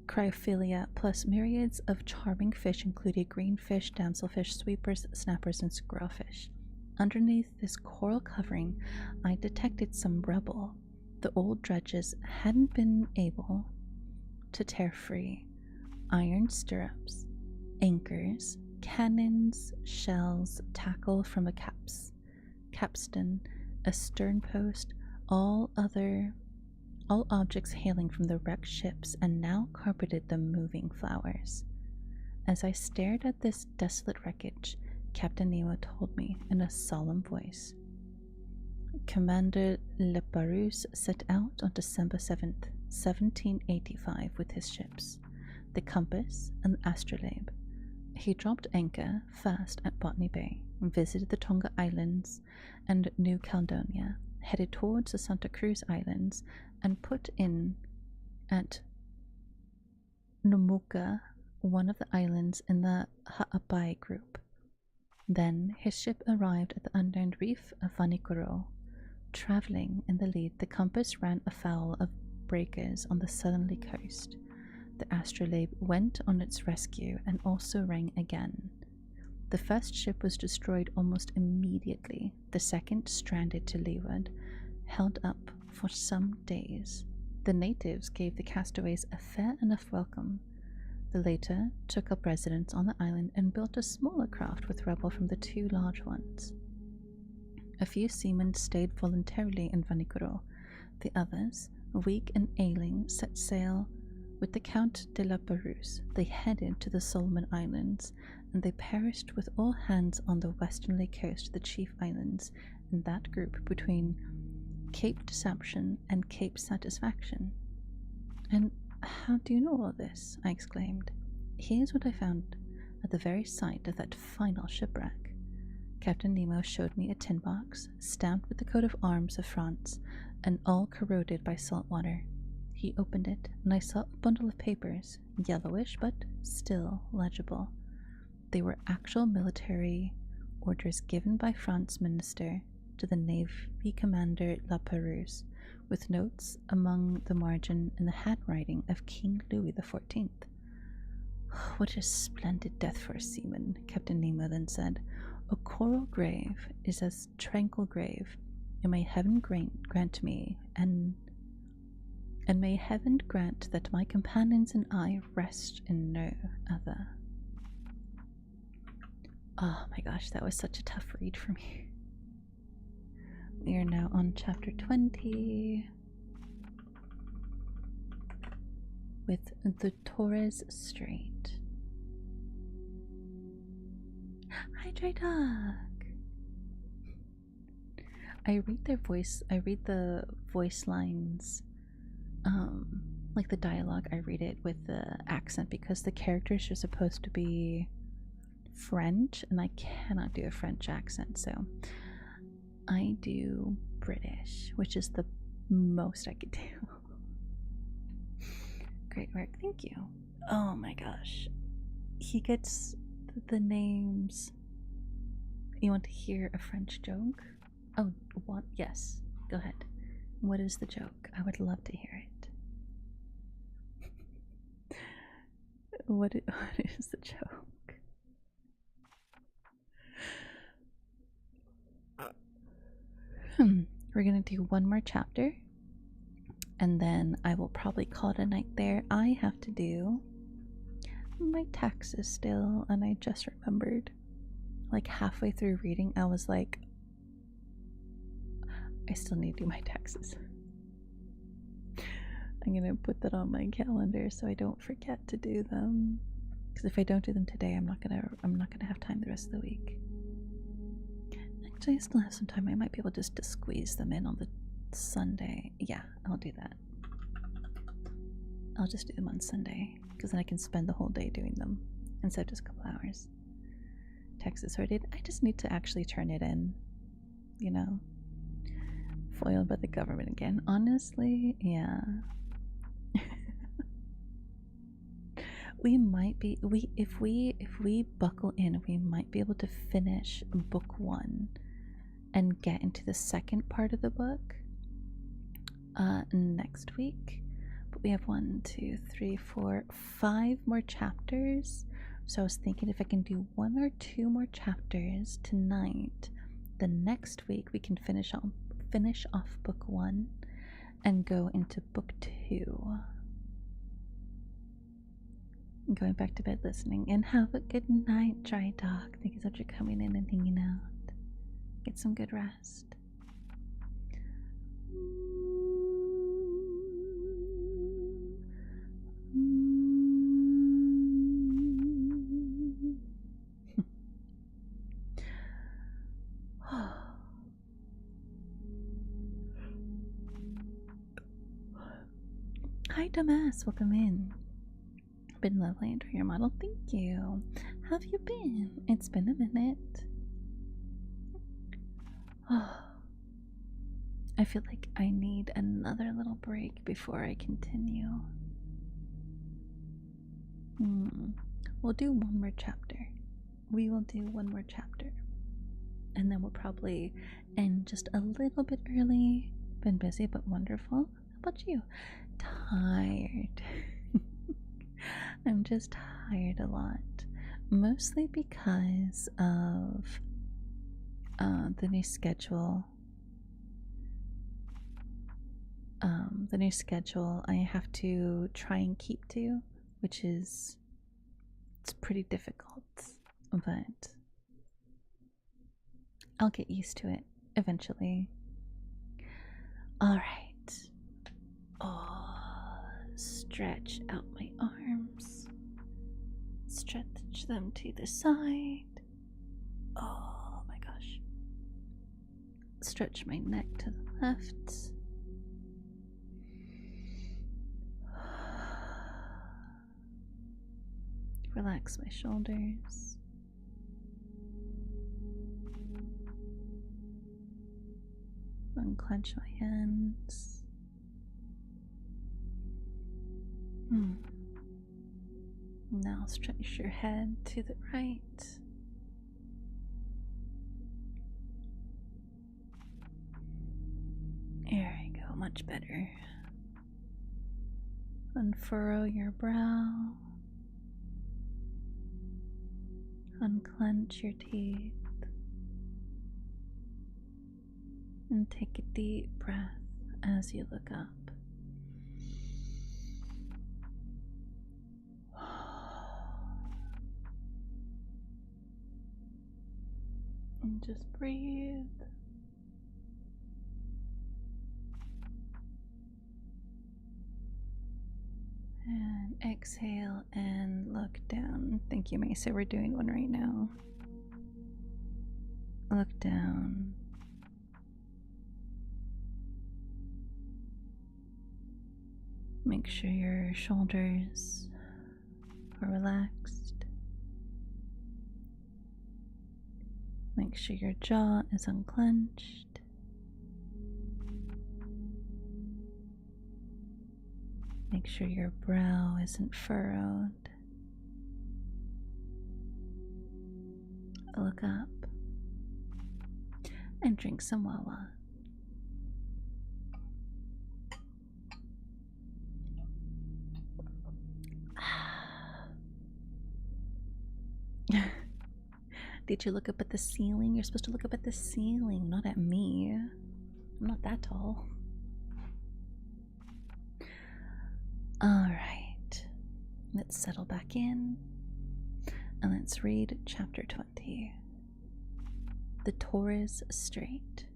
Cryophilia, plus myriads of charming fish, including greenfish, damselfish, sweepers, snappers, and squirrelfish. Underneath this coral covering, I detected some rubble the old dredges hadn't been able to tear free. Iron stirrups, anchors, cannons, shells, tackle from a capstan, a stern post, all objects hailing from the wrecked ships, and now carpeted the moving flowers. As I stared at this desolate wreckage, Captain Nemo told me in a solemn voice. Commander 𝘼𝙈 set out on December 7th, 1785 with his ships, the Compass and the Astrolabe. He dropped anchor first at Botany Bay, visited the Tonga Islands and New Caledonia, headed towards the Santa Cruz Islands, and put in at Nomuka, one of the islands in the 𝘼𝙈 group. Then his ship arrived at the unknown reef of Vanikoro. Traveling in the lead, the Compass ran afoul of breakers on the southerly coast. The Astrolabe went on its rescue and also rang again. The first ship was destroyed almost immediately. The second, stranded to leeward, held up for some days. The natives gave the castaways a fair enough welcome. The latter took up residence on the island and built a smaller craft with rubble from the two large ones. A few seamen stayed voluntarily in Vanikoro. The others, weak and ailing, set sail with the Count de 𝘼𝙈. They headed to the Solomon Islands, and they perished with all hands on the westernly coast of the chief islands in that group between Cape Deception and Cape Satisfaction. And how do you know all this? I exclaimed. Here's what I found at the very site of that final shipwreck. Captain Nemo showed me a tin box, stamped with the coat of arms of France, and all corroded by salt water. He opened it, and I saw a bundle of papers, yellowish but still legible. They were actual military orders given by France's minister to the Navy Commander 𝘼𝙈, with notes among the margin in the handwriting of King Louis XIV. What a splendid death for a seaman, Captain Nemo then said. A coral grave is a tranquil grave, and may heaven grant me, and may heaven grant that my companions and I rest in no other. Oh my gosh, that was such a tough read for me. We are now on chapter 20 with the Torres Strait. Hi, Dry Dog. I read the voice lines, like the dialogue. I read it with the accent because the characters are supposed to be French, and I cannot do a French accent, so I do British, which is the most I could do. Great work, thank you. Oh my gosh. He gets the names. You want to hear a French joke? Oh, what? Yes, go ahead. What is the joke? I would love to hear it. What is the joke? We're gonna do one more chapter, and then I will probably call it a night there. I have to do my taxes still, and I just remembered, like halfway through reading, I was like, I still need to do my taxes. I'm gonna put that on my calendar so I don't forget to do them. Because if I don't do them today, I'm not gonna have time the rest of the week. Actually, I still have some time. I might be able just to squeeze them in on the Sunday. Yeah, I'll do that. I'll just do them on Sunday, because then I can spend the whole day doing them instead of just a couple hours. Taxes sorted. I just need to actually turn it in, you know. Foiled by the government again. Honestly, yeah. We might be if we buckle in, we might be able to finish book 1 and get into the second part of the book next week. But we have 1, 2, 3, 4, 5 more chapters. So I was thinking if I can do 1 or 2 more chapters tonight, the next week we can finish off book 1 and go into book 2. I'm going back to bed listening, and have a good night, Dry Dog. Thank you so much for coming in and hanging out. Get some good rest. Hi, dumbass. Welcome in. Been lovely. Enjoy your model. Thank you. How have you been? It's been a minute. I feel like I need another little break before I continue. We'll do 1 more chapter. We will do 1 more chapter. And then we'll probably end just a little bit early. Been busy but wonderful. How about you? Tired. I'm just tired a lot. Mostly because of the new schedule. The new schedule I have to try and keep to, which is, it's pretty difficult, but I'll get used to it eventually. Alright. Oh, stretch out my arms. Stretch them to the side. Oh my gosh. Stretch my neck to the left. Relax my shoulders. Unclench my hands. Now stretch your head to the right. There we go, much better. Unfurrow your brow. Unclench your teeth. And take a deep breath as you look up. And just breathe. And exhale and look down. Thank you, Mesa. We're doing one right now. Look down. Make sure your shoulders are relaxed. Make sure your jaw is unclenched. Make sure your brow isn't furrowed. Look up and drink some Wawa. Did you look up at the ceiling? You're supposed to look up at the ceiling, not at me. I'm not that tall. Alright, let's settle back in and let's read chapter 20. The Torres Strait.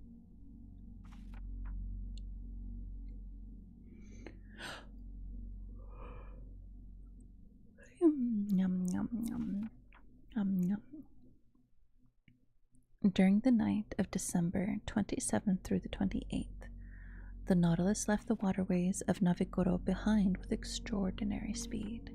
Yum, yum, yum. Yum. During the night of December 27th through the 28th, the Nautilus left the waterways of 𝘼𝙎𝙈 behind with extraordinary speed.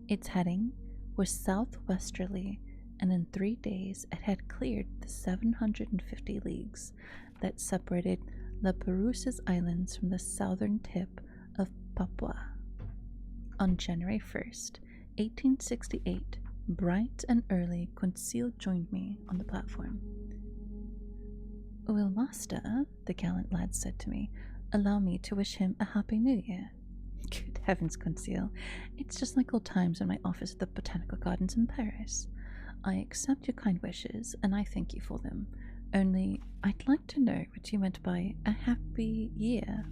Its heading was southwesterly, and in 3 days it had cleared the 750 leagues that separated 𝘼𝙎𝙈's islands from the southern tip of Papua. On January 1st, 1868, bright and early, Conseil joined me on the platform. "Will master," the gallant lad said to me, "allow me to wish him a happy new year?" Good heavens, Conseil. It's just like old times in my office at the Botanical Gardens in Paris. I accept your kind wishes, and I thank you for them. Only, I'd like to know what you meant by a happy year.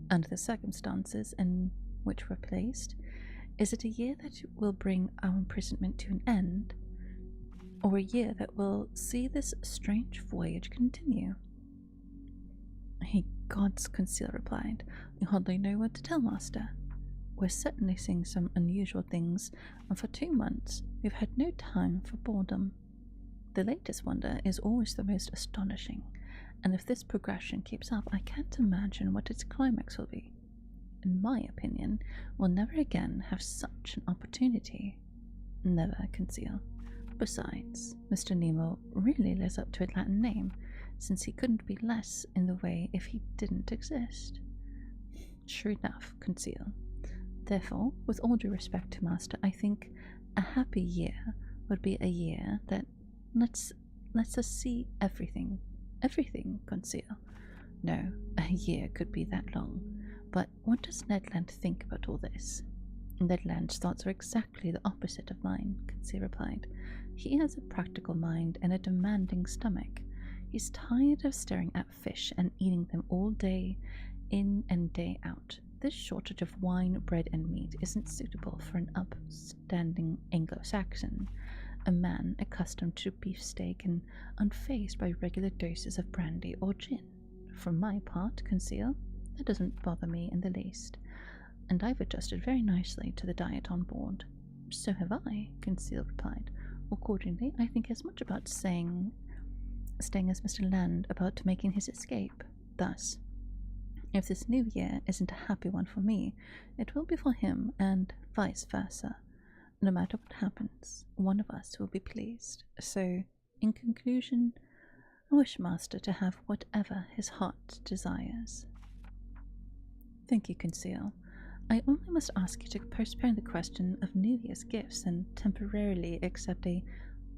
Under the circumstances in which we're placed, is it a year that will bring our imprisonment to an end, or a year that will see this strange voyage continue?" "Ye gods," Conseil replied, "we hardly know what to tell, master. We're certainly seeing some unusual things, and for 2 months we've had no time for boredom. The latest wonder is always the most astonishing, and if this progression keeps up, I can't imagine what its climax will be. In my opinion, we'll never again have such an opportunity." "Never, Conseil. Besides, Mr. Nemo really lives up to his Latin name, since he couldn't be less in the way if he didn't exist." "True enough, Conseil. Therefore, with all due respect to master, I think a happy year would be a year that lets us see everything. Everything, Conseil. No, a year could be that long. But what does Ned Land think about all this?" "Ned Land's thoughts are exactly the opposite of mine," Conseil replied. "He has a practical mind and a demanding stomach. He's tired of staring at fish and eating them all day in and day out. This shortage of wine, bread, and meat isn't suitable for an upstanding Anglo-Saxon, a man accustomed to beefsteak and unfazed by regular doses of brandy or gin. For my part, Conseil, that doesn't bother me in the least, and I've adjusted very nicely to the diet on board." "So have I," Conseil replied. "Accordingly, I think as much about staying as Mr. Land about making his escape. Thus, if this new year isn't a happy one for me, it will be for him, and vice versa. No matter what happens, one of us will be pleased. So, in conclusion, I wish master to have whatever his heart desires." "Thank you, Conseil. I only must ask you to postpone the question of New Year's gifts and temporarily accept a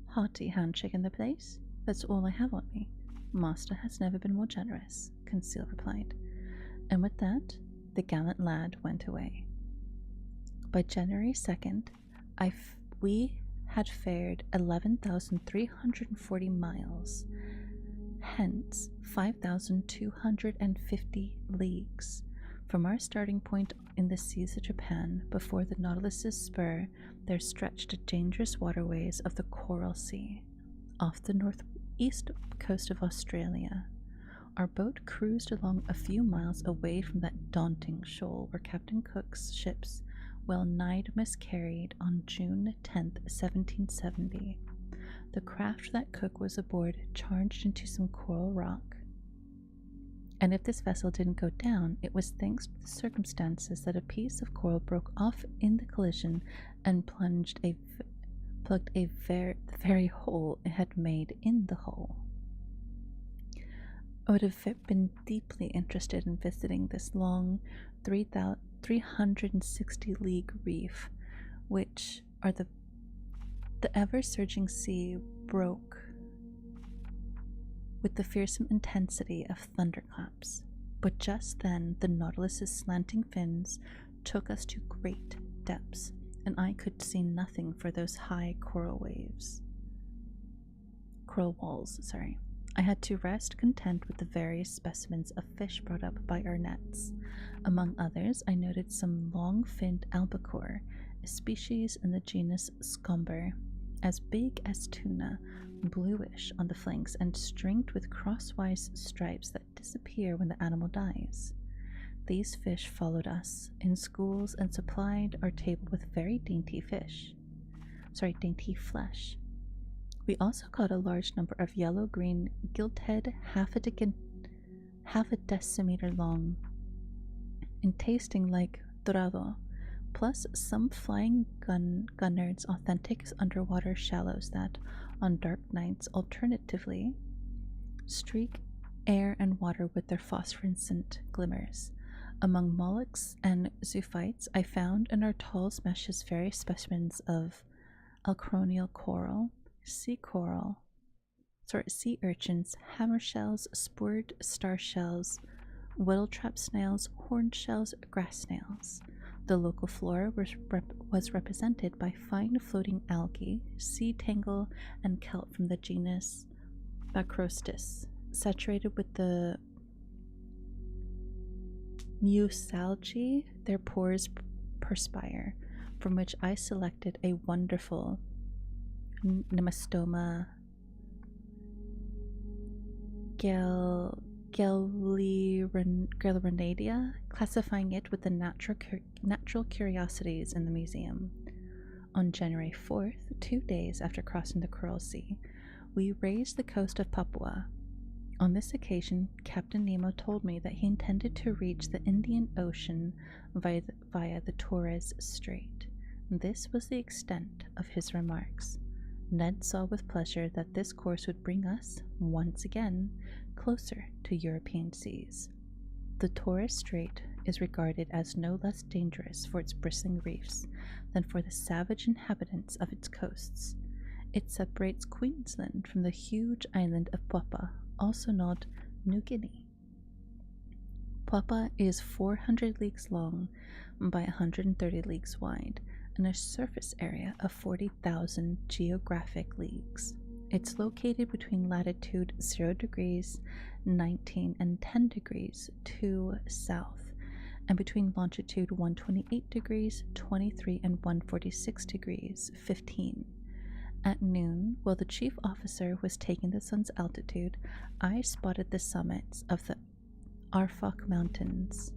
hearty handshake in the place. That's all I have on me. Master has never been more generous," Conseil replied. And with that, the gallant lad went away. By January 2nd, we had fared 11,340 miles, hence 5,250 leagues, from our starting point in the seas of Japan. Before the Nautilus's spur, there stretched the dangerous waterways of the Coral Sea, off the northeast coast of Australia. Our boat cruised along a few miles away from that daunting shoal where Captain Cook's ships well nigh miscarried on June 10th, 1770. The craft that Cook was aboard charged into some coral rock. And if this vessel didn't go down, it was thanks to the circumstances that a piece of coral broke off in the collision and plugged a very hole it had made in the hull. I would have been deeply interested in visiting this long 360-league reef, which are the ever-surging sea broke with the fearsome intensity of thunderclaps. But just then the Nautilus's slanting fins took us to great depths, and I could see nothing for those high coral walls. I had to rest content with the various specimens of fish brought up by our nets. Among others, I noted some long-finned albacore, a species in the genus Scomber, as big as tuna, bluish on the flanks and stringed with crosswise stripes that disappear when the animal dies. These fish followed us in schools and supplied our table with very dainty flesh. We also caught a large number of yellow-green gilthead, half a decimeter long, and tasting like dorado, plus some flying gunnards, authentic underwater shallows that, on dark nights, alternatively streak air and water with their phosphorescent glimmers. Among mollusks and zoophytes, I found in our tall meshes various specimens of alchronial coral, sea urchins, hammer shells, spurred star shells, whittle-trap snails, horned shells, grass snails. The local flora was represented by fine floating algae, sea tangle, and kelp from the genus Bacrostis, saturated with the mucilage their pores perspire, from which I selected a wonderful Nemastoma Gallerinadia, classifying it with the natural curiosities in the museum. On January 4th, 2 days after crossing the Coral Sea, we raised the coast of Papua. On this occasion, Captain Nemo told me that he intended to reach the Indian Ocean via the Torres Strait. This was the extent of his remarks. Ned saw with pleasure that this course would bring us, once again, closer to European seas. The Torres Strait is regarded as no less dangerous for its bristling reefs than for the savage inhabitants of its coasts. It separates Queensland from the huge island of Papua, also known New Guinea. Papua is 400 leagues long by 130 leagues wide, and a surface area of 40,000 geographic leagues. It's located between latitude 0 degrees 19 and 10 degrees 2 south, and between longitude 128 degrees 23 and 146 degrees 15. At noon, while the chief officer was taking the sun's altitude, I spotted the summits of the 𝘼𝙎𝙈 Mountains,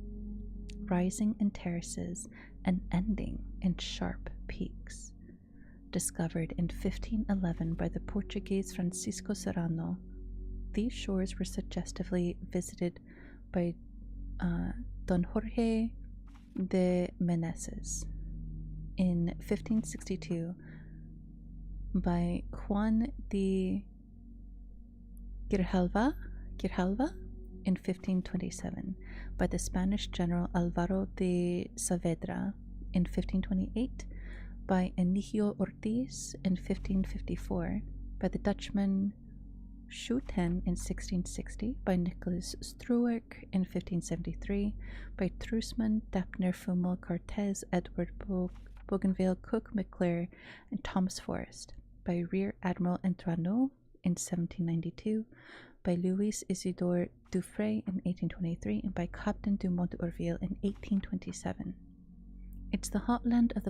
rising in terraces and ending in sharp peaks. Discovered in 1511 by the Portuguese Francisco Serrano, these shores were suggestively visited by Don Jorge de Meneses in 1562, by Juan de Grijalva in 1527, by the Spanish general Álvaro de Saavedra in 1528, by Inigo Ortiz in 1554, by the Dutchman Schouten in 1660, by Nicholas Struwek in 1573, by Trusman, Dapner, Fummel, Cortez, Edward Bougainville, Cook, McClure, and Thomas Forrest, by Rear Admiral Antoineau in 1792, by Louis Isidore Dufresne in 1823, and by Captain Dumont d'Urville in 1827. It's the heartland of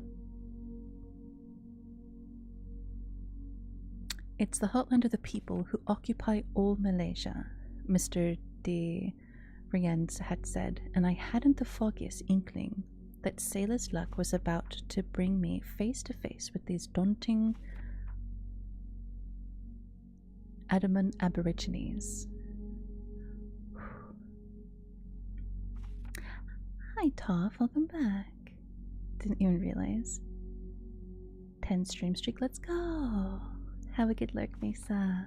the people who occupy all Malaysia, Mr. de Rienz had said, and I hadn't the foggiest inkling that sailor's luck was about to bring me face to face with these daunting 𝙇𝙤𝙈 aborigines. Hi Toph, welcome back. Didn't even realize. 10 stream streak, let's go. Have a good lurk, Mesa.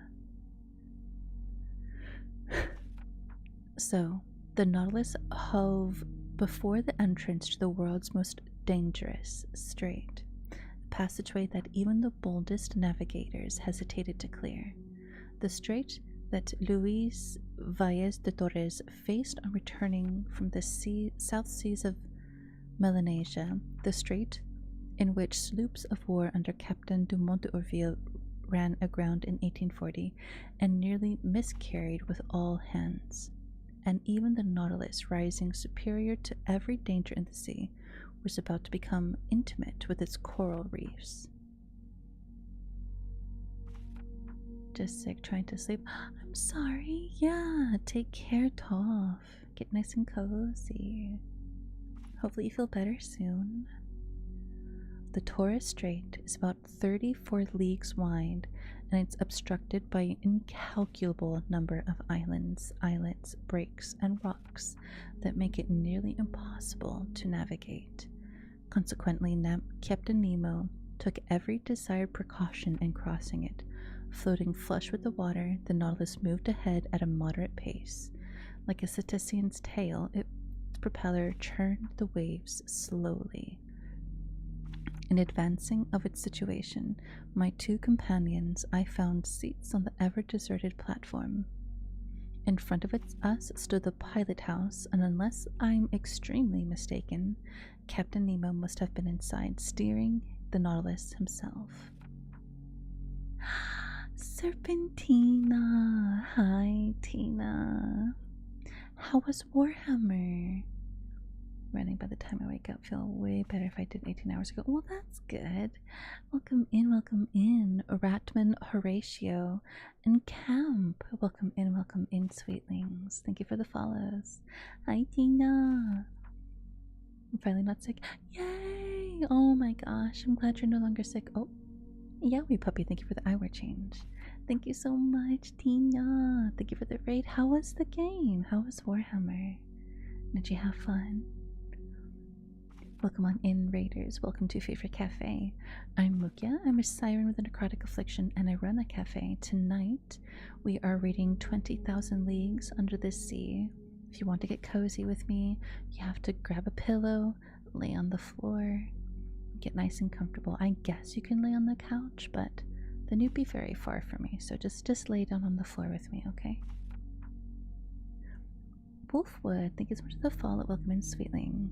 So, the Nautilus hove before the entrance to the world's most dangerous strait, a passageway that even the boldest navigators hesitated to clear. The strait that Luis Valles de Torres faced on returning from the South Seas of Melanesia, the strait in which sloops of war under Captain 𝙇𝙤𝙈 ran aground in 1840 and nearly miscarried with all hands. And even the Nautilus, rising superior to every danger in the sea, was about to become intimate with its coral reefs. Just sick, trying to sleep. I'm sorry. Yeah, take care, Toph. Get nice and cozy. Hopefully you feel better soon. The Torres Strait is about 34 leagues wide, and it's obstructed by an incalculable number of islands, islets, breaks, and rocks that make it nearly impossible to navigate. Consequently, Captain Nemo took every desired precaution in crossing it. Floating flush with the water, the Nautilus moved ahead at a moderate pace. Like a cetacean's tail, its propeller churned the waves slowly. In advancing of its situation, my two companions, I found seats on the ever-deserted platform. In front of us stood the pilot house, and unless I'm extremely mistaken, Captain Nemo must have been inside, steering the Nautilus himself. Serpentina! Hi, Tina. How was Warhammer? Running by the time I wake up. Feel way better if I did 18 hours ago. Well, that's good. Welcome in, Ratman, Horatio, and Camp. Welcome in, sweetlings. Thank you for the follows. Hi, Tina. I'm finally not sick. Yay! Oh my gosh, I'm glad you're no longer sick. Oh, yeah, we puppy. Thank you for the eyewear change. Thank you so much, Tina. Thank you for the raid. How was the game? How was Warhammer? Did you have fun? Welcome on in, Raiders. Welcome to Favorite Cafe. I'm Mukia. I'm a siren with a necrotic affliction, and I run a cafe. Tonight, we are reading 20,000 Leagues Under the Sea. If you want to get cozy with me, you have to grab a pillow, lay on the floor, get nice and comfortable. I guess you can lay on the couch, but then you'd be very far from me, so just lay down on the floor with me, okay? Wolfwood, thank you so much for the follow. Welcome in, sweetling.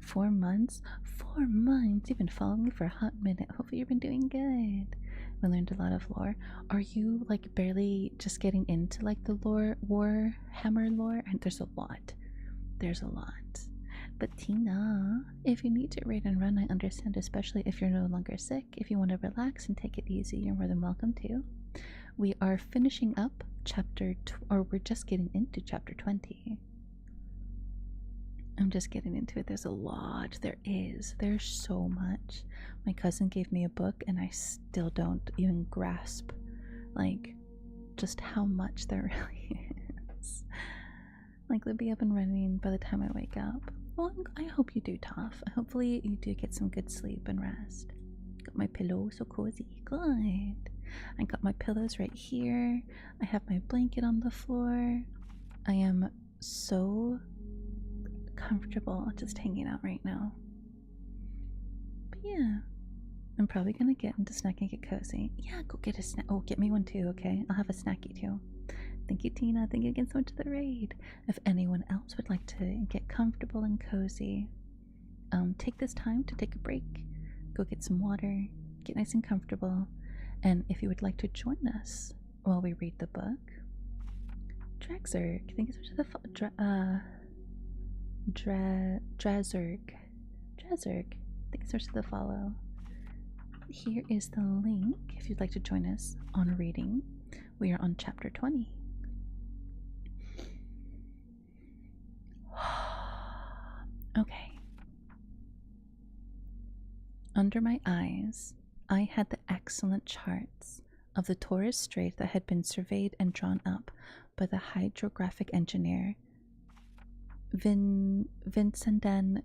4 months? 4 months? You've been following me for a hot minute. Hopefully you've been doing good. We learned a lot of lore. Are you like barely just getting into like the lore, Warhammer lore? And there's a lot. There's a lot. But Tina, if you need to raid and run, I understand, especially if you're no longer sick. If you want to relax and take it easy, you're more than welcome to. We are finishing up we're just getting into chapter 20. I'm just getting into it. There's a lot. There's so much. My cousin gave me a book and I still don't even grasp like just how much there really is. Like, they'll be up and running by the time I wake up. Well, I hope you do, Toph. Hopefully you do get some good sleep and rest. Got my pillow so cozy. Good. I got my pillows right here. I have my blanket on the floor. I am so comfortable just hanging out right now. But yeah, I'm probably gonna get into snack and get cozy. Yeah, go get a snack. Oh, get me one too, okay? I'll have a snacky too. Thank you, Tina. Thank you again so much for the raid. If anyone else would like to get comfortable and cozy, take this time to take a break, go get some water, get nice and comfortable, and if you would like to join us while we read the book, 𝙇𝙤𝙈, thank you so much for the 𝙇𝙤𝙈, thank you so much for the follow. Here is the link if you'd like to join us on reading. We are on chapter 20. Okay. under my eyes, I had the excellent charts of the Torres Strait that had been surveyed and drawn up by the hydrographic engineer Vincenten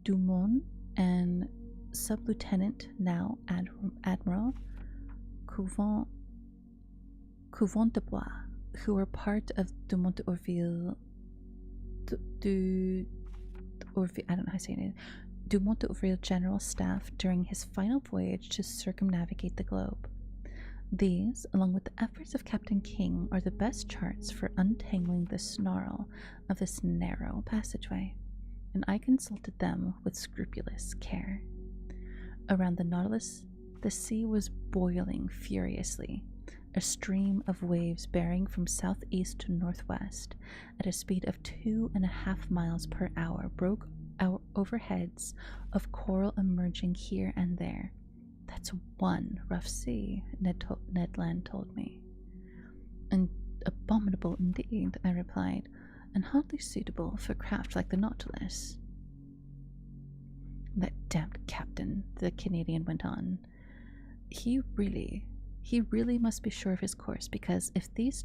Dumont and Sub-Lieutenant, now Admiral Couvent de Bois, who were part of Dumont d'Urville, I don't know how to say it, Dumont d'Urville General Staff during his final voyage to circumnavigate the globe. These, along with the efforts of Captain King, are the best charts for untangling the snarl of this narrow passageway, and I consulted them with scrupulous care. Around the Nautilus, the sea was boiling furiously. A stream of waves bearing from southeast to northwest at a speed of 2.5 miles per hour broke our overheads of coral emerging here and there. That's one rough sea, Ned Land told me. And abominable indeed, I replied, and hardly suitable for craft like the Nautilus. That damned captain, the Canadian went on. He really must be sure of his course, because if these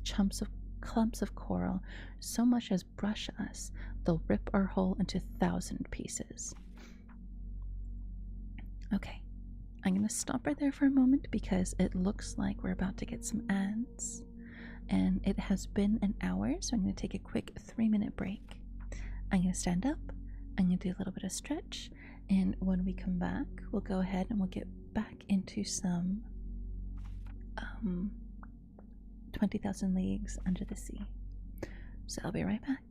clumps of coral so much as brush us, they'll rip our hull into 1,000 pieces. Okay, I'm going to stop right there for a moment because it looks like we're about to get some ads. And it has been an hour, so I'm going to take a quick 3-minute break. I'm going to stand up, I'm going to do a little bit of stretch, and when we come back, we'll go ahead and we'll get back into some 20,000 Leagues Under the Sea. So I'll be right back.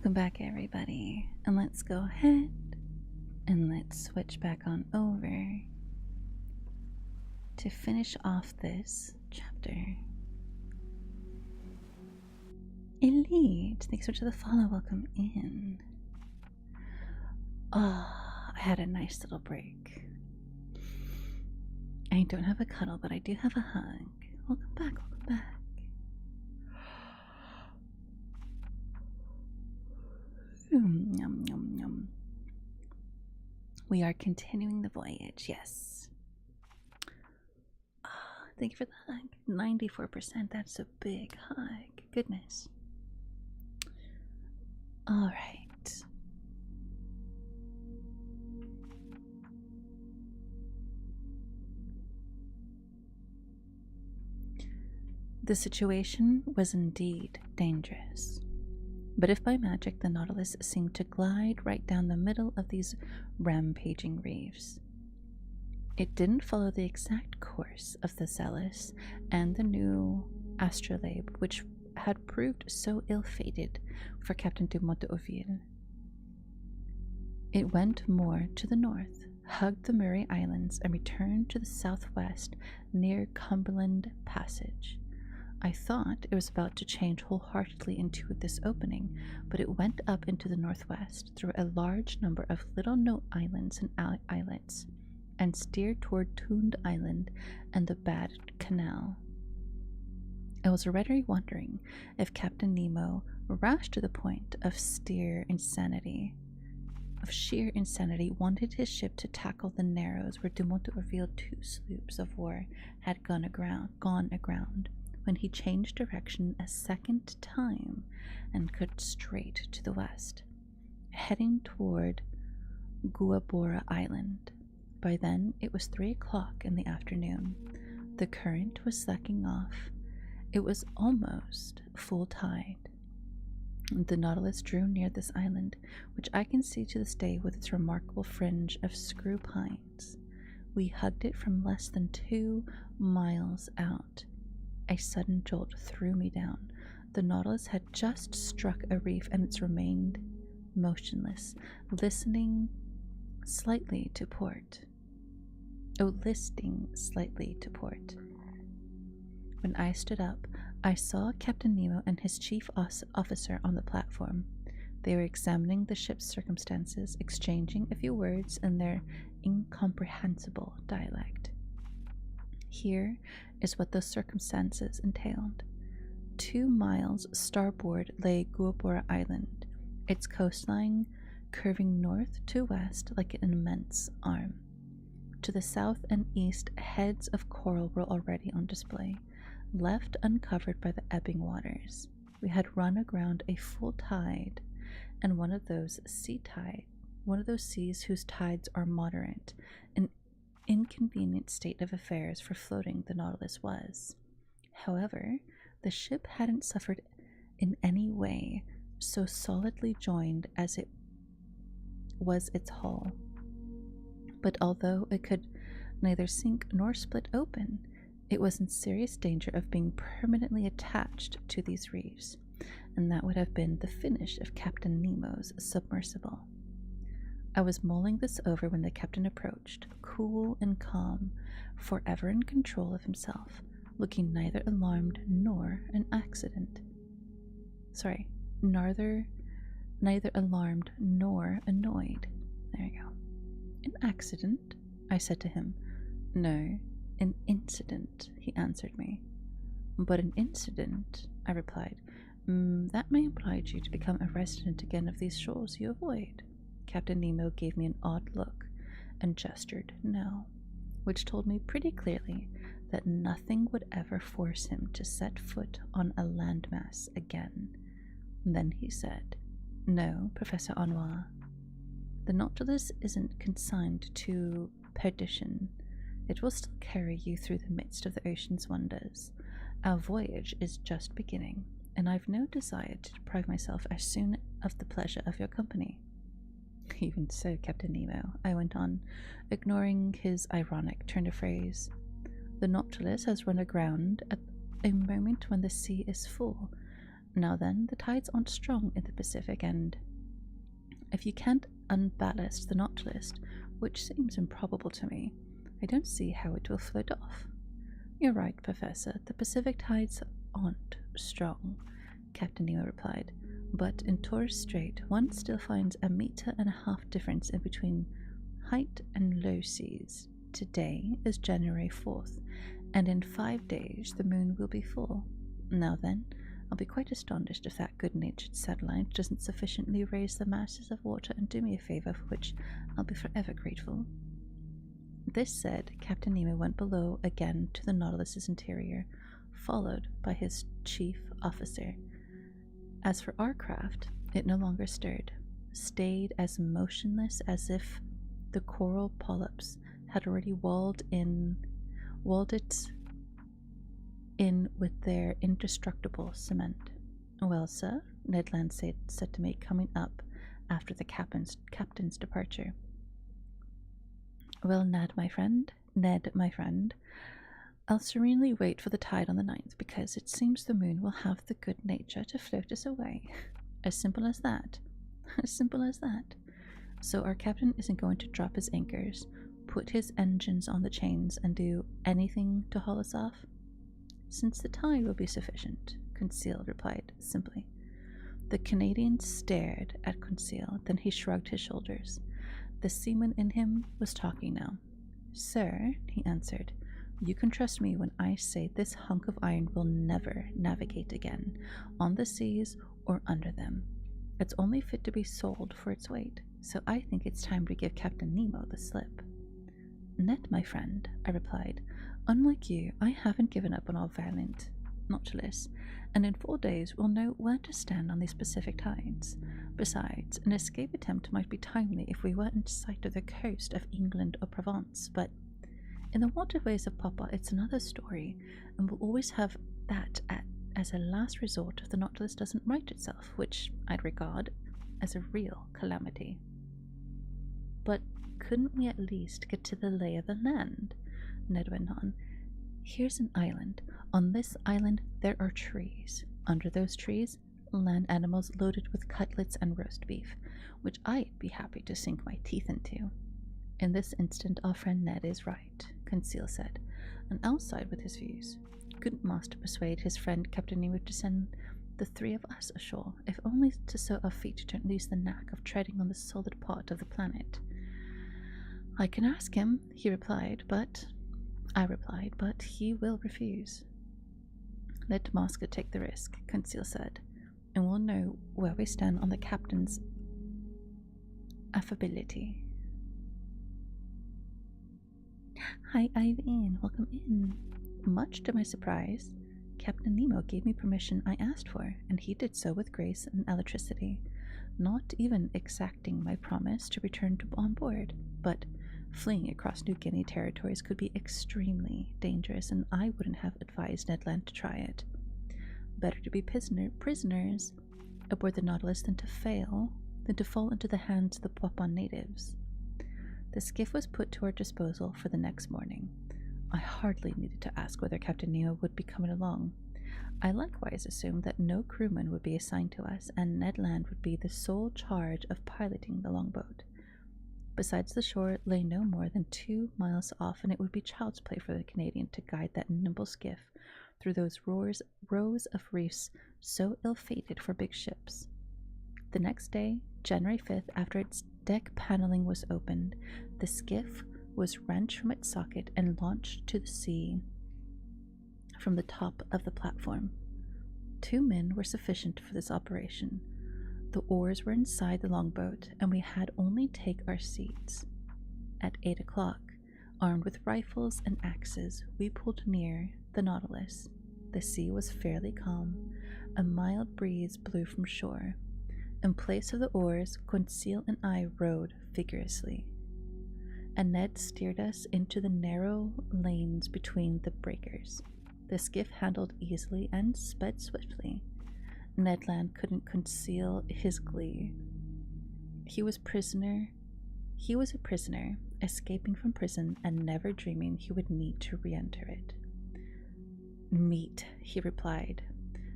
Welcome back, everybody. And let's go ahead and let's switch back on over to finish off this chapter. Elite, thanks so much for the follow. Welcome in. Oh, I had a nice little break. I don't have a cuddle, but I do have a hug. Welcome back, welcome back. Yum, yum, yum. We are continuing the voyage, yes. Oh, thank you for the hug. 94%, that's a big hug. Goodness. Alright. The situation was indeed dangerous. But if by magic the Nautilus seemed to glide right down the middle of these rampaging reefs, it didn't follow the exact course of the Zealous and the new astrolabe, which had proved so ill-fated for Captain 𝘼𝙬𝙈. It went more to the north, hugged the Murray Islands, and returned to the southwest near Cumberland Passage. I thought it was about to change wholeheartedly into this opening, but it went up into the northwest through a large number of little note islands and islets, and steered toward Toond Island and the Bad Canal. I was already wondering if Captain Nemo, rash to the point of sheer insanity, wanted his ship to tackle the Narrows where 𝘼𝙬𝙈 2 sloops of war had gone aground, when he changed direction a second time and cut straight to the west, heading toward 𝘼𝙎𝙈 Island. By then it was 3 o'clock in the afternoon. The current was slacking off. It was almost full tide. The Nautilus drew near this island, which I can see to this day with its remarkable fringe of screw pines. We hugged it from less than 2 miles out. A sudden jolt threw me down. The Nautilus had just struck a reef and it remained motionless, listing slightly to port. When I stood up, I saw Captain Nemo and his chief officer on the platform. They were examining the ship's circumstances, exchanging a few words in their incomprehensible dialect. Here is what those circumstances entailed. 2 miles starboard lay 𝘼𝙎𝙈 Island, its coastline curving north to west like an immense arm. To the south and east, heads of coral were already on display, left uncovered by the ebbing waters. We had run aground a full tide, and one of those seas whose tides are moderate, an inconvenient state of affairs for floating the Nautilus was. However, the ship hadn't suffered in any way, so solidly joined as it was its hull. But although it could neither sink nor split open, it was in serious danger of being permanently attached to these reefs, and that would have been the finish of Captain Nemo's submersible. I was mulling this over when the captain approached, cool and calm, forever in control of himself, looking neither alarmed nor neither alarmed nor annoyed. There you go. An accident? I said to him. No, an incident, he answered me. But an incident, I replied, that may oblige you to become a resident again of these shores you avoid. Captain Nemo gave me an odd look and gestured no, which told me pretty clearly that nothing would ever force him to set foot on a landmass again. Then he said, No, Professor 𝘼𝙈, the Nautilus isn't consigned to perdition. It will still carry you through the midst of the ocean's wonders. Our voyage is just beginning, and I've no desire to deprive myself as soon of the pleasure of your company. Even so, Captain Nemo, I went on, ignoring his ironic turn of phrase. The Nautilus has run aground at a moment when the sea is full. Now then, the tides aren't strong in the Pacific, and if you can't unballast the Nautilus, which seems improbable to me, I don't see how it will float off. You're right, Professor. The Pacific tides aren't strong, Captain Nemo replied. But in Torres Strait, one still finds 1.5 meters difference in between height and low seas. Today is January 4th, and in 5 days the moon will be full. Now then, I'll be quite astonished if that good-natured satellite doesn't sufficiently raise the masses of water and do me a favor for which I'll be forever grateful. This said, Captain Nemo went below again to the Nautilus's interior, followed by his chief officer. As for our craft, it no longer stirred, stayed as motionless as if the coral polyps had already walled it in with their indestructible cement. Well, sir, Ned Land said to me, coming up after the captain's departure. Well, Ned, my friend, I'll serenely wait for the tide on the 9th, because it seems the moon will have the good nature to float us away. As simple as that. As simple as that. So our captain isn't going to drop his anchors, put his engines on the chains, and do anything to haul us off? Since the tide will be sufficient, Conseil replied simply. The Canadian stared at Conseil, then he shrugged his shoulders. The seaman in him was talking now. Sir, he answered, you can trust me when I say this hunk of iron will never navigate again, on the seas or under them. It's only fit to be sold for its weight, so I think it's time to give Captain Nemo the slip. Ned, my friend, I replied, unlike you, I haven't given up on our valiant Nautilus, and in 4 days we'll know where to stand on these Pacific tides. Besides, an escape attempt might be timely if we were in sight of the coast of England or Provence, but in the waterways of Papa it's another story, and we'll always have that as a last resort if the Nautilus doesn't right itself, which I'd regard as a real calamity. But couldn't we at least get to the lay of the land? Ned went on. Here's an island. On this island there are trees. Under those trees, land animals loaded with cutlets and roast beef, which I'd be happy to sink my teeth into. In this instant, our friend Ned is right, Conseil said, and I'll side with his views. Couldn't Master persuade his friend Captain Nemo to send the 3 of us ashore, if only to so our feet don't lose the knack of treading on the solid part of the planet? I can ask him, I replied, but he will refuse. Let Master take the risk, Conseil said, and we'll know where we stand on the captain's affability. Hi, Ivan, welcome in. Much to my surprise, Captain Nemo gave me permission I asked for, and he did so with grace and electricity, not even exacting my promise to return on board, but fleeing across New Guinea territories could be extremely dangerous, and I wouldn't have advised Ned Land to try it. Better to be prisoners aboard the Nautilus than to fall into the hands of the Papuan natives. The skiff was put to our disposal for the next morning. I hardly needed to ask whether Captain Nemo would be coming along. I likewise assumed that no crewman would be assigned to us, and Ned Land would be the sole charge of piloting the longboat. Besides, the shore lay no more than 2 miles off, and it would be child's play for the Canadian to guide that nimble skiff through those rows of reefs so ill-fated for big ships. The next day, January 5th, after its deck paneling was opened, the skiff was wrenched from its socket and launched to the sea from the top of the platform. 2 men were sufficient for this operation. The oars were inside the longboat, and we had only take our seats. At 8 o'clock, armed with rifles and axes, we pulled near the Nautilus. The sea was fairly calm. A mild breeze blew from shore. In place of the oars, Conseil and I rowed vigorously, and Ned steered us into the narrow lanes between the breakers. The skiff handled easily and sped swiftly. Ned Land couldn't conceal his glee. He was a prisoner, escaping from prison and never dreaming he would need to re-enter it. Meat, he replied.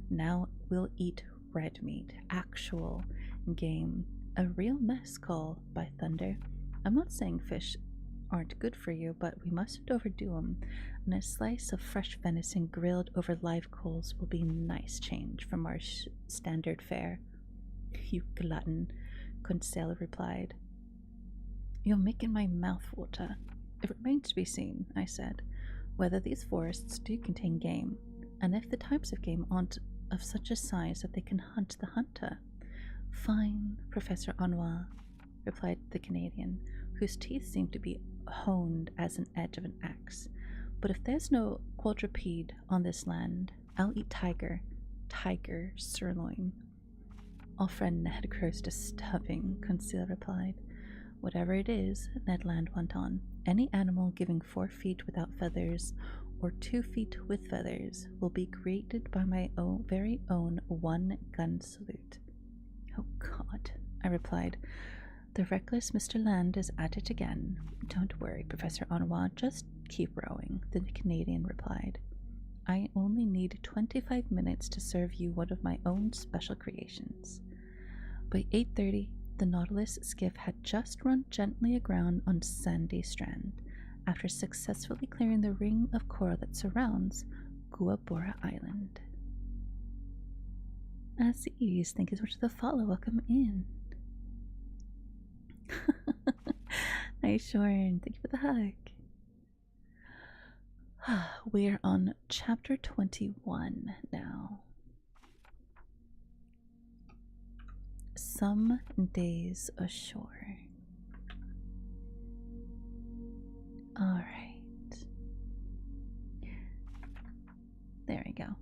Now we'll eat red meat, actual game. A real mess, call, by thunder. I'm not saying fish aren't good for you, but we mustn't overdo 'em, and a slice of fresh venison grilled over live coals will be nice change from our standard fare. You glutton, Conseil replied. You're making my mouth water. It remains to be seen, I said, whether these forests do contain game, and if the types of game aren't of such a size that they can hunt the hunter. Fine, Professor 𝘼𝙈, replied the Canadian, whose teeth seemed to be honed as an edge of an axe. But if there's no quadruped on this land, I'll eat tiger sirloin. Our friend Ned grows disturbing, Conseil replied. Whatever it is, Ned Land went on, any animal giving 4 feet without feathers or 2 feet with feathers will be greeted by my very own 1-gun salute. Oh God, I replied. The reckless Mr. Land is at it again. Don't worry, Professor 𝘼𝙈, just keep rowing, the Canadian replied. I only need 25 minutes to serve you one of my own special creations. By 8:30, the Nautilus skiff had just run gently aground on sandy strand, after successfully clearing the ring of coral that surrounds 𝘼𝙎𝙈 Island. Aziz, thank you so much for the follow. Welcome in. Nice, Shorn. Thank you for the hug. We're on chapter 21 now. Some days ashore. All right. There we go.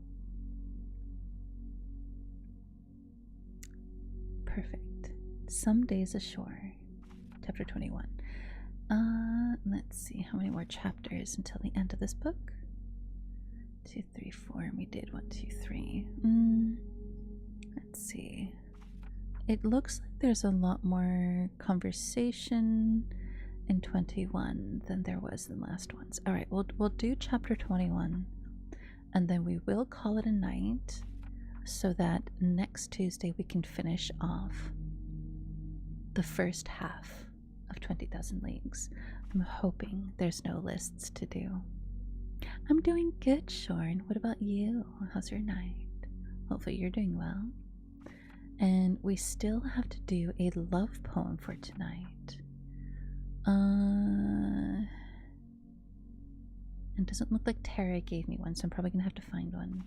Perfect. Some days ashore. Chapter 21. Let's see how many more chapters until the end of this book. 2, 3, 4, and we did 1, 2, 3. Let's see. It looks like there's a lot more conversation in 21 than there was in the last ones. All right, we'll do chapter 21, and then we will call it a night, so that next Tuesday we can finish off the first half of 20,000 Leagues. I'm hoping there's no lists to do. I'm doing good, Shorn. What about you? How's your night? Hopefully you're doing well. And we still have to do a love poem for tonight. It doesn't look like Tara gave me one, so I'm probably gonna have to find one.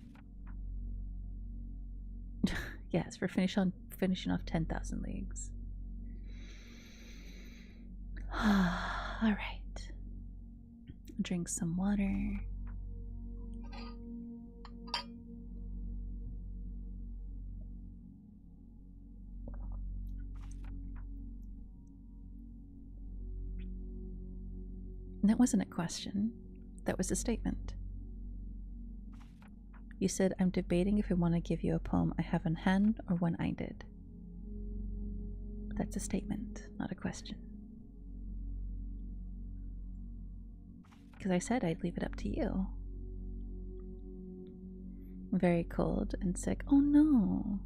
Yes, we're finishing off 10,000 Leagues. All right. Drink some water. That wasn't a question. That was a statement. You said, I'm debating if I want to give you a poem I have in hand or one I did. That's a statement, not a question. Because I said I'd leave it up to you. Very cold and sick. Oh no.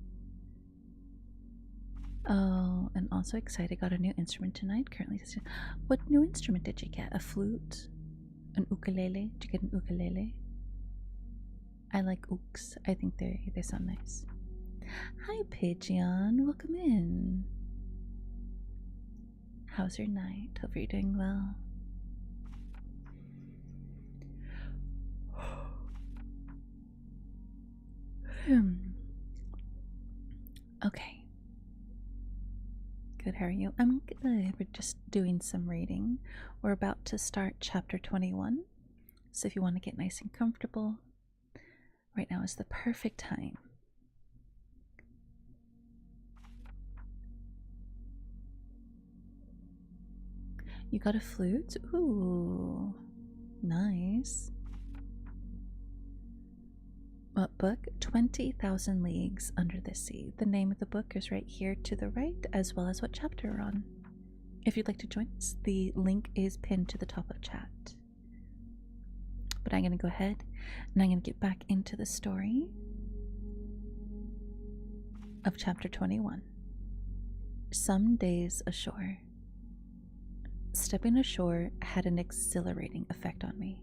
Oh, and also excited. Got a new instrument tonight. Currently, what new instrument did you get? A flute? An ukulele? Did you get an ukulele? I like ooks. I think they sound nice. Hi, Pigeon. Welcome in. How's your night? Hope you're doing well. Okay. Good, how are you? I'm good. We're just doing some reading. We're about to start chapter 21. So if you want to get nice and comfortable, right now is the perfect time. You got a flute? Ooh, nice. What book? 20,000 Leagues Under the Sea. The name of the book is right here to the right, as well as what chapter we're on. If you'd like to join us, the link is pinned to the top of chat. But I'm going to go ahead and I'm going to get back into the story. of Chapter 21. Some days ashore. Stepping ashore had an exhilarating effect on me.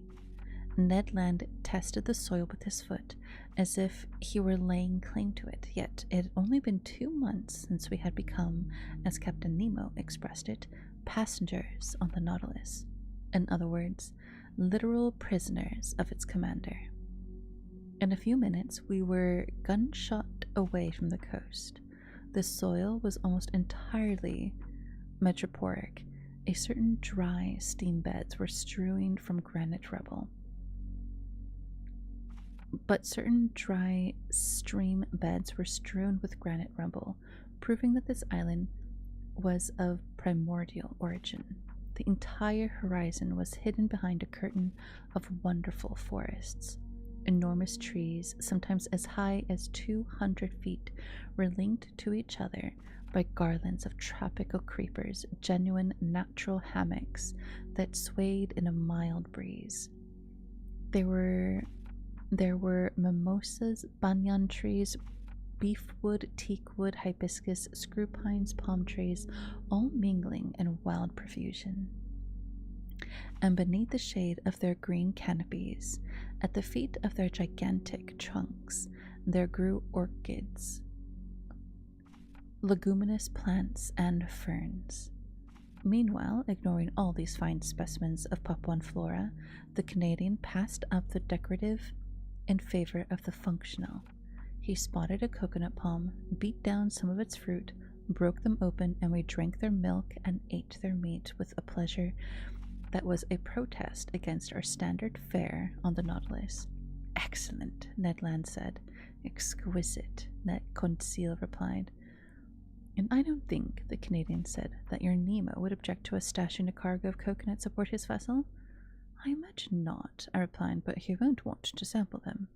Ned Land tested the soil with his foot as if he were laying claim to it, yet it had only been 2 months since we had become, as Captain Nemo expressed it, passengers on the Nautilus. In other words, literal prisoners of its commander. In a few minutes, we were gunshot away from the coast. The soil was almost entirely metamorphic. A certain dry steam beds were strewing from granite rubble. But certain dry stream beds were strewn with granite rubble, proving that this island was of primordial origin. The entire horizon was hidden behind a curtain of wonderful forests. Enormous trees, sometimes as high as 200 feet, were linked to each other by garlands of tropical creepers, genuine natural hammocks that swayed in a mild breeze. There were mimosas, banyan trees, beefwood, teakwood, hibiscus, screw pines, palm trees, all mingling in wild profusion. And beneath the shade of their green canopies, at the feet of their gigantic trunks, there grew orchids, leguminous plants, and ferns. Meanwhile, ignoring all these fine specimens of Papuan flora, the Canadian passed up the decorative in favor of the functional. He spotted a coconut palm, beat down some of its fruit, broke them open, and we drank their milk and ate their meat with a pleasure that was a protest against our standard fare on the Nautilus. Excellent, Ned Land said. Exquisite, Ned Conseil replied. And I don't think, the Canadian said, that your Nemo would object to us stashing a cargo of coconuts aboard his vessel. I imagine not, I replied, but he won't want to sample them.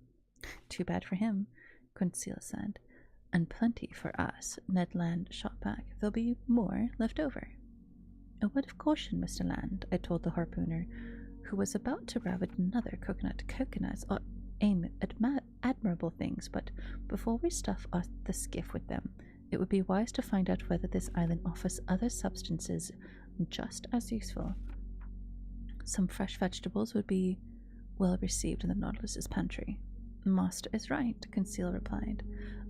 Too bad for him, Conseil said. And plenty for us, Ned Land shot back. There'll be more left over. A word of caution, Mr. Land, I told the harpooner, who was about to rabbit another coconut. Coconuts aim at admirable things, but before we stuff the skiff with them, it would be wise to find out whether this island offers other substances just as useful. Some fresh vegetables would be well received in the Nautilus's pantry. Master is right, Conseil replied,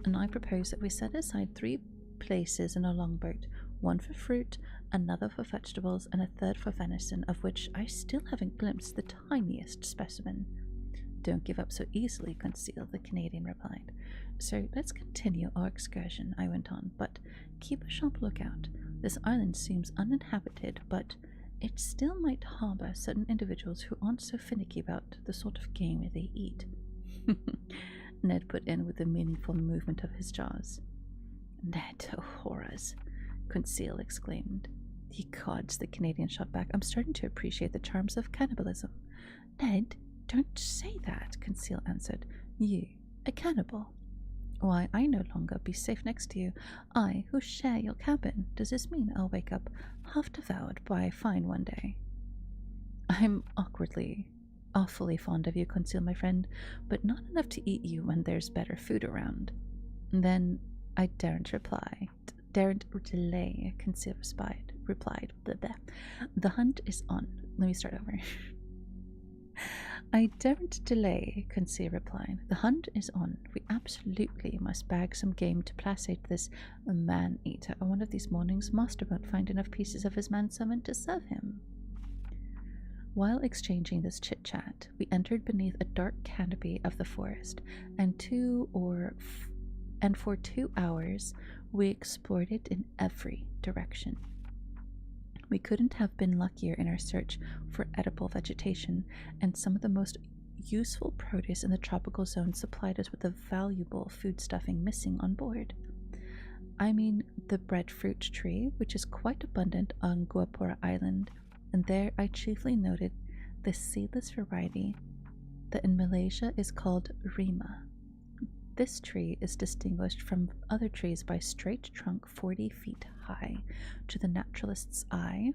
and I propose that we set aside 3 places in a longboat, 1 for fruit, another for vegetables, and a 3rd for venison, of which I still haven't glimpsed the tiniest specimen. Don't give up so easily, Conseil, the Canadian replied. So let's continue our excursion, I went on, but keep a sharp lookout. This island seems uninhabited, but it still might harbor certain individuals who aren't so finicky about the sort of game they eat. Ned put in with a meaningful movement of his jaws. Ned, oh horrors, Conseil exclaimed. Ye gods, the Canadian shot back. I'm starting to appreciate the charms of cannibalism. Ned, don't say that, Conseil answered. You, a cannibal? Why, I no longer be safe next to you. I, who share your cabin. Does this mean I'll wake up half devoured by a fine one day? I'm awfully fond of you, Conseil, my friend, but not enough to eat you when there's better food around. Then I daren't delay, Conseil replied. Blah, blah. The hunt is on. Let me start over. I daren't delay, Conseil replied. The hunt is on. We absolutely must bag some game to placate this man-eater. One of these mornings, Master won't find enough pieces of his manservant to serve him. While exchanging this chit-chat, we entered beneath a dark canopy of the forest, and for 2 hours we explored it in every direction. We couldn't have been luckier in our search for edible vegetation, and some of the most useful produce in the tropical zone supplied us with the valuable foodstuffing missing on board. I mean the breadfruit tree, which is quite abundant on 𝘼𝙎𝙈 Island, and there I chiefly noted the seedless variety that in Malaysia is called 𝘼𝙎𝙈. This tree is distinguished from other trees by straight trunk 40 feet high to the naturalist's eye.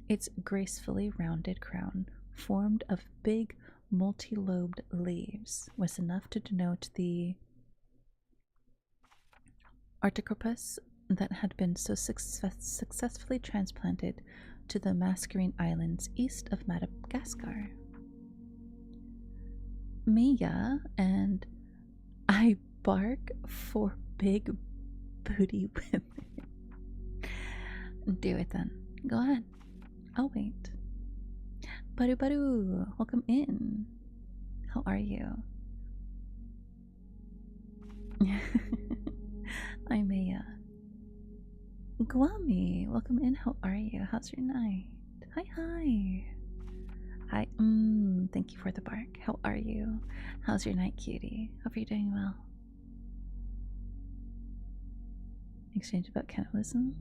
Its gracefully rounded crown, formed of big multi-lobed leaves, was enough to denote the Artichokpus that had been so successfully transplanted to the Mascarene Islands east of Madagascar. Mia and I bark for big booty women. Do it then. Go ahead. I'll wait. Baru Baru, welcome in. How are you? I'm Maya. Guami, welcome in. How are you? How's your night? Hi, hi. Hi, thank you for the bark. How are you? How's your night, cutie? Hope you're doing well. Exchange about cannibalism?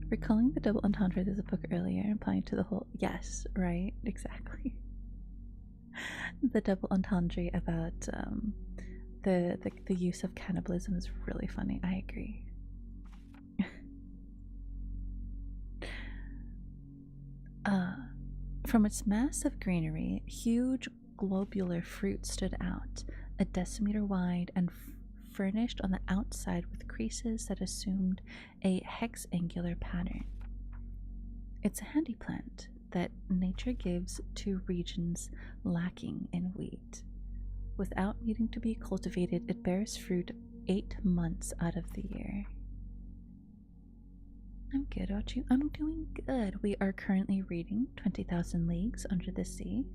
Recalling the double entendre of the book earlier, implying to the whole. Yes, right, exactly. The double entendre about the use of cannibalism is really funny. I agree. From its mass of greenery, huge globular fruit stood out, a decimeter wide and furnished on the outside with creases that assumed a hexangular pattern. It's a handy plant that nature gives to regions lacking in wheat. Without needing to be cultivated, it bears fruit 8 months out of the year. I'm good, aren't you? I'm doing good. We are currently reading 20,000 Leagues Under the Sea.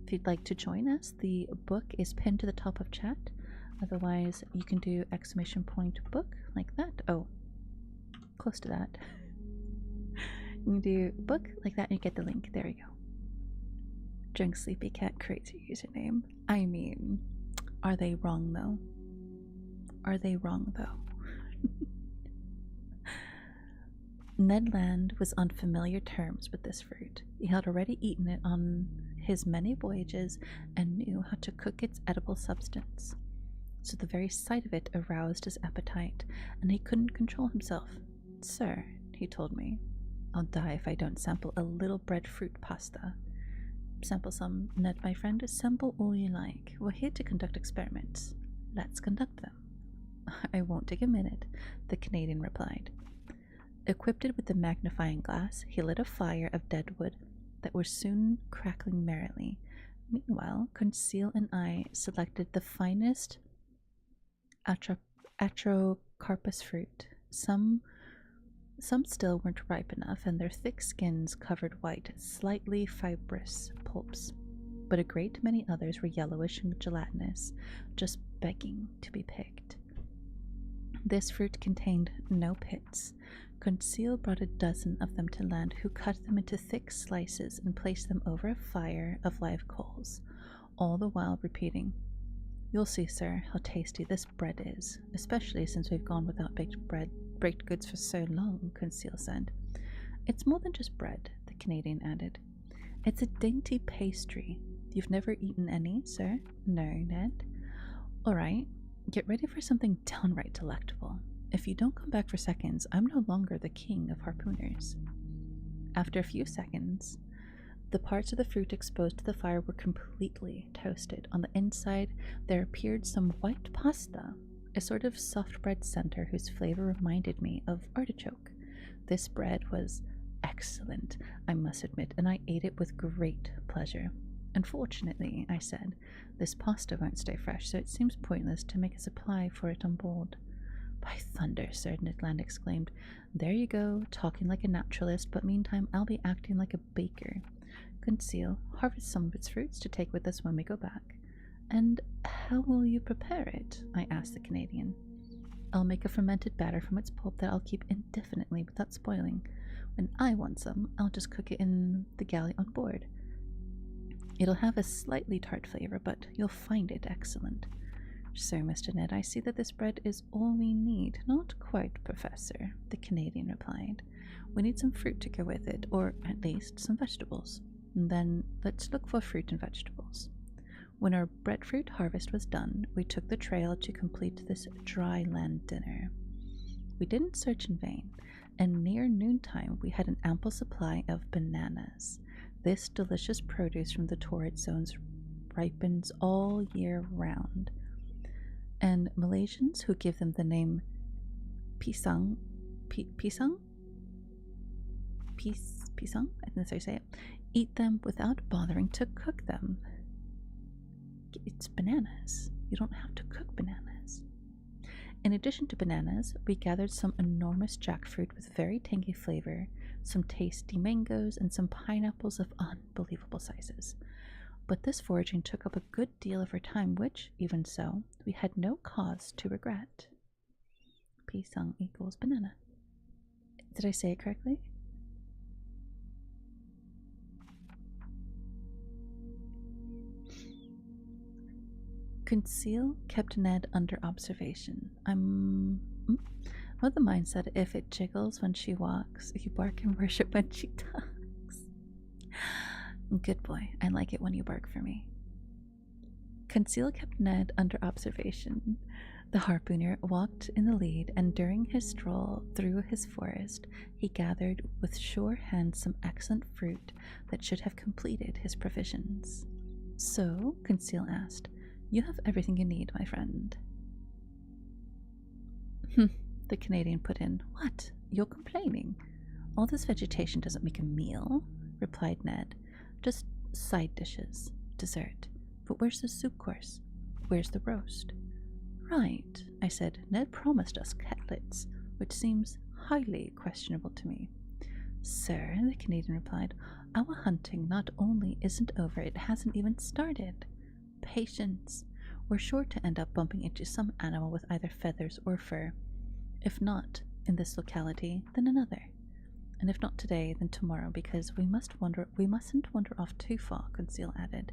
If you'd like to join us, the book is pinned to the top of chat. Otherwise, you can do !book like that. Oh, close to that. You can do book like that and you get the link. There you go. Drunk Sleepy Cat creates your username. I mean, are they wrong though? Are they wrong though? Ned Land was on familiar terms with this fruit. He had already eaten it on his many voyages and knew how to cook its edible substance. So the very sight of it aroused his appetite, and he couldn't control himself. Sir, he told me, I'll die if I don't sample a little breadfruit pasta. Sample some, Ned, my friend. Sample all you like. We're here to conduct experiments. Let's conduct them. I won't take a minute, the Canadian replied. Equipped with the magnifying glass, he lit a fire of dead wood that was soon crackling merrily. Meanwhile, Conseil and I selected the finest Ardiocarpus fruit. Some still weren't ripe enough, and their thick skins covered white, slightly fibrous pulps. But a great many others were yellowish and gelatinous, just begging to be picked. This fruit contained no pits. Conseil brought a dozen of them to land, who cut them into thick slices and placed them over a fire of live coals, all the while repeating, "You'll see, sir, how tasty this bread is, especially since we've gone without baked goods for so long," Conseil said. "It's more than just bread," the Canadian added. "It's a dainty pastry. You've never eaten any, sir?" "No, Ned." "All right, get ready for something downright delectable. If you don't come back for seconds, I'm no longer the king of harpooners." After a few seconds, the parts of the fruit exposed to the fire were completely toasted. On the inside, there appeared some white pasta, a sort of soft bread center whose flavor reminded me of artichoke. This bread was excellent, I must admit, and I ate it with great pleasure. "Unfortunately," I said, "this pasta won't stay fresh, so it seems pointless to make a supply for it on board." "By thunder, sir," Ned Land exclaimed. "There you go, talking like a naturalist, but meantime I'll be acting like a baker. Conseil, harvest some of its fruits to take with us when we go back." "And how will you prepare it?" I asked the Canadian. "I'll make a fermented batter from its pulp that I'll keep indefinitely without spoiling. When I want some, I'll just cook it in the galley on board. It'll have a slightly tart flavor, but you'll find it excellent." "So, Mr. Ned, I see that this bread is all we need." "Not quite, Professor," the Canadian replied. "We need some fruit to go with it, or at least some vegetables. And then let's look for fruit and vegetables." When our breadfruit harvest was done, we took the trail to complete this dry land dinner. We didn't search in vain, and near noontime we had an ample supply of bananas. This delicious produce from the torrid zones ripens all year round, and Malaysians, who give them the name pisang, pisang? Pisang? I think that's how you say it. Eat them without bothering to cook them. It's bananas. You don't have to cook bananas. In addition to bananas, we gathered some enormous jackfruit with very tangy flavor, some tasty mangoes, and some pineapples of unbelievable sizes. But this foraging took up a good deal of our time, which, even so, we had no cause to regret. Pisang equals banana. Did I say it correctly? Conseil kept Ned under observation. I'm of the mindset if it jiggles when she walks, you bark and worship when she talks. Good boy. I like it when you bark for me. Conseil kept Ned under observation. The harpooner walked in the lead, and during his stroll through his forest, he gathered with sure hands some excellent fruit that should have completed his provisions. So, Conseil asked, "You have everything you need, my friend." The Canadian put in. "What? You're complaining? All this vegetation doesn't make a meal," replied Ned. "Just side dishes, dessert. But where's the soup course? Where's the roast?" "Right," I said. "Ned promised us cutlets, which seems highly questionable to me." "Sir," the Canadian replied, "our hunting not only isn't over, it hasn't even started. Patience. We're sure to end up bumping into some animal with either feathers or fur. If not in this locality, then another. And if not today, then tomorrow, because we mustn't wander off too far," Conseil added.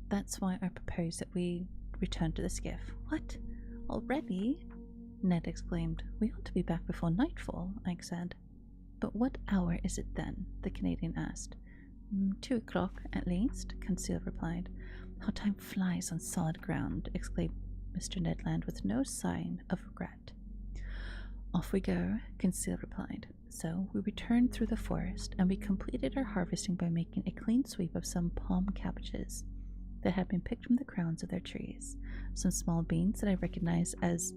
"That's why I propose that we return to the skiff." "What? Already?" Ned exclaimed. "We ought to be back before nightfall," I said. "But what hour is it then?" the Canadian asked. 2 o'clock at least," Conseil replied. "How time flies on solid ground," exclaimed Mr. Ned Land with no sign of regret. "Off we go," Conseil replied. So we returned through the forest, and we completed our harvesting by making a clean sweep of some palm cabbages that had been picked from the crowns of their trees, some small beans that I recognized as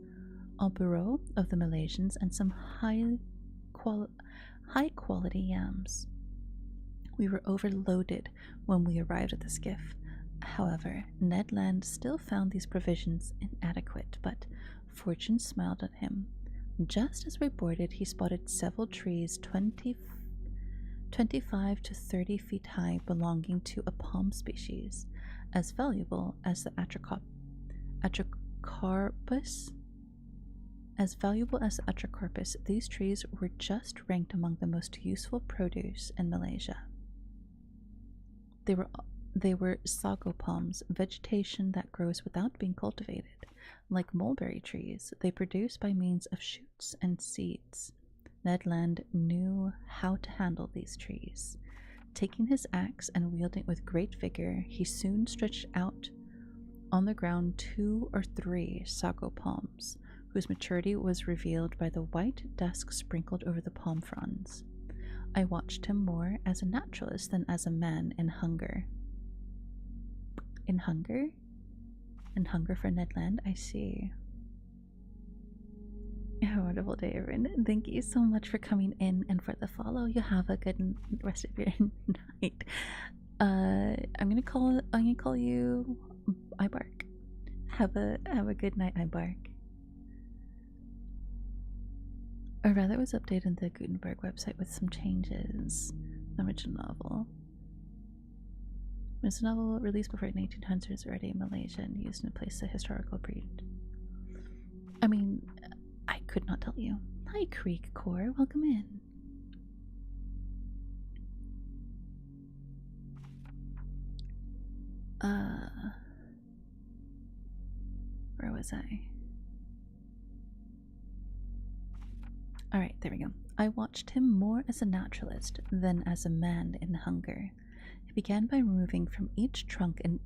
𝘼𝙎𝙈 of the Malaysians, and some high quality yams. We were overloaded when we arrived at the skiff. However, Ned Land still found these provisions inadequate, but fortune smiled on him. Just as we boarded, he spotted several trees 25 to 30 feet high belonging to a palm species, as valuable as the 𝘼𝙎𝙈. As valuable as the 𝘼𝙎𝙈, these trees were just ranked among the most useful produce in Malaysia. They were sago palms, vegetation that grows without being cultivated. Like mulberry trees, they produce by means of shoots and seeds. Ned Land knew how to handle these trees. Taking his axe and wielding it with great vigor, he soon stretched out on the ground 2 or 3 sago palms, whose maturity was revealed by the white dust sprinkled over the palm fronds. I watched him more as a naturalist than as a man in hunger. In hunger? In hunger for Ned Land? I see. Have a wonderful day, everyone. Thank you so much for coming in and for the follow. You have a good rest of your night. I'm gonna call you 𝘼𝙎𝙈. Have a good night, 𝘼𝙎𝙈. Or rather, it was updated on the Gutenberg website with some changes. The original novel. It's a novel released before the 1800s, already in Malaysia and used in place the historical period. I mean, I could not tell you. Hi, Creek Core. Welcome in. Where was I? Alright, there we go. I watched him more as a naturalist than as a man in hunger. He began by removing from each trunk an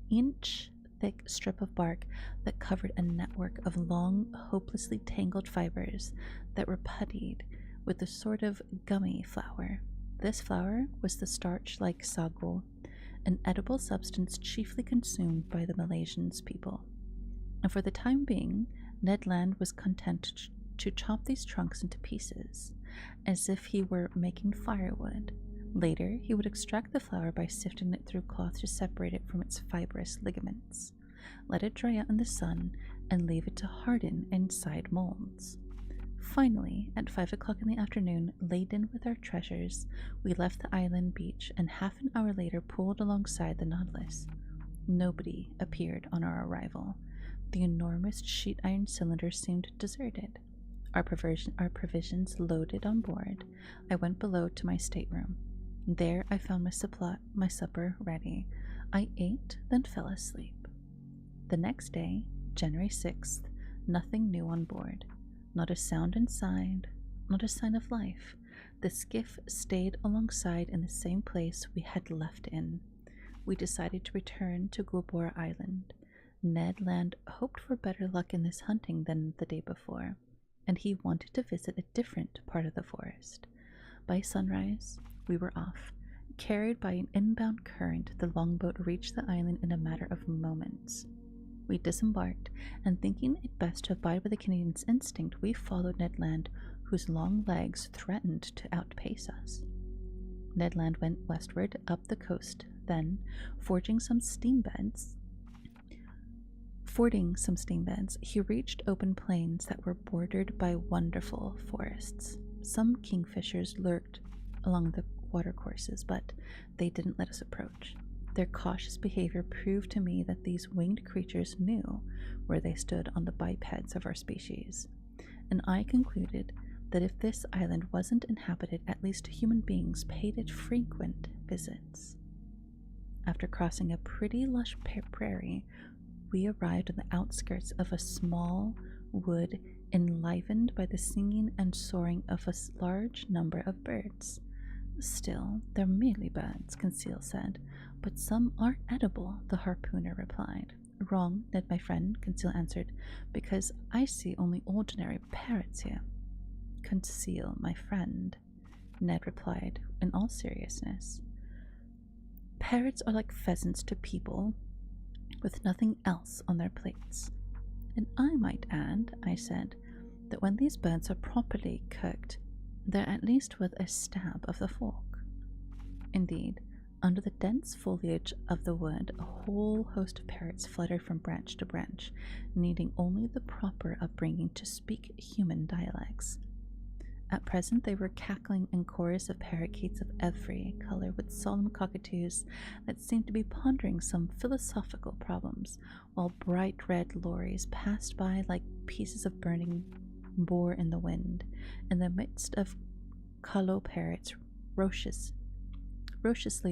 inch-thick strip of bark that covered a network of long, hopelessly tangled fibers that were puttied with a sort of gummy flour. This flour was the starch-like sago, an edible substance chiefly consumed by the Malaysian people. And for the time being, Ned Land was content to chop these trunks into pieces, as if he were making firewood. Later, he would extract the flour by sifting it through cloth to separate it from its fibrous ligaments, let it dry out in the sun, and leave it to harden inside molds. Finally, at 5 o'clock in the afternoon, laden with our treasures, we left the island beach and half an hour later pulled alongside the Nautilus. Nobody appeared on our arrival. The enormous sheet iron cylinder seemed deserted. Our provisions loaded on board, I went below to my stateroom. There I found my supper ready. I ate, then fell asleep. The next day, January 6th, nothing new on board. Not a sound inside, not a sign of life. The skiff stayed alongside in the same place we had left in. We decided to return to 𝙼𝙎𝙈 Island. Ned Land hoped for better luck in this hunting than the day before, and he wanted to visit a different part of the forest. By sunrise, we were off. Carried by an inbound current, the longboat reached the island in a matter of moments. We disembarked, and thinking it best to abide by the Canadian's instinct, we followed Ned Land, whose long legs threatened to outpace us. Ned Land went westward up the coast, then, fording some steam beds, he reached open plains that were bordered by wonderful forests. Some kingfishers lurked along the watercourses, but they didn't let us approach. Their cautious behavior proved to me that these winged creatures knew where they stood on the bipeds of our species, and I concluded that if this island wasn't inhabited, at least human beings paid it frequent visits. After crossing a pretty lush prairie, we arrived on the outskirts of a small wood enlivened by the singing and soaring of a large number of birds. Still, they're merely birds, Conseil said, but some are edible, the harpooner replied. Wrong, Ned, my friend, Conseil answered, because I see only ordinary parrots here. Conseil, my friend, Ned replied in all seriousness. Parrots are like pheasants to people, with nothing else on their plates. And I might add, I said, that when these birds are properly cooked, they're at least worth a stab of the fork. Indeed, under the dense foliage of the wood, a whole host of parrots fluttered from branch to branch, needing only the proper upbringing to speak human dialects. At present they were cackling in chorus of parakeets of every color, with solemn cockatoos that seemed to be pondering some philosophical problems, while bright red lories passed by like pieces of burning boar in the wind, in the midst of callow parrots rociously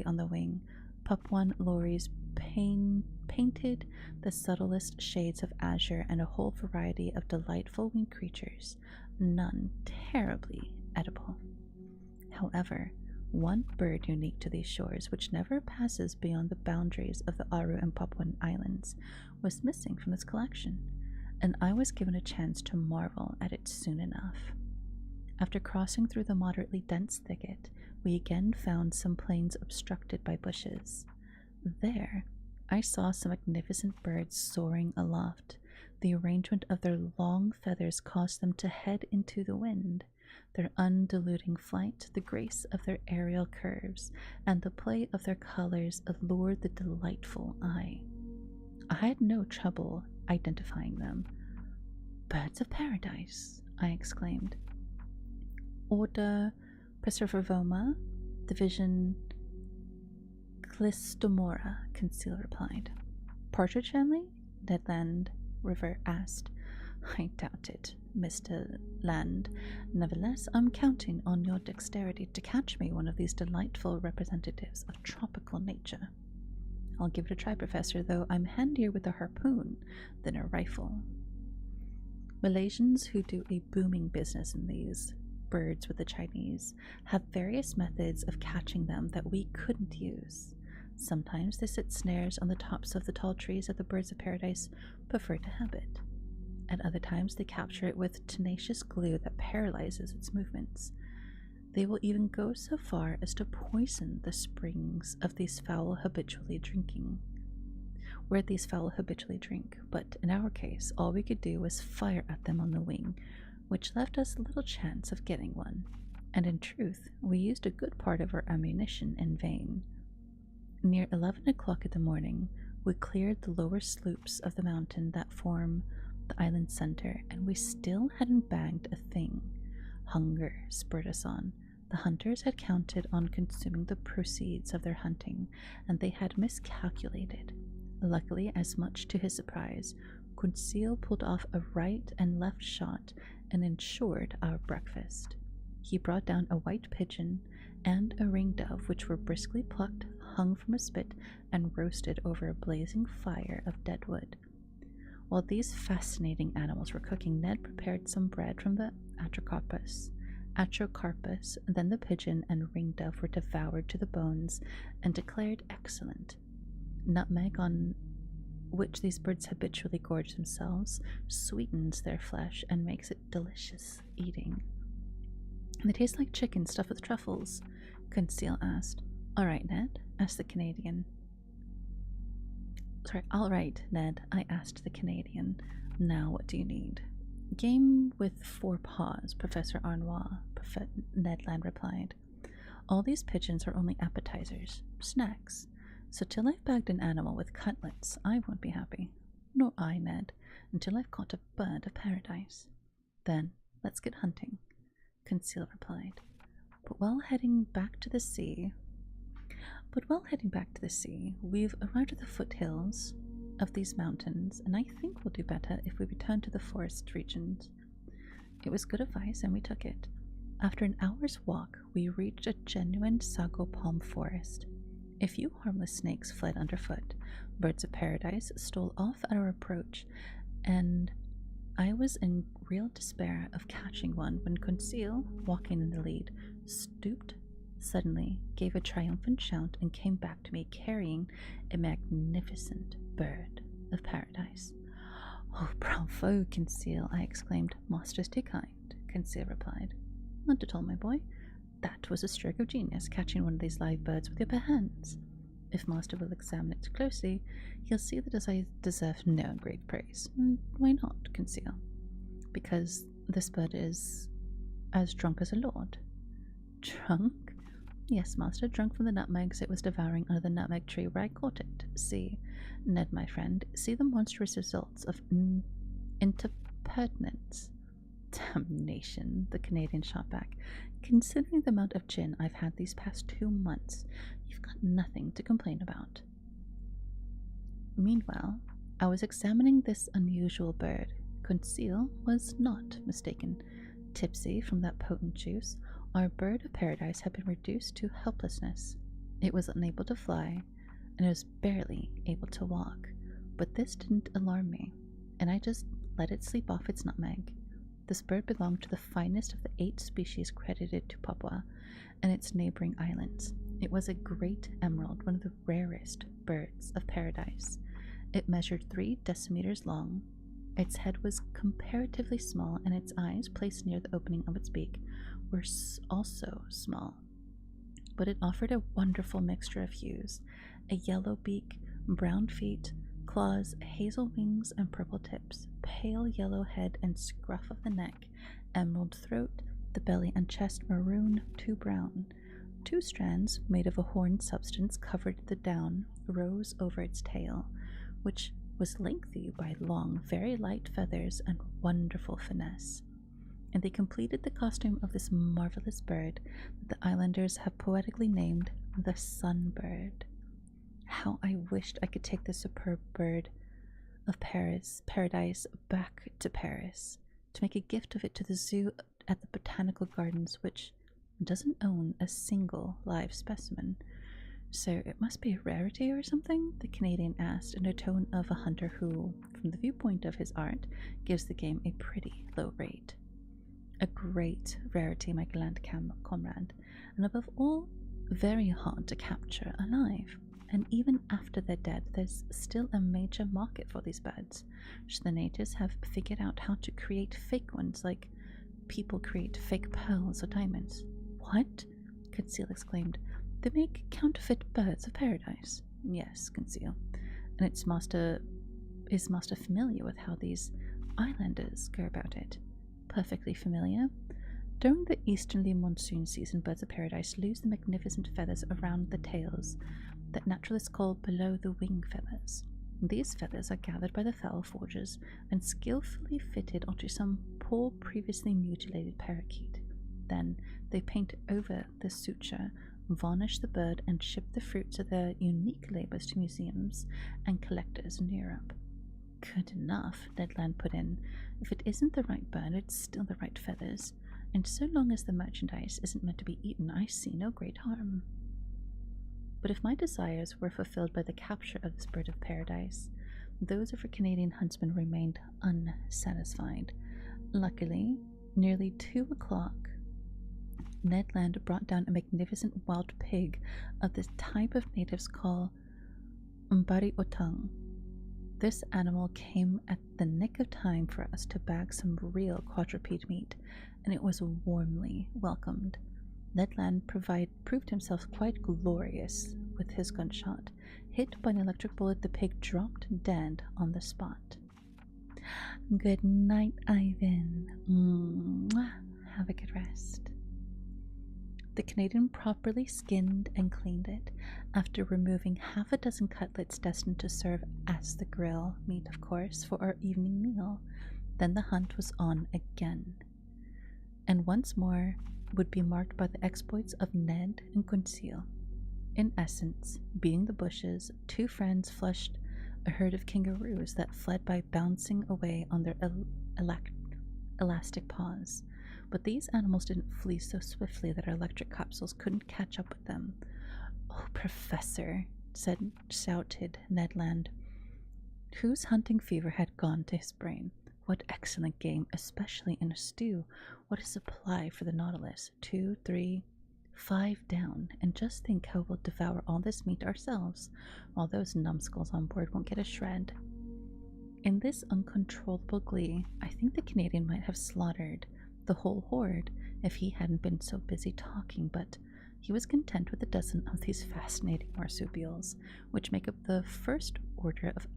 on the wing. Papuan lories painted the subtlest shades of azure, and a whole variety of delightful winged creatures, none terribly edible. However, one bird unique to these shores, which never passes beyond the boundaries of the Aru and Papuan Islands, was missing from this collection, and I was given a chance to marvel at it soon enough. After crossing through the moderately dense thicket, we again found some plains obstructed by bushes. There, I saw some magnificent birds soaring aloft. The arrangement of their long feathers caused them to head into the wind. Their undulating flight, the grace of their aerial curves, and the play of their colors allured the delightful eye. I had no trouble identifying them. Birds of paradise, I exclaimed. Order Pisciforma, division Clystomora, Conseil replied. Partridge family? Ned Land River asked. I doubt it, Mr. Land. Nevertheless, I'm counting on your dexterity to catch me one of these delightful representatives of tropical nature. I'll give it a try, Professor, though I'm handier with a harpoon than a rifle. Malaysians, who do a booming business in these birds with the Chinese, have various methods of catching them that we couldn't use. Sometimes they set snares on the tops of the tall trees that the birds of paradise prefer to habit. At other times they capture it with tenacious glue that paralyzes its movements. They will even go so far as to poison the springs of these fowl habitually drinking. But in our case, all we could do was fire at them on the wing, which left us little chance of getting one, and in truth, we used a good part of our ammunition in vain. Near 11 o'clock in the morning, we cleared the lower slopes of the mountain that form the island center, and we still hadn't bagged a thing. Hunger spurred us on. The hunters had counted on consuming the proceeds of their hunting, and they had miscalculated. Luckily, as much to his surprise, Conseil pulled off a right and left shot and ensured our breakfast. He brought down a white pigeon and a ringdove, which were briskly plucked, hung from a spit, and roasted over a blazing fire of dead wood. While these fascinating animals were cooking, Ned prepared some bread from the atrocarpus. Then the pigeon and ringdove were devoured to the bones and declared excellent. Nutmeg, on which these birds habitually gorge themselves, sweetens their flesh and makes it delicious eating. "They taste like chicken stuffed with truffles," Conseil asked. "All right, Ned," asked the Canadian. "All right, Ned," I asked the Canadian. "Now what do you need?" "Game with 4 paws, Professor Arnois," Ned Land replied. "All these pigeons are only appetizers, snacks. So till I've bagged an animal with cutlets, I won't be happy. Nor I, Ned, until I've caught a bird of paradise." "Then let's get hunting," Conseil replied. But while heading back to the sea, we've arrived at the foothills of these mountains, and I think we'll do better if we return to the forest regions. It was good advice, and we took it. After an hour's walk, we reached a genuine sago palm forest. A few harmless snakes fled underfoot. Birds of paradise stole off at our approach, and I was in real despair of catching one when Conseil, walking in the lead, stooped suddenly, gave a triumphant shout, and came back to me carrying a magnificent bird of paradise. "Oh, bravo, Conseil!" I exclaimed. "Master's too kind," Conseil replied. "Not at all, my boy. That was a stroke of genius, catching one of these live birds with your bare hands. If Master will examine it closely, he'll see that I deserve no great praise." "Why not, Conseil?" "Because this bird is as drunk as a lord." "Drunk?" "Yes, Master, drunk from the nutmegs it was devouring under the nutmeg tree where I caught it. See, Ned, my friend, see the monstrous results of interpertinence." "Damnation," the Canadian shot back. "Considering the amount of gin I've had these past 2 months, you've got nothing to complain about." Meanwhile, I was examining this unusual bird. Conseil was not mistaken. Tipsy from that potent juice, our bird of paradise had been reduced to helplessness. It was unable to fly, and it was barely able to walk. But this didn't alarm me, and I just let it sleep off its nutmeg. This bird belonged to the finest of the 8 species credited to Papua and its neighboring islands. It was a great emerald, one of the rarest birds of paradise. It measured 3 decimeters long. Its head was comparatively small, and its eyes, placed near the opening of its beak, were also small. But it offered a wonderful mixture of hues: a yellow beak, brown feet, claws, hazel wings and purple tips, pale yellow head and scruff of the neck, emerald throat, the belly and chest maroon to brown. 2 strands, made of a horn substance, covered the down, rose over its tail, which was lengthy by long, very light feathers and wonderful finesse. And they completed the costume of this marvelous bird that the islanders have poetically named the Sunbird. How I wished I could take this superb bird of paradise back to Paris, to make a gift of it to the zoo at the Botanical Gardens, which doesn't own a single live specimen. "So it must be a rarity or something?" the Canadian asked, in a tone of a hunter who, from the viewpoint of his art, gives the game a pretty low rate. "A great rarity, my gallant comrade, and above all, very hard to capture alive. And even after they're dead, there's still a major market for these birds. So the natives have figured out how to create fake ones, like people create fake pearls or diamonds." "What?" Conseil exclaimed. "They make counterfeit birds of paradise?" "Yes, Conseil. And is Master familiar with how these islanders go about it?" perfectly familiar. During the easterly monsoon season, birds of paradise lose the magnificent feathers around the tails that naturalists call below the wing feathers. These feathers are gathered by the fowl forgers and skillfully fitted onto some poor previously mutilated parakeet. Then they paint over the suture, varnish the bird, and ship the fruits of their unique labors to museums and collectors in Europe. Good enough, Ned Land put in. If it isn't the right bird, it's still the right feathers. And so long as the merchandise isn't meant to be eaten, I see no great harm. But if my desires were fulfilled by the capture of this bird of paradise, those of our Canadian huntsmen remained unsatisfied. Luckily, nearly 2 o'clock, Ned Land brought down a magnificent wild pig of the type of natives call 𝘼𝙎𝙈𝙍. This animal came at the nick of time for us to bag some real quadruped meat, and it was warmly welcomed. Ned Land proved himself quite glorious with his gunshot. Hit by an electric bullet, the pig dropped dead on the spot. Good night, Ivan. Have a good rest. The Canadian properly skinned and cleaned it, after removing half a dozen cutlets destined to serve as the grill meat, of course, for our evening meal. Then the hunt was on again, and once more would be marked by the exploits of Ned and Conseil. In essence, beating the bushes, two friends flushed a herd of kangaroos that fled by bouncing away on their elastic paws. But these animals didn't flee so swiftly that our electric capsules couldn't catch up with them. "Oh, Professor," shouted Ned Land, whose hunting fever had gone to his brain. "What excellent game, especially in a stew. What a supply for the Nautilus. 2, 3, 5 down. And just think how we'll devour all this meat ourselves, while those numbskulls on board won't get a shred." In this uncontrollable glee, I think the Canadian might have slaughtered the whole horde if he hadn't been so busy talking, but he was content with a dozen of these fascinating marsupials, which make up the first order of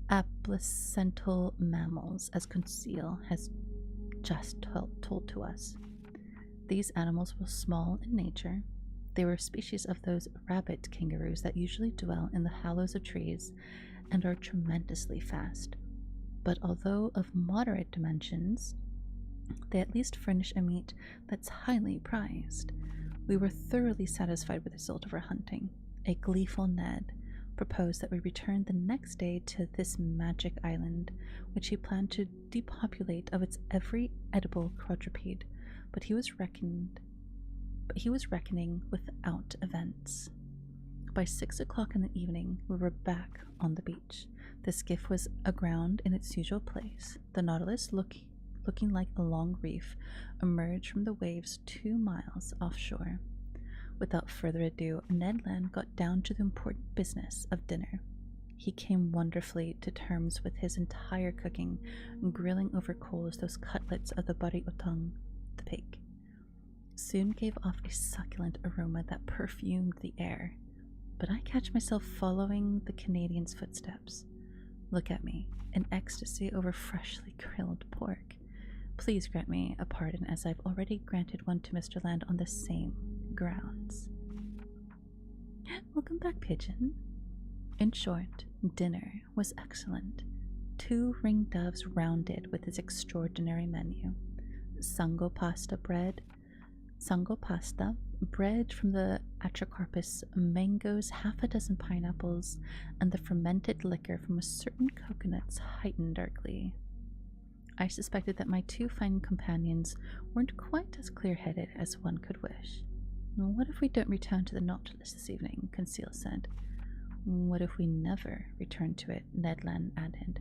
aplacental mammals, as Conseil has just told to us. These animals were small in nature. They were a species of those rabbit kangaroos that usually dwell in the hollows of trees and are tremendously fast. But although of moderate dimensions, they at least furnish a meat that's highly prized. We were thoroughly satisfied with the result of our hunting. A gleeful Ned proposed that we return the next day to this magic island, which he planned to depopulate of its every edible quadruped, but he was reckoning without events. By 6 o'clock in the evening, we were back on the beach. The skiff was aground in its usual place. The Nautilus, looking like a long reef, emerged from the waves 2 miles offshore. Without further ado, Ned Land got down to the important business of dinner. He came wonderfully to terms with his entire cooking, grilling over coals those cutlets of the 𝘼𝙎𝙈𝙍, the pig. Soon gave off a succulent aroma that perfumed the air. But I catch myself following the Canadian's footsteps. Look at me, in ecstasy over freshly grilled pork. Please grant me a pardon, as I've already granted one to Mr. Land on the same grounds. Welcome back, Pigeon. In short, dinner was excellent. 2 ring doves rounded with its extraordinary menu. Sango pasta, bread from the Atrocarpus, mangoes, half a dozen pineapples, and the fermented liquor from a certain coconuts heightened our glee. I suspected that my 2 fine companions weren't quite as clear-headed as one could wish. "What if we don't return to the Nautilus this evening?" Conseil said. "What if we never return to it?" Ned Land added.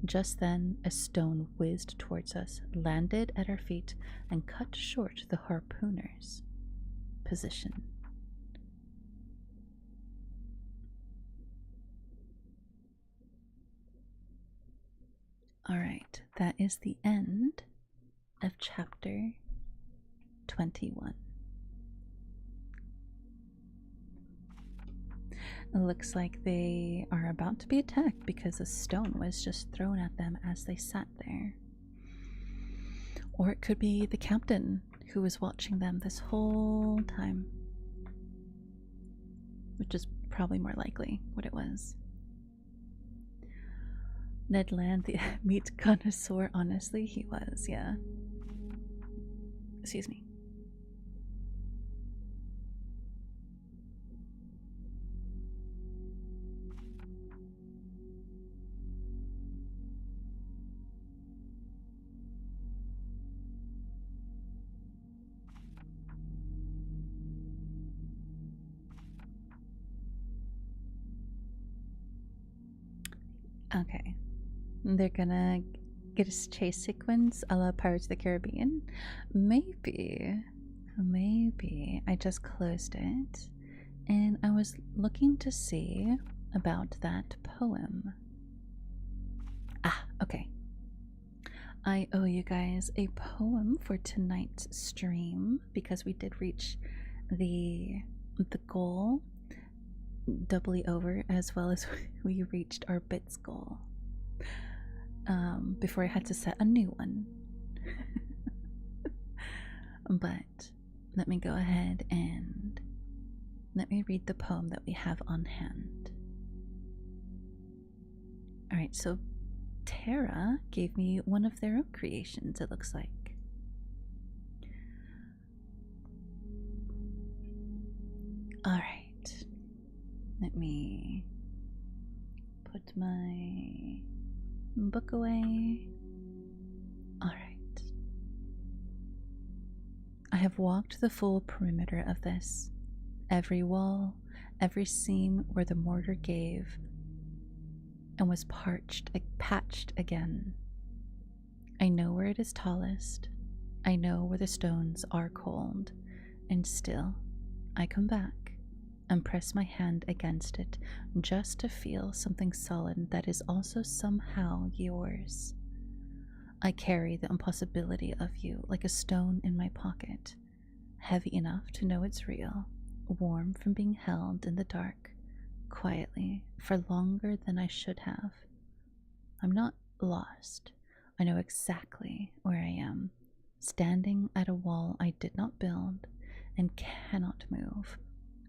Just then, a stone whizzed towards us, landed at our feet, and cut short the harpooner's position. Alright, that is the end of chapter 21. It looks like they are about to be attacked because a stone was just thrown at them as they sat there. Or it could be the captain who was watching them this whole time, which is probably more likely what it was. Ned Land, the meat connoisseur, honestly, he was, yeah. Excuse me. Okay. They're gonna get a chase sequence a la Pirates of the Caribbean. Maybe. Maybe. I just closed it and I was looking to see about that poem. Ah, okay. I owe you guys a poem for tonight's stream because we did reach the goal doubly over, as well as we reached our bits goal before I had to set a new one. But let me go ahead and let me read the poem that we have on hand. Alright, so Tara gave me one of their own creations, it looks like. Alright, let me put my book away. Alright. I have walked the full perimeter of this, every wall, every seam where the mortar gave and was patched again. I know where it is tallest, I know where the stones are cold, and still I come back and press my hand against it just to feel something solid that is also somehow yours. I carry the impossibility of you like a stone in my pocket, heavy enough to know it's real, warm from being held in the dark, quietly, for longer than I should have. I'm not lost. I know exactly where I am, standing at a wall I did not build and cannot move,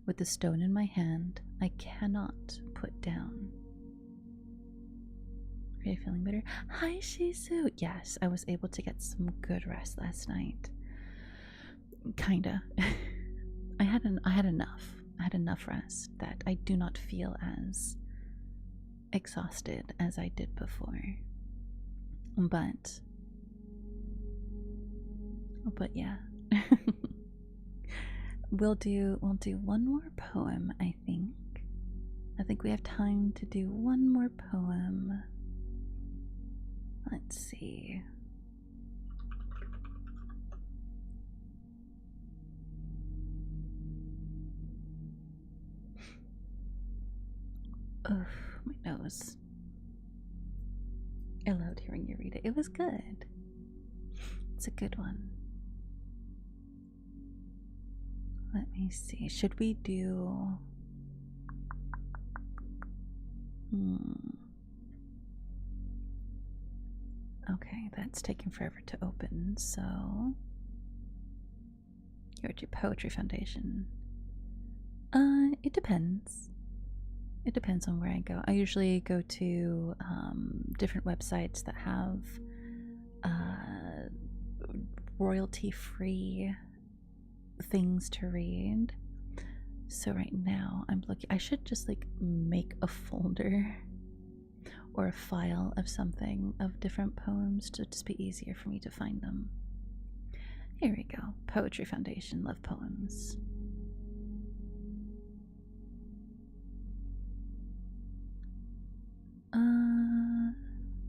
with the stone in my hand I cannot put down. Are you feeling better? Hi, Shizu. Yes, I was able to get some good rest last night. Kinda. I had enough. I had enough rest that I do not feel as exhausted as I did before. But yeah. We'll do one more poem, I think. I think we have time to do one more poem. Let's see. Ugh, my nose. I loved hearing you read it. It was good. It's a good one. Let me see. Should we do... Okay, that's taking forever to open, so... Your Poetry Foundation. It depends. It depends on where I go. I usually go to different websites that have royalty-free things to read. So right now I'm looking. I should just like make a folder or a file of something of different poems to just be easier for me to find them. Here we go. Poetry Foundation, love poems.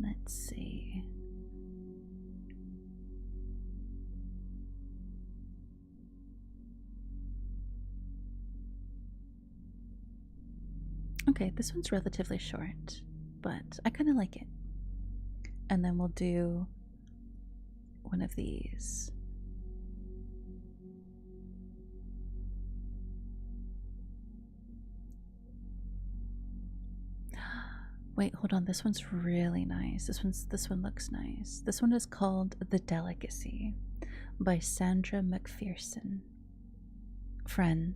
Let's see. Okay, this one's relatively short, but I kind of like it. And then we'll do one of these. Wait, hold on. This one's really nice. This one looks nice. This one is called The Delicacy by Sandra McPherson. Friend,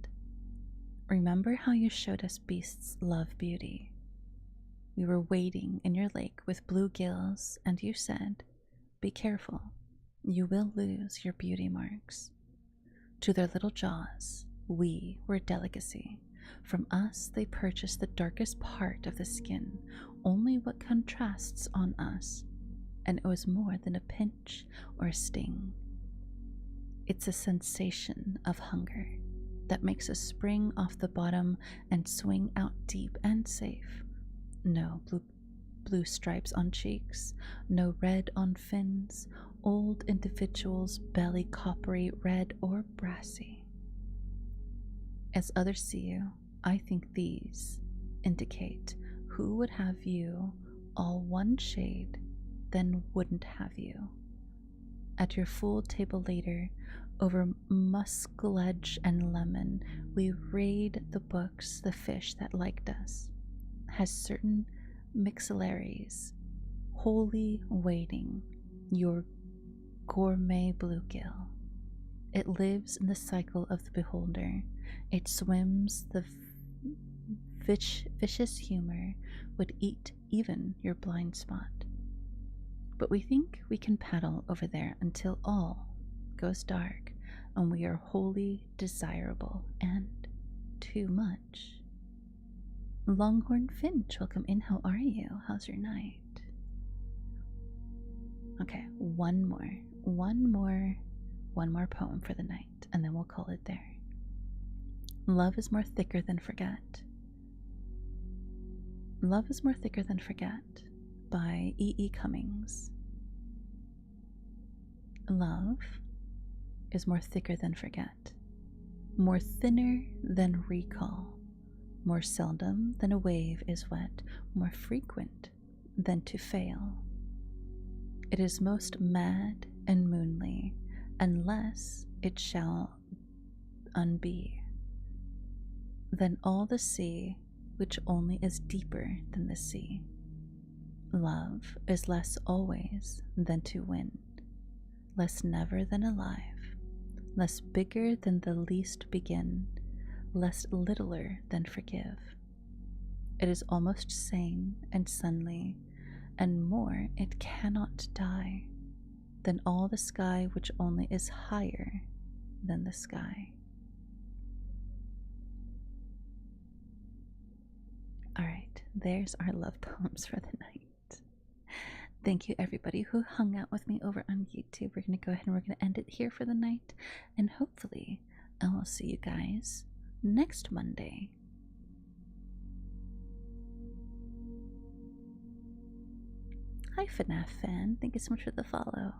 remember how you showed us beasts love beauty? We were wading in your lake with blue gills, and you said, "Be careful, you will lose your beauty marks." To their little jaws, we were delicacy. From us they purchased the darkest part of the skin, only what contrasts on us, and it was more than a pinch or a sting. It's a sensation of hunger that makes us spring off the bottom and swing out deep and safe. No blue stripes on cheeks, no red on fins, old individuals' belly coppery, red, or brassy. As others see you, I think these indicate who would have you all one shade, then wouldn't have you. At your full table later, over muskledge and lemon, we raid the books. The fish that liked us has certain maxillaries, wholly waiting your gourmet bluegill. It lives in the cycle of the beholder. It swims the vicious humor would eat even your blind spot. But we think we can paddle over there until all goes dark and we are wholly desirable and too much. Longhorn Finch, welcome in. How are you? How's your night? Okay, one more poem for the night, and then we'll call it there. Love is more thicker than forget. Love is more thicker than forget by E.E. Cummings. Love is more thicker than forget, more thinner than recall, more seldom than a wave is wet, more frequent than to fail. It is most mad and moonly, unless it shall unbe. Then all the sea, which only is deeper than the sea. Love is less always than to win, less never than alive, less bigger than the least begin, less littler than forgive. It is almost sane and sunly, and more it cannot die than all the sky which only is higher than the sky. Alright, there's our love poems for the night. Thank you everybody who hung out with me over on YouTube. We're going to go ahead and we're going to end it here for the night, and hopefully I will see you guys next Monday. Hi FNAF fan, thank you so much for the follow.